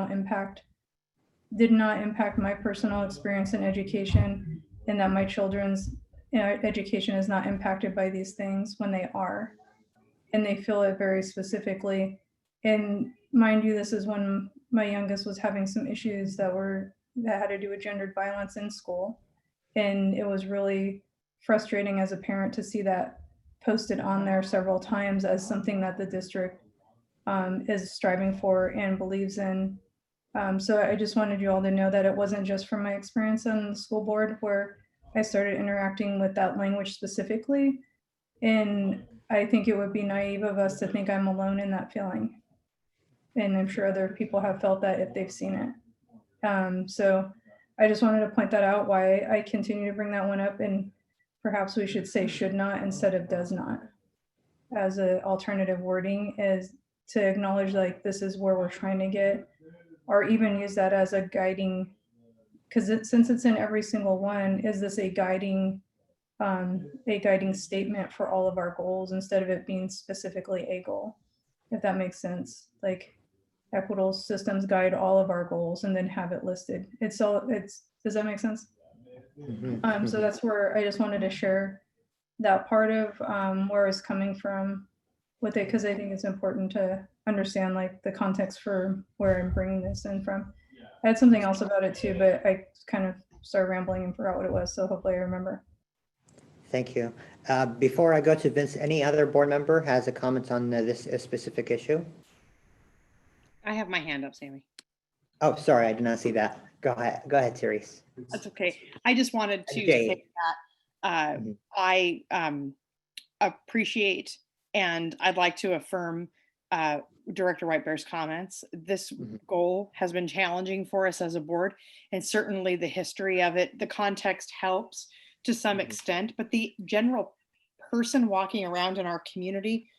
not impact my personal experience in education, and that my children's education is not impacted by these things when they are, and they feel it very specifically. And mind you, this is when my youngest was having some issues that had to do with gendered violence in school. And it was really frustrating as a parent to see that posted on there several times as something that the district is striving for and believes in. So I just wanted you all to know that it wasn't just from my experience on the school board where I started interacting with that language specifically. And I think it would be naive of us to think I'm alone in that feeling. And I'm sure other people have felt that if they've seen it. So I just wanted to point that out, why I continue to bring that one up, and perhaps we should say should not instead of does not as an alternative wording, is to acknowledge like this is where we're trying to get, or even use that as a guiding, because since it's in every single one, is this a guiding statement for all of our goals instead of it being specifically a goal, if that makes sense. Like equitable systems guide all of our goals and then have it listed. Does that make sense? So that's where I just wanted to share that part of where it's coming from with it, because I think it's important to understand like the context for where I'm bringing this in from. I had something else about it too, but I kind of started rambling and forgot what it was. So hopefully I remember. Thank you. Before I go to Vince, any other board member has a comment on this specific issue? I have my hand up, Sammy. Oh, sorry, I did not see that. Go ahead, Therese. That's okay. I just wanted to Jade. say that I appreciate and I'd like to affirm Director Whitebear's comments. This goal has been challenging for us as a board, and certainly the history of it, the context helps to some extent, but the general person walking around in our community,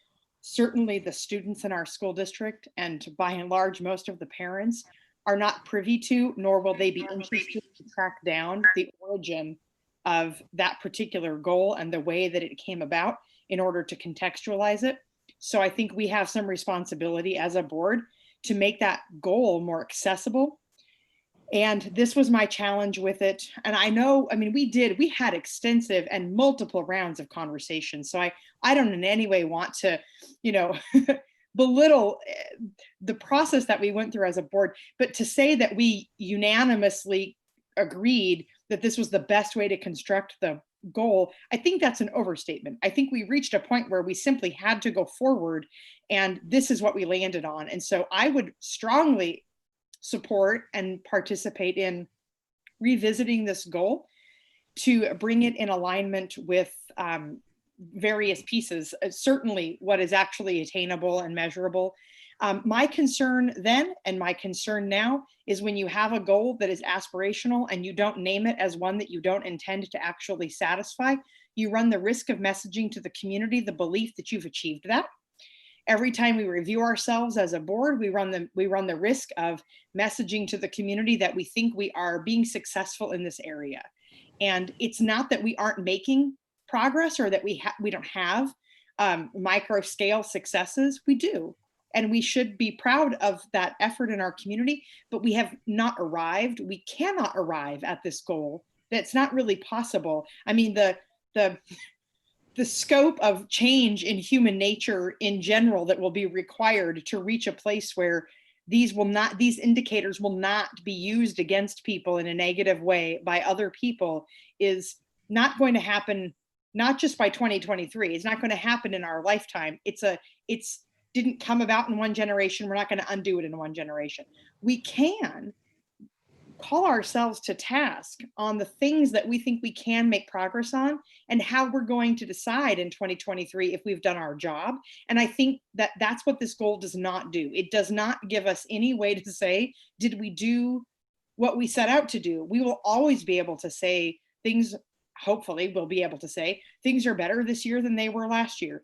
certainly the students in our school district, and by and large, most of the parents are not privy to, nor will they be interested to track down the origin of that particular goal and the way that it came about in order to contextualize it. So I think we have some responsibility as a board to make that goal more accessible. And this was my challenge with it. And I know, I mean, we had extensive and multiple rounds of conversations. So I don't in any way want to, belittle the process that we went through as a board, but to say that we unanimously agreed that this was the best way to construct the goal, I think that's an overstatement. I think we reached a point where we simply had to go forward, and this is what we landed on. And so I would strongly support and participate in revisiting this goal to bring it in alignment with various pieces, certainly what is actually attainable and measurable. My concern then and my concern now is when you have a goal that is aspirational and you don't name it as one that you don't intend to actually satisfy, you run the risk of messaging to the community the belief that you've achieved that. Every time we review ourselves as a board, we run the risk of messaging to the community that we think we are being successful in this area. And it's not that we aren't making progress or that we don't have micro scale successes. We do. And we should be proud of that effort in our community, but we have not arrived. We cannot arrive at this goal. That's not really possible. I mean, the scope of change in human nature in general that will be required to reach a place where these indicators will not be used against people in a negative way by other people is not going to happen, not just by 2023. It's not going to happen in our lifetime. It's didn't come about in one generation. We're not going to undo it in one generation. We can call ourselves to task on the things that we think we can make progress on and how we're going to decide in 2023 if we've done our job. And I think that that's what this goal does not do. It does not give us any way to say, did we do what we set out to do? We will always be able to say things, hopefully we'll be able to say things are better this year than they were last year.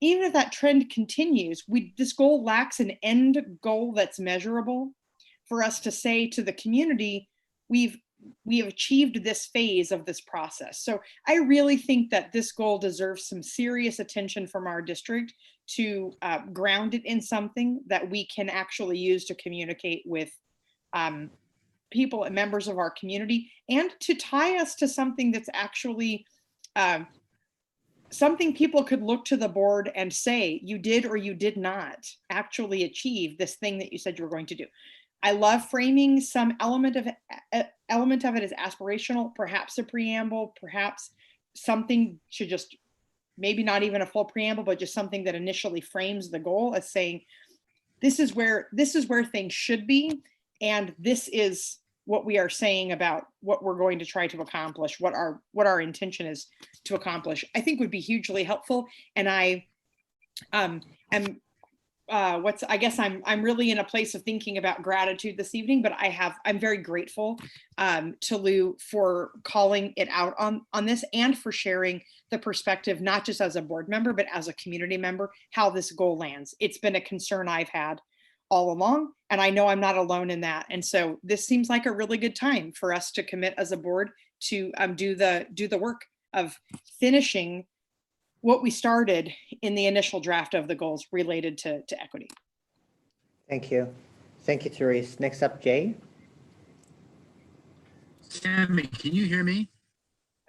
Even if that trend continues, this goal lacks an end goal that's measurable for us to say to the community, we have achieved this phase of this process. So I really think that this goal deserves some serious attention from our district to ground it in something that we can actually use to communicate with people and members of our community, and to tie us to something that's actually something people could look to the board and say, you did or you did not actually achieve this thing that you said you were going to do. I love framing some element of it as aspirational, perhaps a preamble, perhaps something should just, maybe not even a full preamble, but just something that initially frames the goal as saying, this is where things should be. And this is what we are saying about what we're going to try to accomplish, what our intention is to accomplish, I think would be hugely helpful. And I guess I'm really in a place of thinking about gratitude this evening, but I'm very grateful to Lou for calling it out on this and for sharing the perspective, not just as a board member, but as a community member, how this goal lands. It's been a concern I've had all along, and I know I'm not alone in that. And so this seems like a really good time for us to commit as a board to do the work of finishing what we started in the initial draft of the goals related to equity. Thank you. Thank you, Therese. Next up, Jay. Sammy, can you hear me?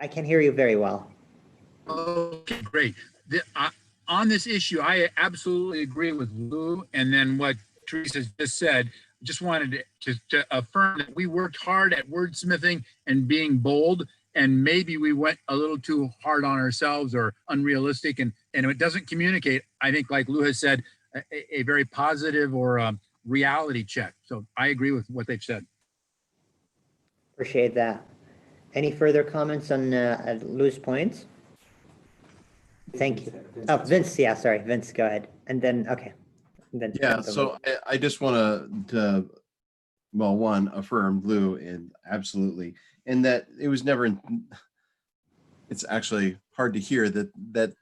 I can hear you very well. Okay, great. On this issue, I absolutely agree with Lou, and then what Teresa just said. Just wanted to affirm that we worked hard at wordsmithing and being bold, and maybe we went a little too hard on ourselves or unrealistic, and it doesn't communicate, I think, like Lou has said, a very positive or reality check. So I agree with what they've said. Appreciate that. Any further comments on Lou's points? Thank you. Oh, Vince, yeah, sorry, Vince, go ahead. And then, okay. And then Yeah, so I just want to, well, one, affirm Lou, and absolutely, and that it was never, it's actually hard to hear that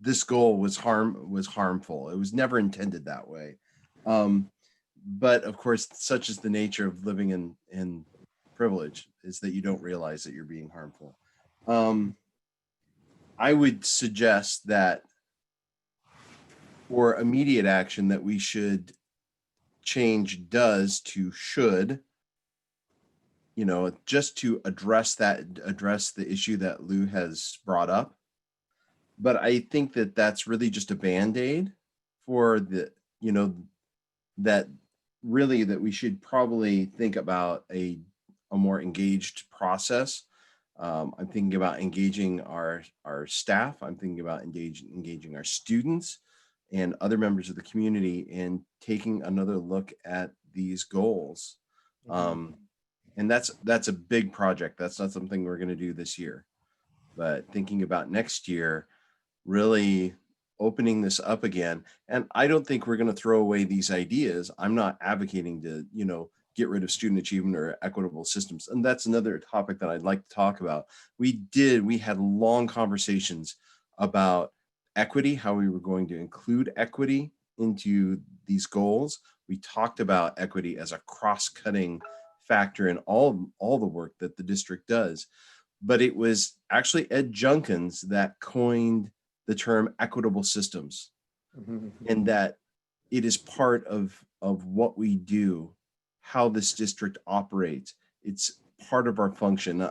this goal was harmful. It was never intended that way. But of course, such is the nature of living in privilege, is that you don't realize that you're being harmful. I would suggest that for immediate action that we should change does to should, you know, just to address the issue that Lou has brought up. But I think that that's really just a Band-Aid for the, you know, that really that we should probably think about a more engaged process. I'm thinking about engaging our staff. I'm thinking about engaging our students and other members of the community and taking another look at these goals. And that's a big project. That's not something we're going to do this year, but thinking about next year, really opening this up again. And I don't think we're going to throw away these ideas. I'm not advocating to, you know, get rid of student achievement or equitable systems. And that's another topic that I'd like to talk about. We had long conversations about equity, how we were going to include equity into these goals. We talked about equity as a cross-cutting factor in all the work that the district does. But it was actually Ed Junkins that coined the term equitable systems, and that it is part of what we do, how this district operates. It's part of our function.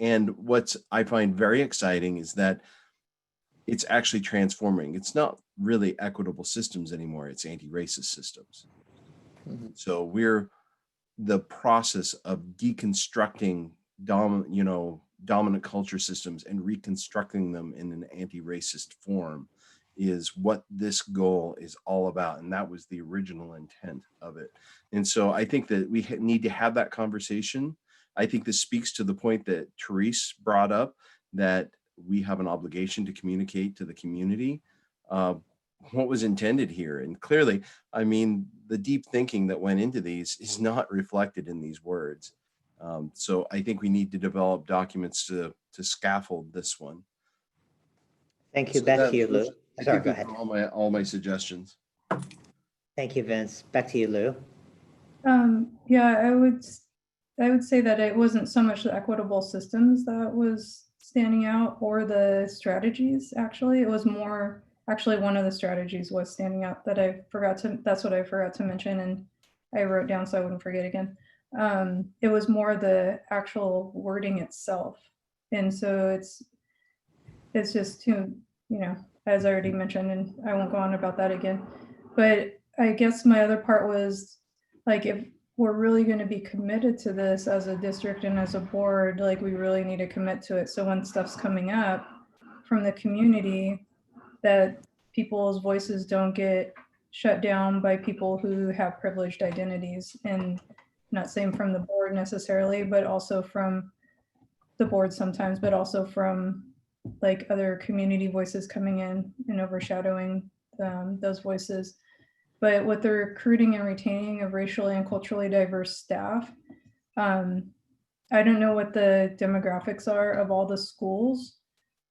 And what I find very exciting is that it's actually transforming. It's not really equitable systems anymore. It's anti-racist systems. So we're the process of deconstructing dominant culture systems and reconstructing them in an anti-racist form is what this goal is all about. And that was the original intent of it. And so I think that we need to have that conversation. I think this speaks to the point that Therese brought up, that we have an obligation to communicate to the community what was intended here. And clearly, I mean, the deep thinking that went into these is not reflected in these words. So I think we need to develop documents to scaffold this one. Thank you. So Back to you, Lou. Sorry, go ahead. All my suggestions. Thank you, Vince. Back to you, Lou. Yeah, I would say that it wasn't so much the equitable systems that was standing out or the strategies. Actually, it was more. Actually, one of the strategies was standing out that that's what I forgot to mention, and I wrote down so I wouldn't forget again. It was more the actual wording itself. And so it's just too, you know, as I already mentioned, and I won't go on about that again. But I guess my other part was, like, if we're really going to be committed to this as a district and as a board, like, we really need to commit to it. So when stuff's coming up from the community, that people's voices don't get shut down by people who have privileged identities. And not saying from the board necessarily, but also from the board sometimes, but also from like other community voices coming in and overshadowing those voices. But with the recruiting and retaining of racially and culturally diverse staff, I don't know what the demographics are of all the schools,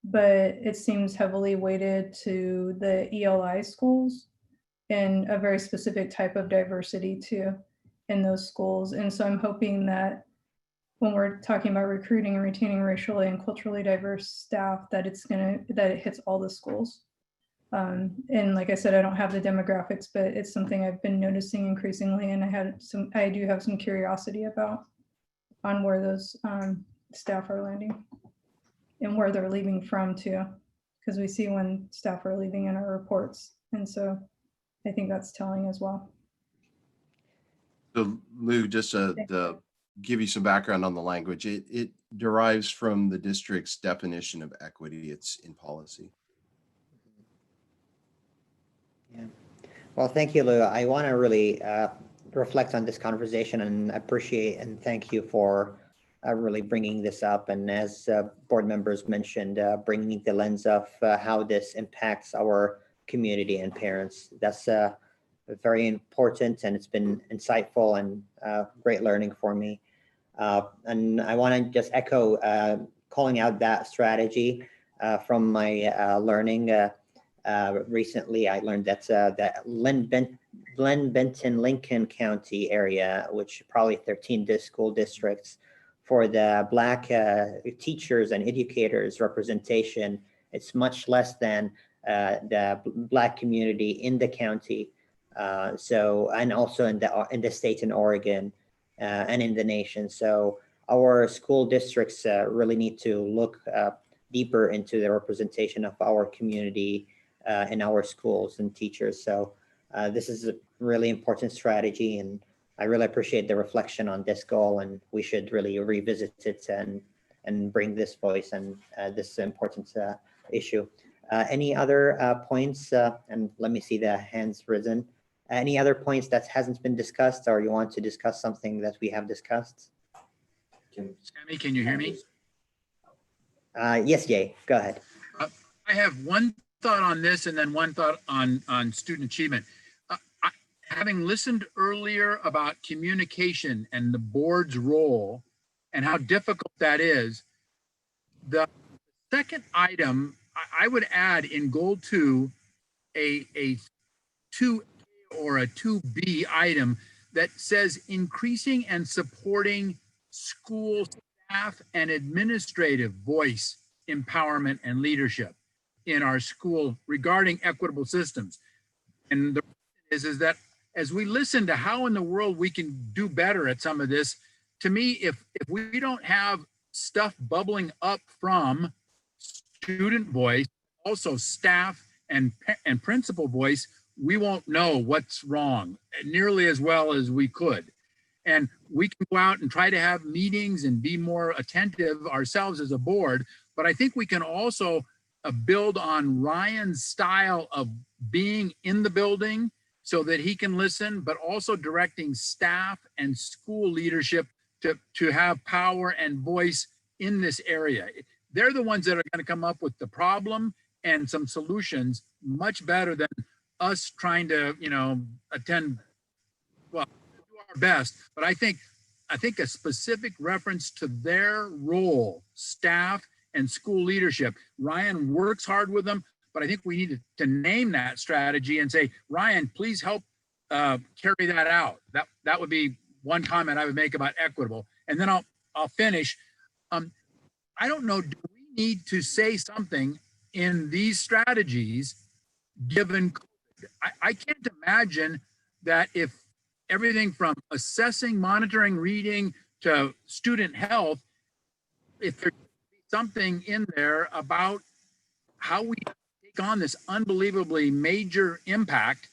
but it seems heavily weighted to the ELI schools and a very specific type of diversity too in those schools. And so I'm hoping that when we're talking about recruiting and retaining racially and culturally diverse staff, that it hits all the schools. And like I said, I don't have the demographics, but it's something I've been noticing increasingly, and I do have some curiosity about on where those staff are landing and where they're leaving from too, because we see when staff are leaving in our reports. And so I think that's telling as well. So Lou, just to give you some background on the language, it derives from the district's definition of equity. It's in policy. Yeah. Well, thank you, Lou. I want to really reflect on this conversation and appreciate and thank you for really bringing this up. And as board members mentioned, bringing the lens of how this impacts our community and parents. That's very important, and it's been insightful and great learning for me. And I want to just echo calling out that strategy from my learning. Recently, I learned that that Glen Benton, Lincoln County area, which probably 13 school districts, for the Black teachers and educators representation, it's much less than the Black community in the county. So, and also in the state in Oregon and in the nation. So our school districts really need to look deeper into the representation of our community in our schools and teachers. So this is a really important strategy, and I really appreciate the reflection on this goal, and we should really revisit it and bring this voice and this important issue. Any other points? And let me see the hands risen. Any other points that hasn't been discussed, or you want to discuss something that we have discussed? Sammy, can you hear me? Yes, Jay, go ahead. I have one thought on this and then one thought on student achievement. Having listened earlier about communication and the board's role and how difficult that is, the second item, I would add in goal 2, a 2A or a 2B item that says increasing and supporting school staff and administrative voice, empowerment, and leadership in our school regarding equitable systems. And the reason is that as we listen to how in the world we can do better at some of this, to me, if we don't have stuff bubbling up from student voice, also staff and principal voice, we won't know what's wrong nearly as well as we could. And we can go out and try to have meetings and be more attentive ourselves as a board, but I think we can also build on Ryan's style of being in the building so that he can listen, but also directing staff and school leadership to have power and voice in this area. They're the ones that are going to come up with the problem and some solutions much better than us trying to, attend, well, do our best. But I think a specific reference to their role, staff and school leadership. Ryan works hard with them, but I think we need to name that strategy and say, Ryan, please help carry that out. That would be one comment I would make about equitable. And then I'll finish. I don't know, do we need to say something in these strategies given COVID? I can't imagine that if everything from assessing, monitoring, reading to student health, if there's something in there about how we take on this unbelievably major impact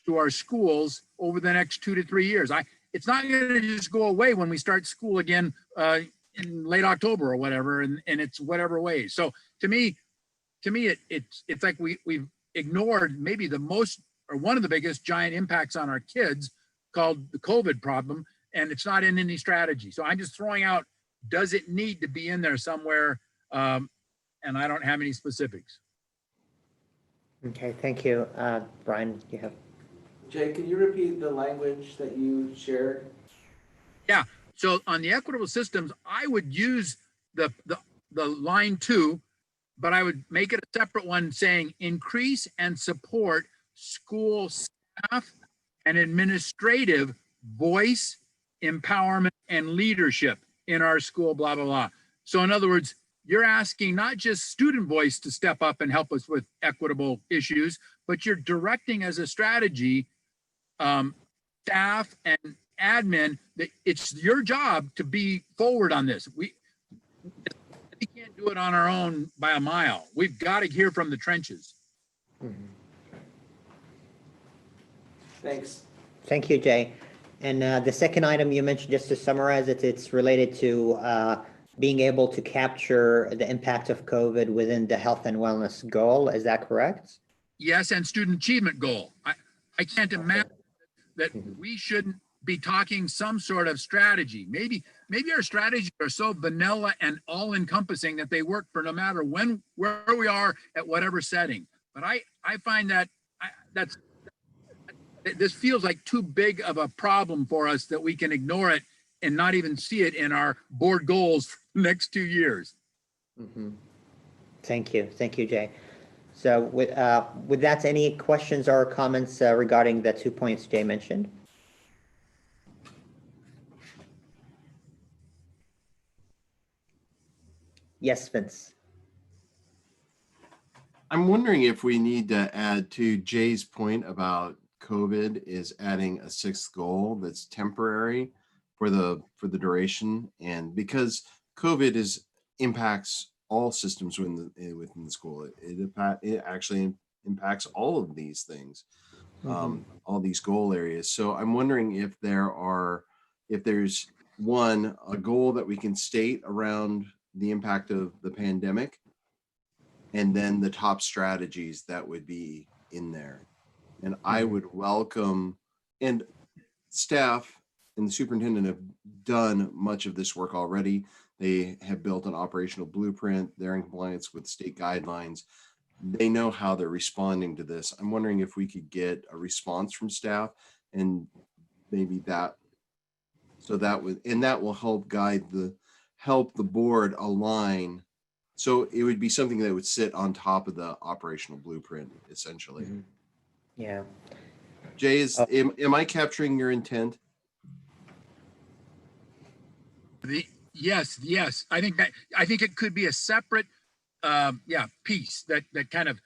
to our schools over the next 2 to 3 years. It's not going to just go away when we start school again in late October or whatever, and it's whatever way. So to me, it's like we've ignored maybe the most or one of the biggest giant impacts on our kids called the COVID problem, and it's not in any strategy. So I'm just throwing out, does it need to be in there somewhere? And I don't have any specifics. Okay, thank you. Brian, you have. Jay, can you repeat the language that you shared? Yeah, so on the equitable systems, I would use the line 2, but I would make it a separate one saying increase and support school staff and administrative voice, empowerment, and leadership in our school, blah, blah, blah. So in other words, you're asking not just student voice to step up and help us with equitable issues, but you're directing as a strategy staff and admin that it's your job to be forward on this. We can't do it on our own by a mile. We've got to hear from the trenches. Mm-hmm. Thanks. Thank you, Jay. And the second item you mentioned, just to summarize it, it's related to being able to capture the impact of COVID within the health and wellness goal. Is that correct? Yes, and student achievement goal. I can't imagine that we shouldn't be talking some sort of strategy. Maybe our strategies are so vanilla and all encompassing that they work for no matter where we are at whatever setting. But I find that this feels like too big of a problem for us that we can ignore it and not even see it in our board goals for the next 2 years. Thank you, Jay. So with that, any questions or comments regarding the 2 points Jay mentioned? Yes, Vince. I'm wondering if we need to add to Jay's point about COVID is adding a 6th goal that's temporary for the duration, and because COVID impacts all systems within the school, it actually impacts all of these things, all these goal areas. So I'm wondering if there's a goal that we can state around the impact of the pandemic, and then the top strategies that would be in there. And I would welcome, and staff and the superintendent have done much of this work already. They have built an operational blueprint. They're in compliance with state guidelines. They know how they're responding to this. I'm wondering if we could get a response from staff, and maybe that will help the board align. So it would be something that would sit on top of the operational blueprint, essentially. Yeah. Jay, am I capturing your intent? Yes. I think it could be a separate piece that kind of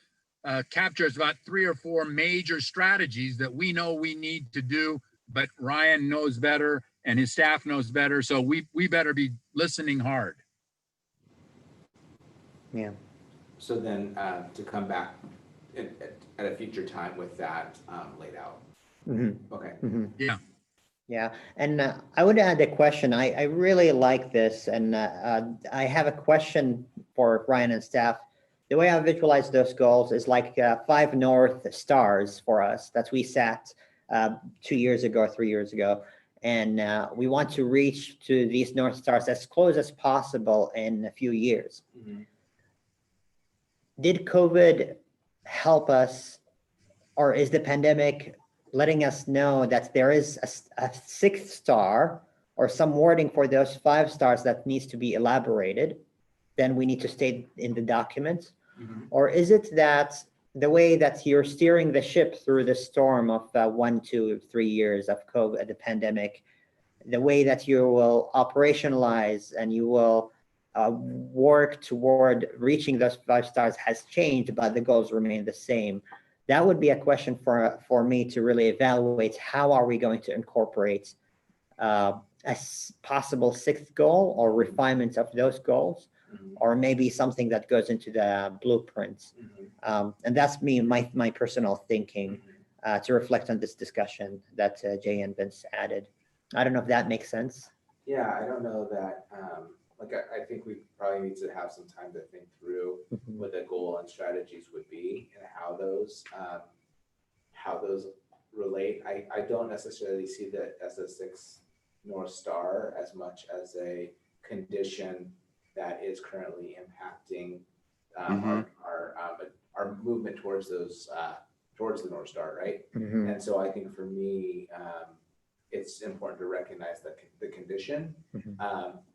captures about 3 or 4 major strategies that we know we need to do, but Ryan knows better and his staff knows better. So we better be listening hard. Yeah. So then to come back at a future time with that laid out. Okay. Yeah, and I would add a question. I really like this, and I have a question for Ryan and staff. The way I visualize those goals is like 5 North Stars for us that we set 2 years ago, 3 years ago. And we want to reach to these North Stars as close as possible in a few years. Did COVID help us, or is the pandemic letting us know that there is a 6th star or some wording for those 5 stars that needs to be elaborated? Then we need to state in the document. Or is it that the way that you're steering the ship through the storm of 1, 2, 3 years of COVID, the pandemic, the way that you will operationalize and you will work toward reaching those 5 stars has changed, but the goals remain the same? That would be a question for me to really evaluate. How are we going to incorporate a possible 6th goal or refinements of those goals, or maybe something that goes into the blueprints? And that's my personal thinking to reflect on this discussion that Jay and Vince added. I don't know if that makes sense. Yeah, I don't know that. I think we probably need to have some time to think through what the goal and strategies would be and how those relate. I don't necessarily see that as a 6th North Star as much as a condition that is currently impacting our movement towards those towards the North Star, right? And so I think for me, it's important to recognize the condition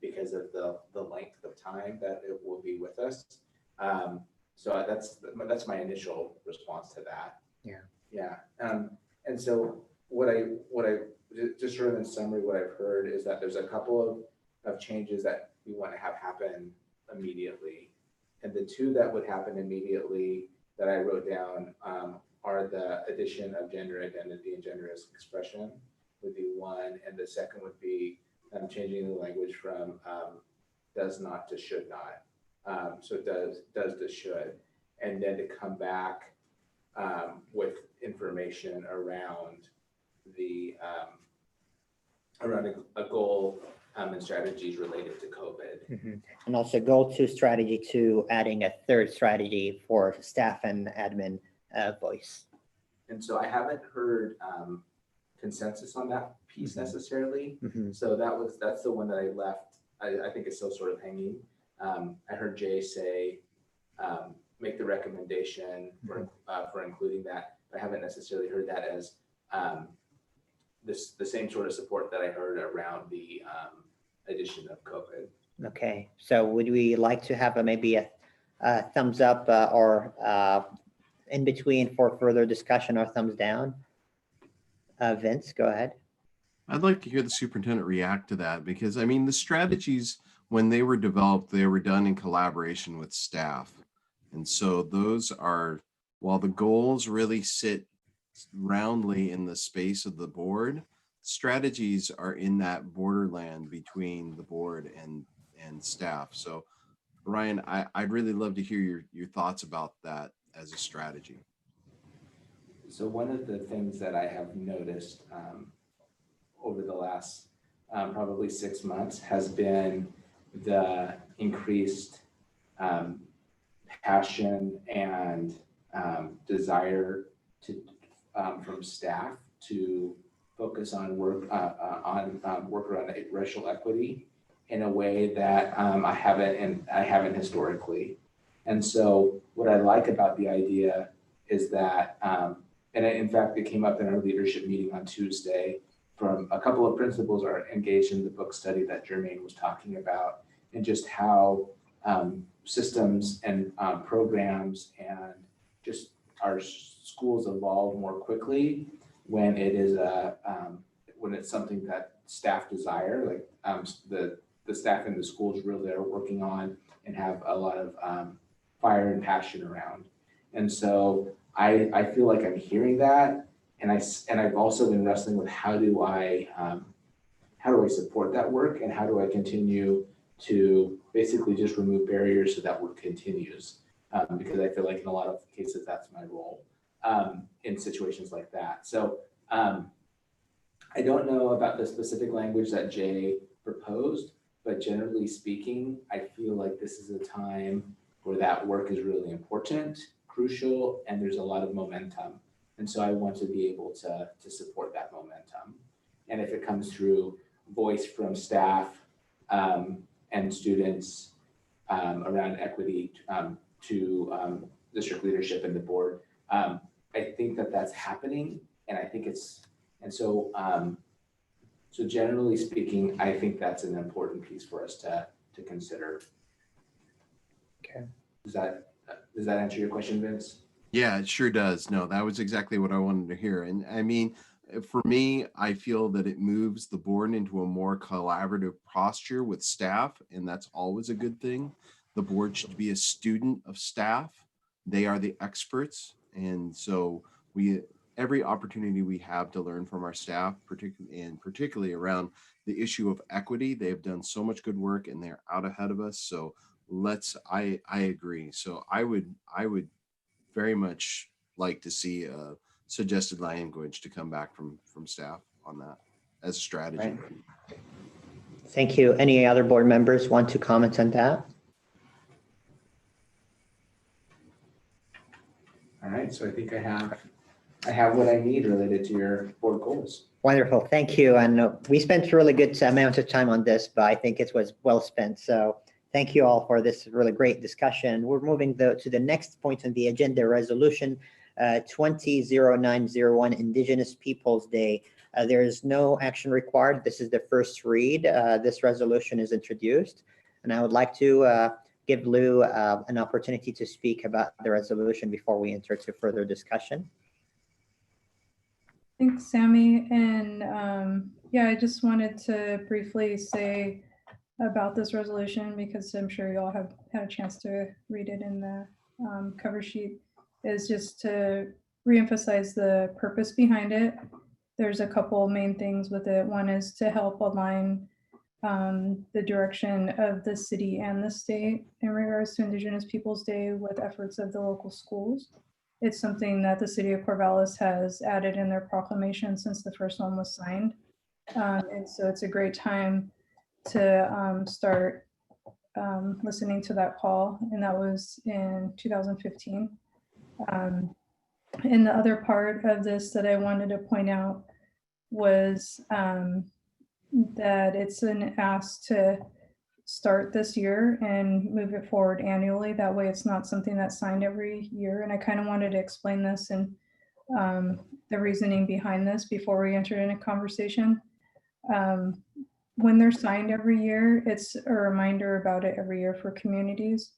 because of the length of time that it will be with us. So that's my initial response to that. Yeah. And so what I just sort of in summary, what I've heard is that there's a couple of changes that we want to have happen immediately. And the 2 that would happen immediately that I wrote down are the addition of gender identity and gender expression would be 1. And the second would be changing the language from does not to should not. So does to should. And then to come back with information around around a goal and strategies related to COVID. And also goal 2, strategy 2, adding a 3rd strategy for staff and admin voice. And so I haven't heard consensus on that piece necessarily. Mhm. So that's the one that I left. I think it's still sort of hanging. I heard Jay say, make the recommendation for including that. I haven't necessarily heard that as the same sort of support that I heard around the addition of COVID. Okay, so would we like to have maybe a thumbs up or in between for further discussion or thumbs down? Vince, go ahead. I'd like to hear the superintendent react to that because I mean, the strategies, when they were developed, they were done in collaboration with staff. And so those are, while the goals really sit roundly in the space of the board, strategies are in that borderland between the board and staff. So Ryan, I'd really love to hear your thoughts about that as a strategy. So one of the things that I have noticed over the last probably 6 months has been the increased passion and desire from staff to focus on work around racial equity in a way that I haven't historically. And so what I like about the idea is that, in fact, it came up in our leadership meeting on Tuesday from a couple of principals are engaged in the book study that Jermaine was talking about, and just how systems and programs and just our schools evolve more quickly when it is when it's something that staff desire, like the staff in the schools really are working on and have a lot of fire and passion around. And so I feel like I'm hearing that, and I've also been wrestling with how do I support that work, and how do I continue to basically just remove barriers so that work continues, because I feel like in a lot of cases that's my role in situations like that. So I don't know about the specific language that Jay proposed, but generally speaking, I feel like this is a time where that work is really important, crucial, and there's a lot of momentum. And so I want to be able to support that momentum. And if it comes through voice from staff and students around equity to district leadership and the board, I think that that's happening. And I think so generally speaking, I think that's an important piece for us to consider. Okay. Does that answer your question, Vince? Yeah, it sure does. No, that was exactly what I wanted to hear. And I mean, for me, I feel that it moves the board into a more collaborative posture with staff, and that's always a good thing. The board should be a student of staff. They are the experts. And so every opportunity we have to learn from our staff, particularly around the issue of equity, they have done so much good work and they're out ahead of us. So I agree. So I would very much like to see a suggested language to come back from staff on that as a strategy. Right. Thank you. Any other board members want to comment on that? All right, so I think I have what I need related to your board goals. Wonderful, thank you. And we spent a really good amount of time on this, but I think it was well spent. So thank you all for this really great discussion. We're moving to the next point on the agenda, resolution 200901, Indigenous Peoples Day. There is no action required. This is the first read. This resolution is introduced, and I would like to give Lou an opportunity to speak about the resolution before we enter to further discussion. Thanks, Sammy. And yeah, I just wanted to briefly say about this resolution, because I'm sure you all have had a chance to read it in the cover sheet, is just to reemphasize the purpose behind it. There's a couple main things with it. One is to help align the direction of the city and the state in regards to Indigenous Peoples Day with efforts of the local schools. It's something that the city of Corvallis has added in their proclamation since the first one was signed. And so it's a great time to start listening to that call, and that was in 2015. And the other part of this that I wanted to point out was that it's an ask to start this year and move it forward annually. That way it's not something that's signed every year. And I kind of wanted to explain this and the reasoning behind this before we entered in a conversation. When they're signed every year, it's a reminder about it every year for communities.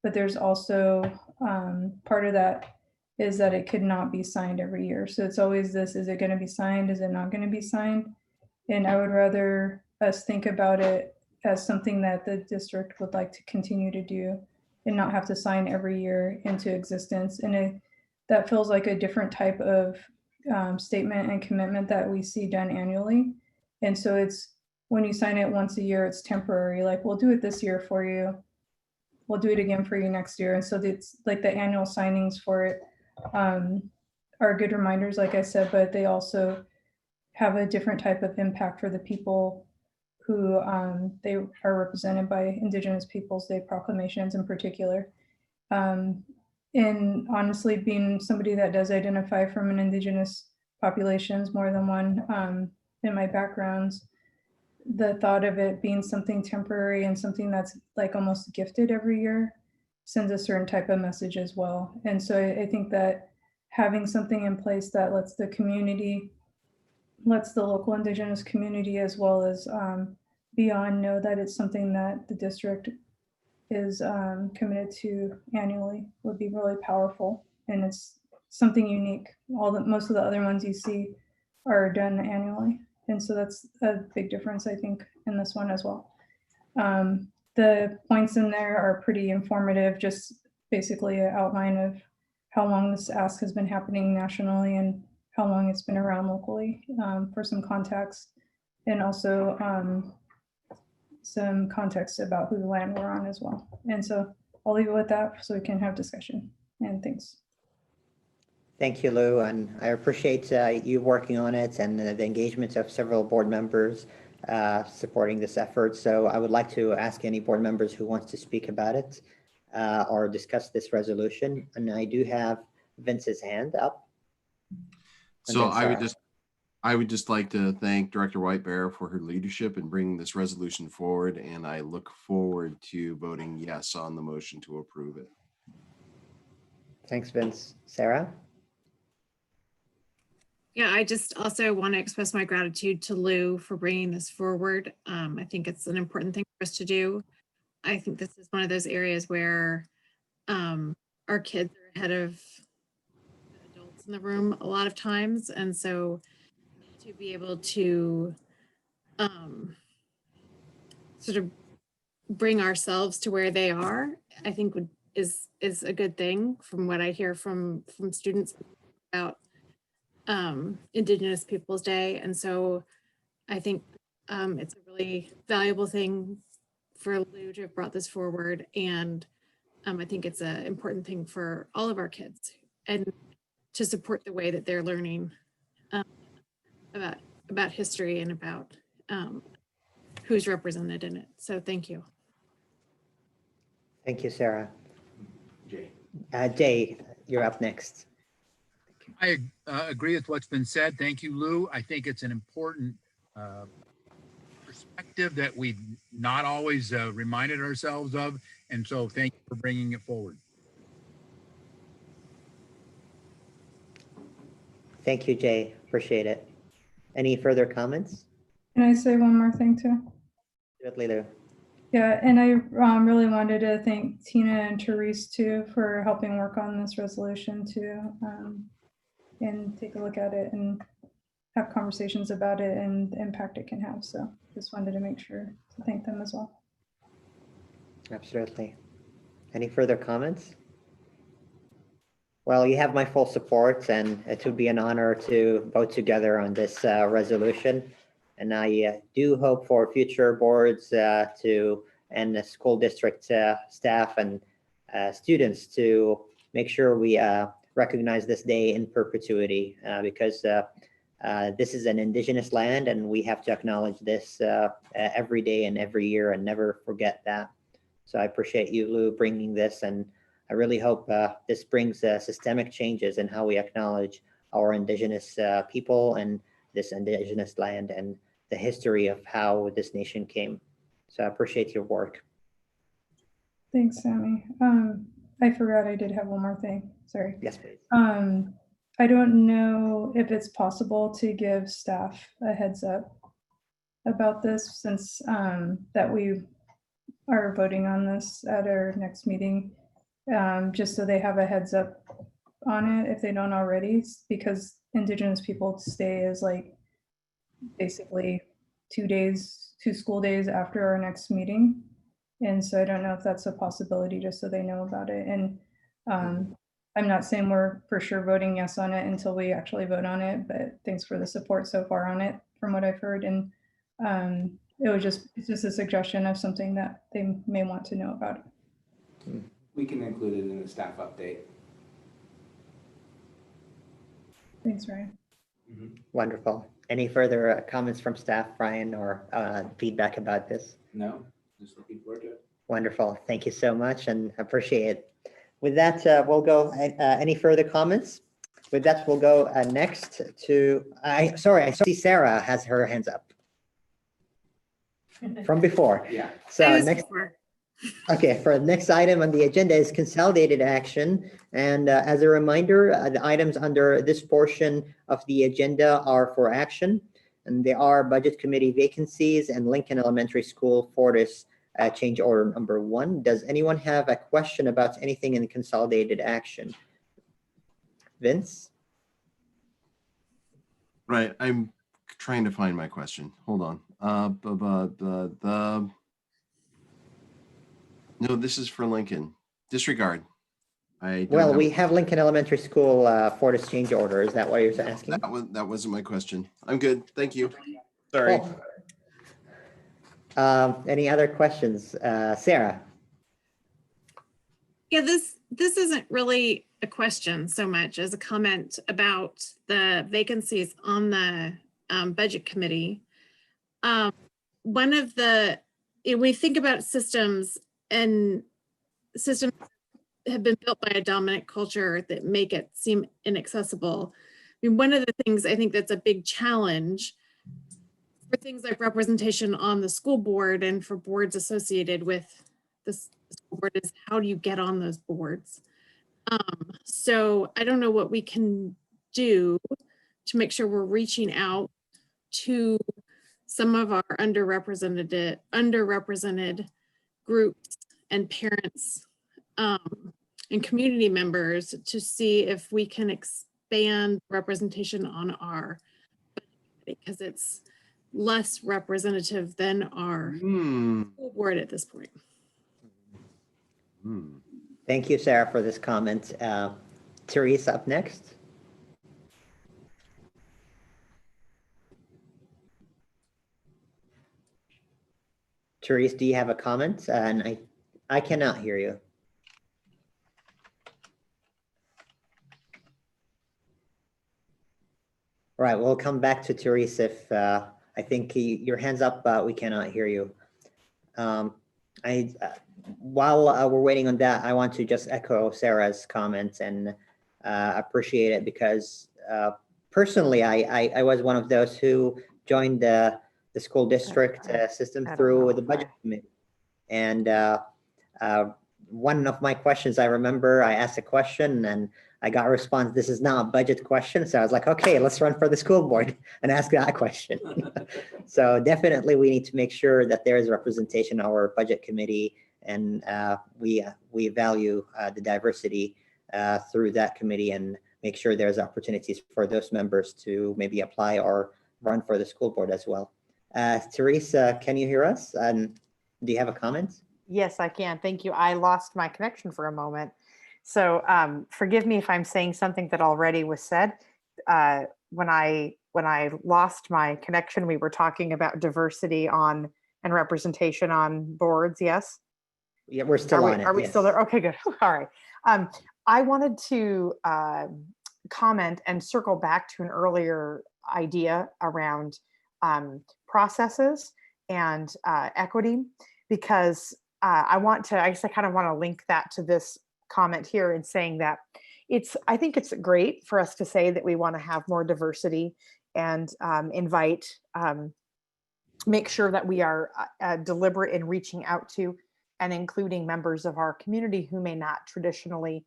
But there's also part of that is that it could not be signed every year. So it's always this, is it going to be signed? Is it not going to be signed? And I would rather us think about it as something that the district would like to continue to do and not have to sign every year into existence. And that feels like a different type of statement and commitment that we see done annually. And so it's, when you sign it once a year, it's temporary. Like, we'll do it this year for you. We'll do it again for you next year. And so it's like the annual signings for it are good reminders, like I said, but they also have a different type of impact for the people who they are represented by Indigenous Peoples Day proclamations in particular. And honestly, being somebody that does identify from an Indigenous populations, more than one in my backgrounds, the thought of it being something temporary and something that's like almost gifted every year sends a certain type of message as well. And so I think that having something in place that lets the community, lets the local Indigenous community as well as beyond know that it's something that the district is committed to annually would be really powerful. And it's something unique. Most of the other ones you see are done annually. And so that's a big difference, I think, in this one as well. The points in there are pretty informative, just basically an outline of how long this ask has been happening nationally and how long it's been around locally for some context, and also some context about who the land we're on as well. And so I'll leave it with that so we can have discussion, and thanks. Thank you, Lou, and I appreciate you working on it and the engagement of several board members supporting this effort. So I would like to ask any board members who wants to speak about it or discuss this resolution. And I do have Vince's hand up. So I would just like to thank Director Whitebear for her leadership in bringing this resolution forward, and I look forward to voting yes on the motion to approve it. Thanks, Vince. Sarah? Yeah, I just also want to express my gratitude to Lou for bringing this forward. I think it's an important thing for us to do. I think this is one of those areas where our kids are ahead of adults in the room a lot of times. And so to be able to sort of bring ourselves to where they are, I think is a good thing from what I hear from students about Indigenous Peoples Day. And so I think it's a really valuable thing for Lou to have brought this forward. And I think it's an important thing for all of our kids and to support the way that they're learning about history and about who's represented in it. So thank you. Thank you, Sarah. Jay, you're up next. I agree with what's been said. Thank you, Lou. I think it's an important perspective that we've not always reminded ourselves of. And so thank you for bringing it forward. Thank you, Jay. Appreciate it. Any further comments? Can I say one more thing too? Certainly, Lou. Yeah, and I really wanted to thank Tina and Therese too for helping work on this resolution too. And take a look at it and have conversations about it and the impact it can have. So just wanted to make sure to thank them as well. Absolutely. Any further comments? Well, you have my full support, and it would be an honor to vote together on this resolution. And I do hope for future boards and the school district staff and students to make sure we recognize this day in perpetuity because this is an Indigenous land, and we have to acknowledge this every day and every year and never forget that. So I appreciate you, Lou, bringing this, and I really hope this brings systemic changes in how we acknowledge our indigenous people and this indigenous land and the history of how this nation came. So I appreciate your work. Thanks, Sammy. I forgot I did have one more thing. Sorry. Yes, please. I don't know if it's possible to give staff a heads up about this, since that we are voting on this at our next meeting, just so they have a heads up on it if they don't already, because Indigenous People Day is like basically 2 school days after our next meeting. And so I don't know if that's a possibility, just so they know about it. And I'm not saying we're for sure voting yes on it until we actually vote on it, but thanks for the support so far on it from what I've heard. And it's just a suggestion of something that they may want to know about. We can include it in the staff update. Thanks, Ryan. Wonderful. Any further comments from staff, Brian, or feedback about this? No, just looking forward to it. Wonderful. Thank you so much and appreciate it. With that, we'll go, any further comments? With that, we'll go next to, I see Sarah has her hands up from before. Yeah. So next, okay, for the next item on the agenda is consolidated action. And as a reminder, the items under this portion of the agenda are for action. And they are budget committee vacancies and Lincoln Elementary School Fortis change order number 1. Does anyone have a question about anything in consolidated action? Vince? Right, I'm trying to find my question. Hold on. No, this is for Lincoln. Disregard. Well, we have Lincoln Elementary School Fortis change order. Is that what you're asking? That wasn't my question. I'm good. Thank you. Sorry. Cool. Any other questions? Sarah? Yeah, this isn't really a question so much as a comment about the vacancies on the budget committee. One of the, we think about systems, and systems have been built by a dominant culture that make it seem inaccessible. I mean, one of the things I think that's a big challenge for things like representation on the school board and for boards associated with the school board is how do you get on those boards? So I don't know what we can do to make sure we're reaching out to some of our underrepresented groups and parents and community members to see if we can expand representation on our, because it's less representative than our school board at this point. Thank you, Sarah, for this comment. Teresa up next. Therese, do you have a comment? And I cannot hear you. All right, we'll come back to Therese if I think your hand's up, but we cannot hear you. While we're waiting on that, I want to just echo Sarah's comments and appreciate it because personally, I was one of those who joined the school district system through the budget committee. And one of my questions, I remember I asked a question and I got a response, this is not a budget question. So I was like, okay, let's run for the school board and ask that question. So definitely we need to make sure that there is representation in our budget committee, and we value the diversity through that committee and make sure there's opportunities for those members to maybe apply or run for the school board as well. Teresa, can you hear us? And do you have a comment? Yes, I can. Thank you. I lost my connection for a moment. So forgive me if I'm saying something that already was said. When I lost my connection, we were talking about diversity on and representation on boards. Yes. Yeah, we're still on it. Are we still there? Okay, good. All right. I wanted to comment and circle back to an earlier idea around processes and equity, because I kind of want to link that to this comment here in saying that I think it's great for us to say that we want to have more diversity and make sure that we are deliberate in reaching out to and including members of our community who may not traditionally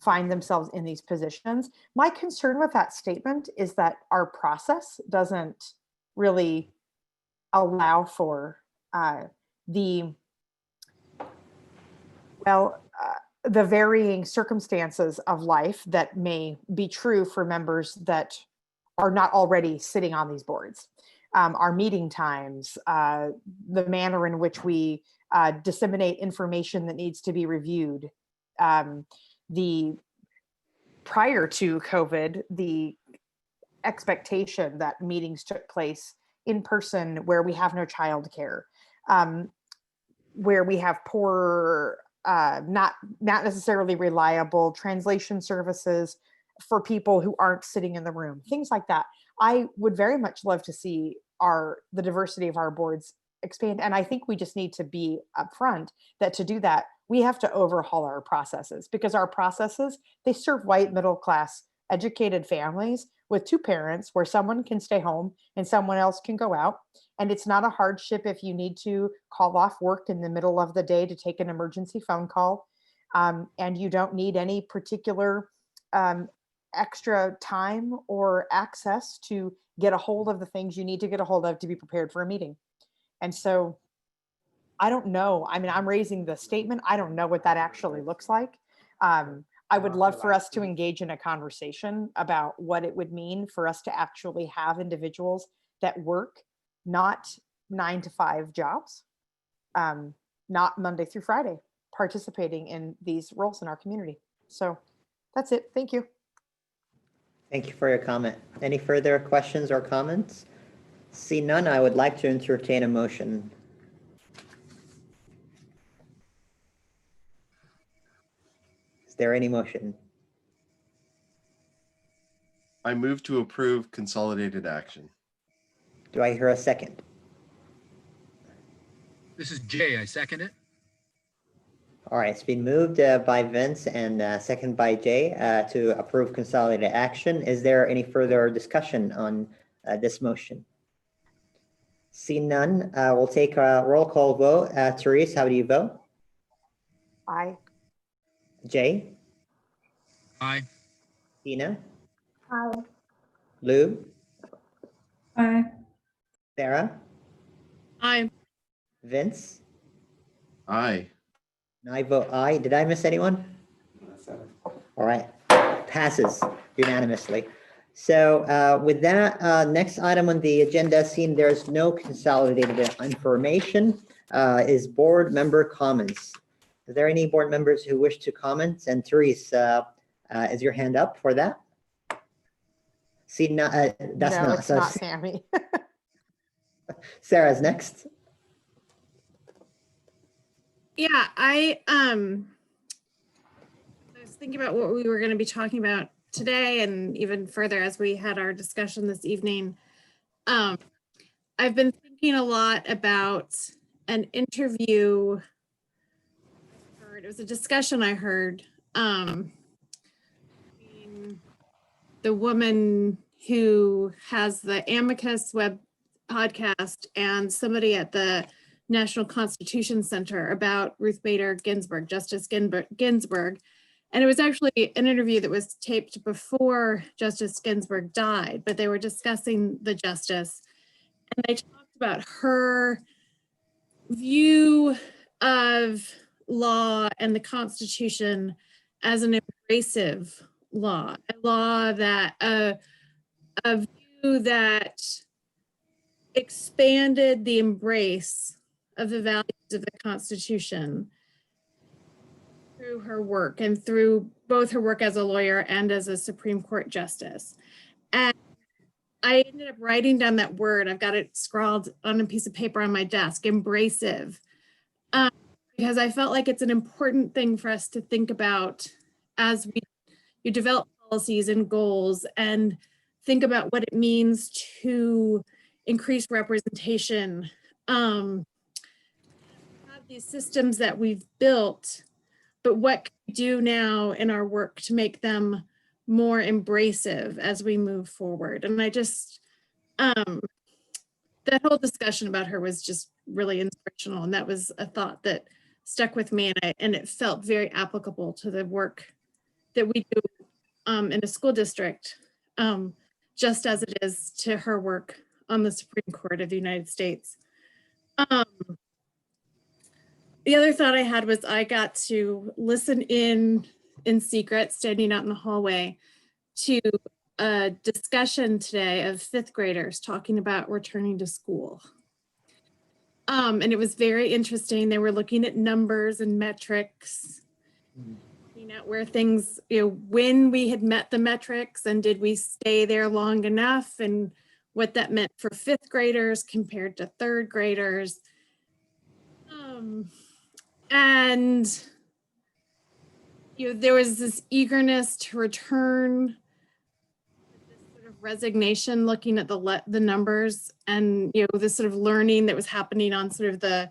find themselves in these positions. My concern with that statement is that our process doesn't really allow for the varying circumstances of life that may be true for members that are not already sitting on these boards. Our meeting times, the manner in which we disseminate information that needs to be reviewed. Prior to COVID, the expectation that meetings took place in person where we have no childcare, where we have poor, not necessarily reliable translation services for people who aren't sitting in the room, things like that. I would very much love to see the diversity of our boards expand. And I think we just need to be upfront that to do that, we have to overhaul our processes, because our processes, they serve white, middle class, educated families with two parents where someone can stay home and someone else can go out. And it's not a hardship if you need to call off work in the middle of the day to take an emergency phone call. And you don't need any particular extra time or access to get a hold of the things you need to get a hold of to be prepared for a meeting. And so I don't know. I mean, I'm raising the statement. I don't know what that actually looks like. I would love for us to engage in a conversation about what it would mean for us to actually have individuals that work not 9-to-5 jobs, not Monday through Friday, participating in these roles in our community. So that's it. Thank you. Thank you for your comment. Any further questions or comments? See none, I would like to entertain a motion. Is there any motion? I move to approve consolidated action. Do I hear a second? This is Jay. I second it. All right, it's been moved by Vince and second by Jay to approve consolidated action. Is there any further discussion on this motion? See none, we'll take a roll call vote. Therese, how do you vote? Aye. Jay? Aye. Tina? Aye. Lou? Aye. Sarah? Aye. Vince? Aye. And I vote aye. Did I miss anyone? All right, passes unanimously. So with that, next item on the agenda, seeing there's no consolidated information, is board member comments. Is there any board members who wish to comment? And Therese, is your hand up for that? See, no, that's No, not. it's So not Sammy. Sarah's next. Yeah, I was thinking about what we were going to be talking about today, and even further as we had our discussion this evening. I've been thinking a lot about an interview. It was a discussion I heard. The woman who has the Amicus web podcast and somebody at the National Constitution Center about Ruth Bader Ginsburg, Justice Ginsburg. And it was actually an interview that was taped before Justice Ginsburg died, but they were discussing the justice. And they talked about her view of law and the Constitution as an embracive law, a law that, a view that expanded the embrace of the values of the Constitution through her work and through both her work as a lawyer and as a Supreme Court justice. And I ended up writing down that word. I've got it scrawled on a piece of paper on my desk, embracive, because I felt like it's an important thing for us to think about as you develop policies and goals and think about what it means to increase representation. Have these systems that we've built, but what can we do now in our work to make them more embracive as we move forward? And I just, that whole discussion about her was just really inspirational. And that was a thought that stuck with me, and it felt very applicable to the work that we do in a school district, just as it is to her work on the Supreme Court of the United States. The other thought I had was I got to listen in secret, standing out in the hallway, to a discussion today of 5th graders talking about returning to school. And it was very interesting. They were looking at numbers and metrics, looking at where things, when we had met the metrics and did we stay there long enough, and what that meant for 5th graders compared to 3rd graders. And there was this eagerness to return, this sort of resignation, looking at the numbers, and this sort of learning that was happening on sort of the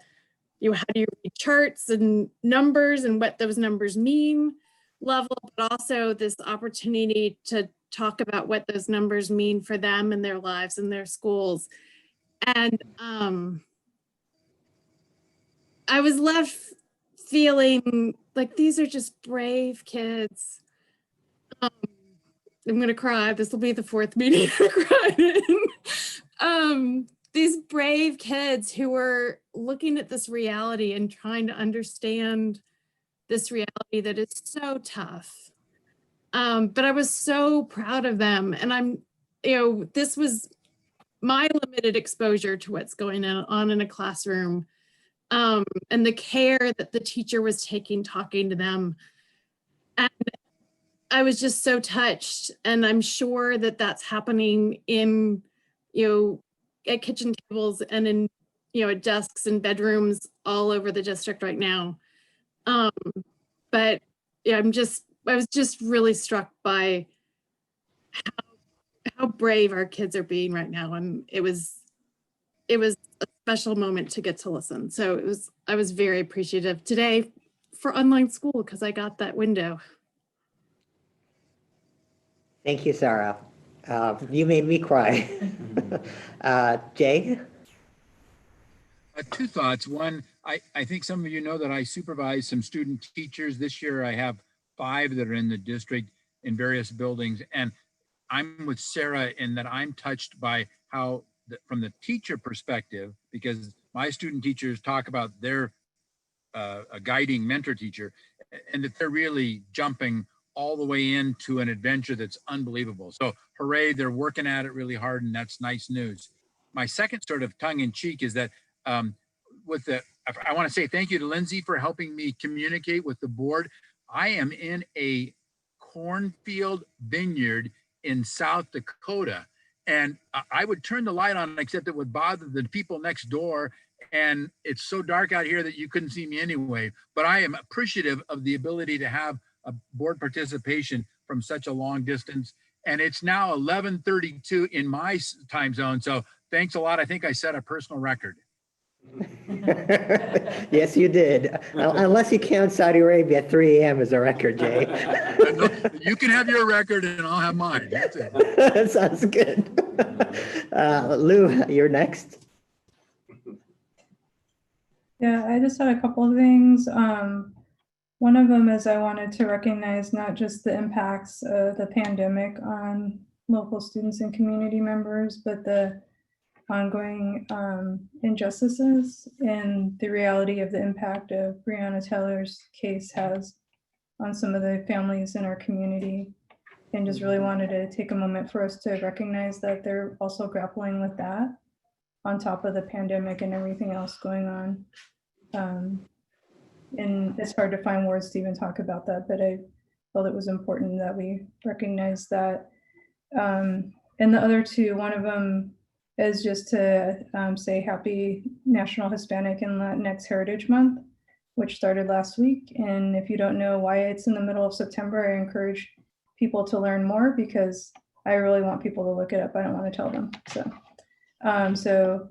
how do you read charts and numbers and what those numbers mean level, but also this opportunity to talk about what those numbers mean for them and their lives and their schools. And I was left feeling like these are just brave kids. I'm gonna cry. This will be the 4th meeting I cried in. These brave kids who were looking at this reality and trying to understand this reality that is so tough. But I was so proud of them. And I'm, this was my limited exposure to what's going on in a classroom. And the care that the teacher was taking, talking to them. And I was just so touched. And I'm sure that that's happening in, at kitchen tables and in, at desks and bedrooms all over the district right now. But yeah, I was just really struck by how brave our kids are being right now. And it was a special moment to get to listen. So I was very appreciative today for online school because I got that window. Thank you, Sarah. You made me cry. Jay? 2 thoughts. One, I think some of you know that I supervise some student teachers. This year I have 5 that are in the district in various buildings. And I'm with Sarah in that I'm touched by how, from the teacher perspective, because my student teachers talk about their a guiding mentor teacher, and that they're really jumping all the way into an adventure that's unbelievable. So hooray, they're working at it really hard, and that's nice news. My second sort of tongue in cheek is that I want to say thank you to Lindsay for helping me communicate with the board. I am in a cornfield vineyard in South Dakota, and I would turn the light on, except it would bother the people next door. And it's so dark out here that you couldn't see me anyway. But I am appreciative of the ability to have a board participation from such a long distance. And it's now 11:32 in my time zone. So thanks a lot. I think I set a personal record. Yes, you did. Unless you count Saudi Arabia at 3 a.m. as a record, Jay. You can have your record and I'll have mine. That's it. That sounds good. Lou, you're next. Yeah, I just had a couple of things. One of them is I wanted to recognize not just the impacts of the pandemic on local students and community members, but the ongoing injustices and the reality of the impact of Breonna Taylor's case has on some of the families in our community. And just really wanted to take a moment for us to recognize that they're also grappling with that on top of the pandemic and everything else going on. And it's hard to find words to even talk about that, but I felt it was important that we recognize that. And the other 2, one of them is just to say happy National Hispanic and Latinx Heritage Month, which started last week. And if you don't know why it's in the middle of September, I encourage people to learn more because I really want people to look it up. I don't want to tell them. So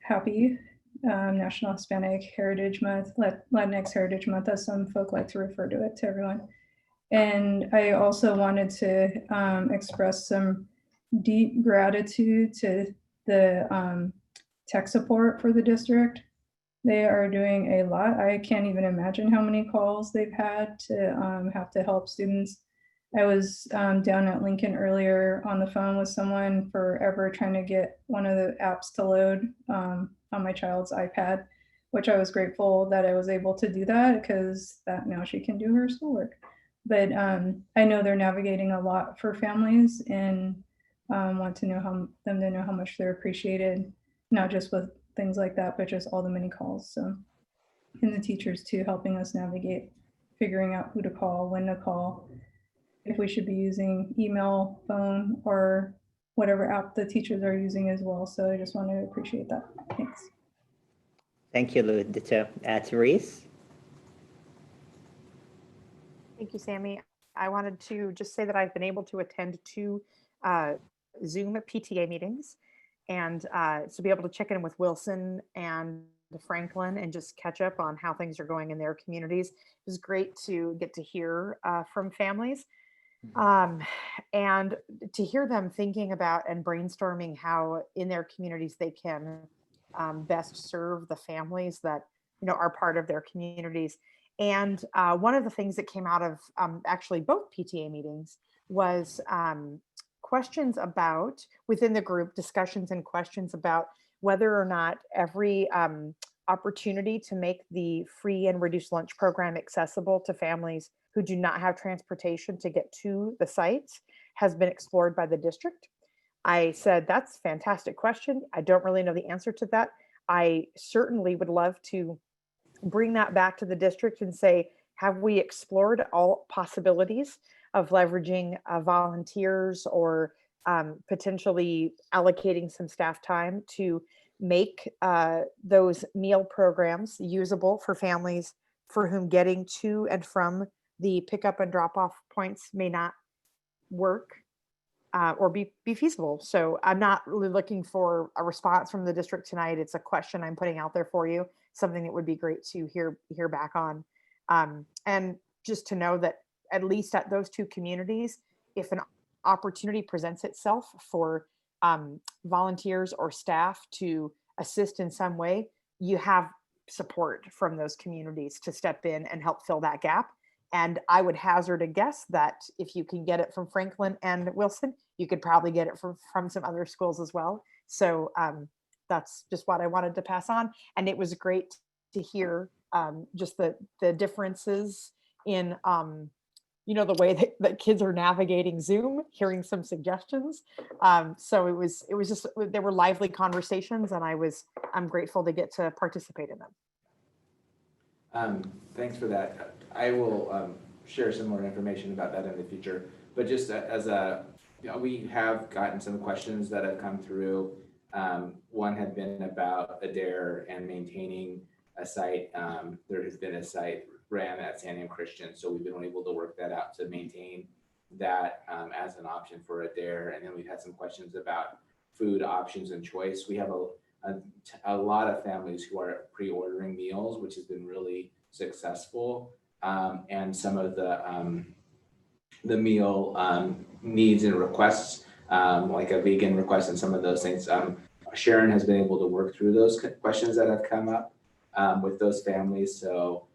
happy National Hispanic Heritage Month, Latinx Heritage Month, as some folk like to refer to it, to everyone. And I also wanted to express some deep gratitude to the tech support for the district. They are doing a lot. I can't even imagine how many calls they've had to have to help students. I was down at Lincoln earlier on the phone with someone forever trying to get one of the apps to load on my child's iPad, which I was grateful that I was able to do that, because that now she can do her schoolwork. But I know they're navigating a lot for families, and want to know them to know how much they're appreciated, not just with things like that, but just all the many calls. So, and the teachers too, helping us navigate, figuring out who to call, when to call, if we should be using email, phone, or whatever app the teachers are using as well. So I just want to appreciate that. Thanks. Thank you, Lou. Ditto. Therese? Thank you, Sammy. I wanted to just say that I've been able to attend 2 Zoom PTA meetings, and to be able to check in with Wilson and Franklin and just catch up on how things are going in their communities. It was great to get to hear from families, and to hear them thinking about and brainstorming how in their communities they can best serve the families that are part of their communities. And one of the things that came out of actually both PTA meetings was questions about, within the group, discussions and questions about whether or not every opportunity to make the free and reduced lunch program accessible to families who do not have transportation to get to the sites has been explored by the district. I said, that's a fantastic question. I don't really know the answer to that. I certainly would love to bring that back to the district and say, have we explored all possibilities of leveraging volunteers or potentially allocating some staff time to make those meal programs usable for families for whom getting to and from the pickup and drop off points may not work or be feasible. So I'm not really looking for a response from the district tonight. It's a question I'm putting out there for you, something that would be great to hear back on. And just to know that at least at those 2 communities, if an opportunity presents itself for volunteers or staff to assist in some way, you have support from those communities to step in and help fill that gap. And I would hazard a guess that if you can get it from Franklin and Wilson, you could probably get it from some other schools as well. So that's just what I wanted to pass on. And it was great to hear just the differences in the way that kids are navigating Zoom, hearing some suggestions. So it was just, there were lively conversations, and I'm grateful to get to participate in them. Thanks for that. I will share some more information about that in the future. But just as we have gotten some questions that have come through. One had been about Adair and maintaining a site. There has been a site ran at Santiam Christian, so we've been able to work that out to maintain that as an option for Adair. And then we've had some questions about food options and choice. We have a lot of families who are pre-ordering meals, which has been really successful. And some of the meal needs and requests, like a vegan request and some of those things. Sharon has been able to work through those questions that have come up with those families. So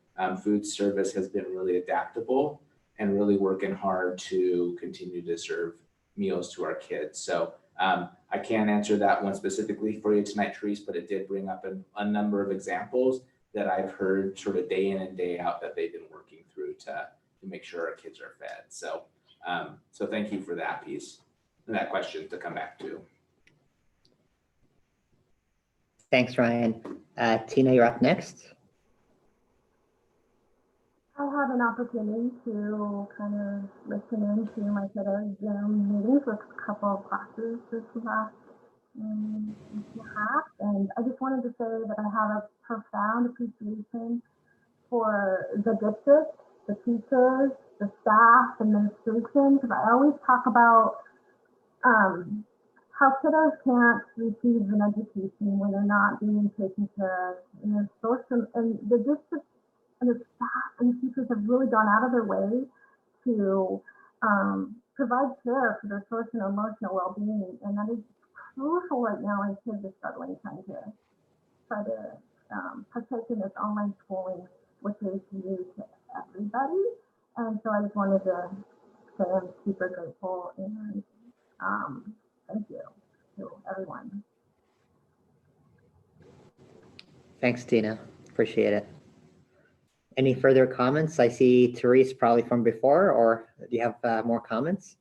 food service has been really adaptable and really working hard to continue to serve meals to our kids. So I can't answer that one specifically for you tonight, Therese, but it did bring up a number of examples that I've heard sort of day in and day out that they've been working through to make sure our kids are fed. So so thank you for that piece and that question to come back to. Thanks, Ryan. Tina, you're up next. I had an opportunity to kind of listen into my kiddos' Zoom meetings with a couple of classes this last week and a half, and I just wanted to say that I have a profound appreciation for the district, the teachers, the staff, administration, because I always talk about how kiddos can't receive an education when they're not being taken care of. And the district and the staff and the teachers have really gone out of their way to provide care for their social and emotional well-being, and that is crucial right now when kids are struggling trying to partake in this online schooling, which is new to everybody. And so I just wanted to say I'm super grateful and thank you to everyone. Thanks, Tina. Appreciate it. Any further comments? I see Therese probably from before, or do you have more comments?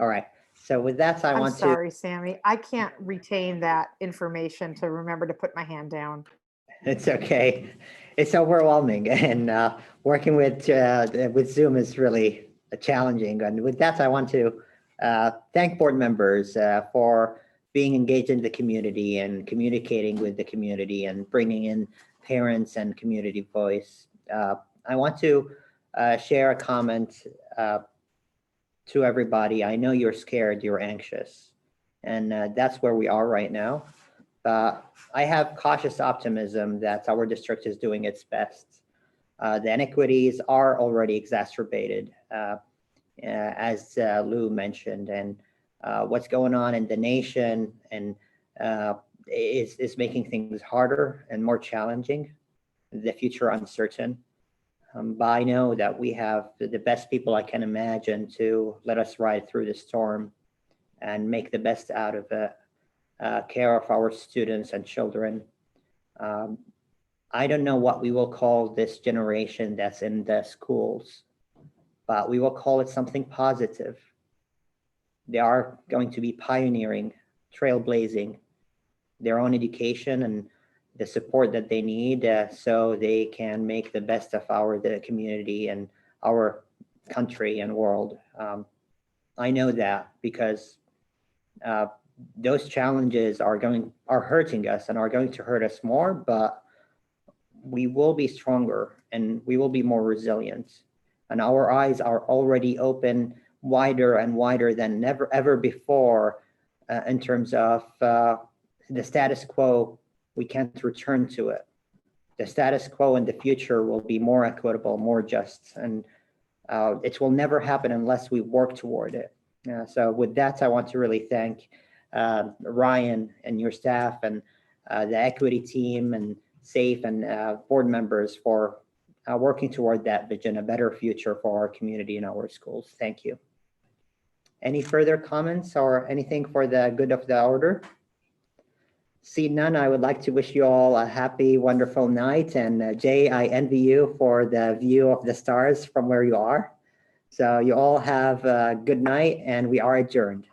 All right. So with that, I I'm want to. sorry, Sammy. I can't retain that information to remember to put my hand down. It's okay. It's overwhelming, and working with Zoom is really challenging. And with that, I want to thank board members for being engaged in the community and communicating with the community and bringing in parents and community voice. I want to share a comment to everybody. I know you're scared, you're anxious, and that's where we are right now. I have cautious optimism that our district is doing its best. The inequities are already exacerbated, as Lou mentioned, and what's going on in the nation and is making things harder and more challenging, the future uncertain. But I know that we have the best people I can imagine to let us ride through the storm and make the best out of it. Care of our students and children. I don't know what we will call this generation that's in the schools, but we will call it something positive. They are going to be pioneering, trailblazing their own education and the support that they need so they can make the best of the community and our country and world. I know that because those challenges are hurting us and are going to hurt us more, but we will be stronger and we will be more resilient. And our eyes are already open wider and wider than ever before in terms of the status quo. We can't return to it. The status quo in the future will be more equitable, more just, and it will never happen unless we work toward it. So with that, I want to really thank Ryan and your staff and the equity team and SAFE and board members for working toward that vision, a better future for our community and our schools. Thank you. Any further comments or anything for the good of the order? See none, I would like to wish you all a happy, wonderful night. And Jay, I envy you for the view of the stars from where you are. So you all have a good night and we are adjourned.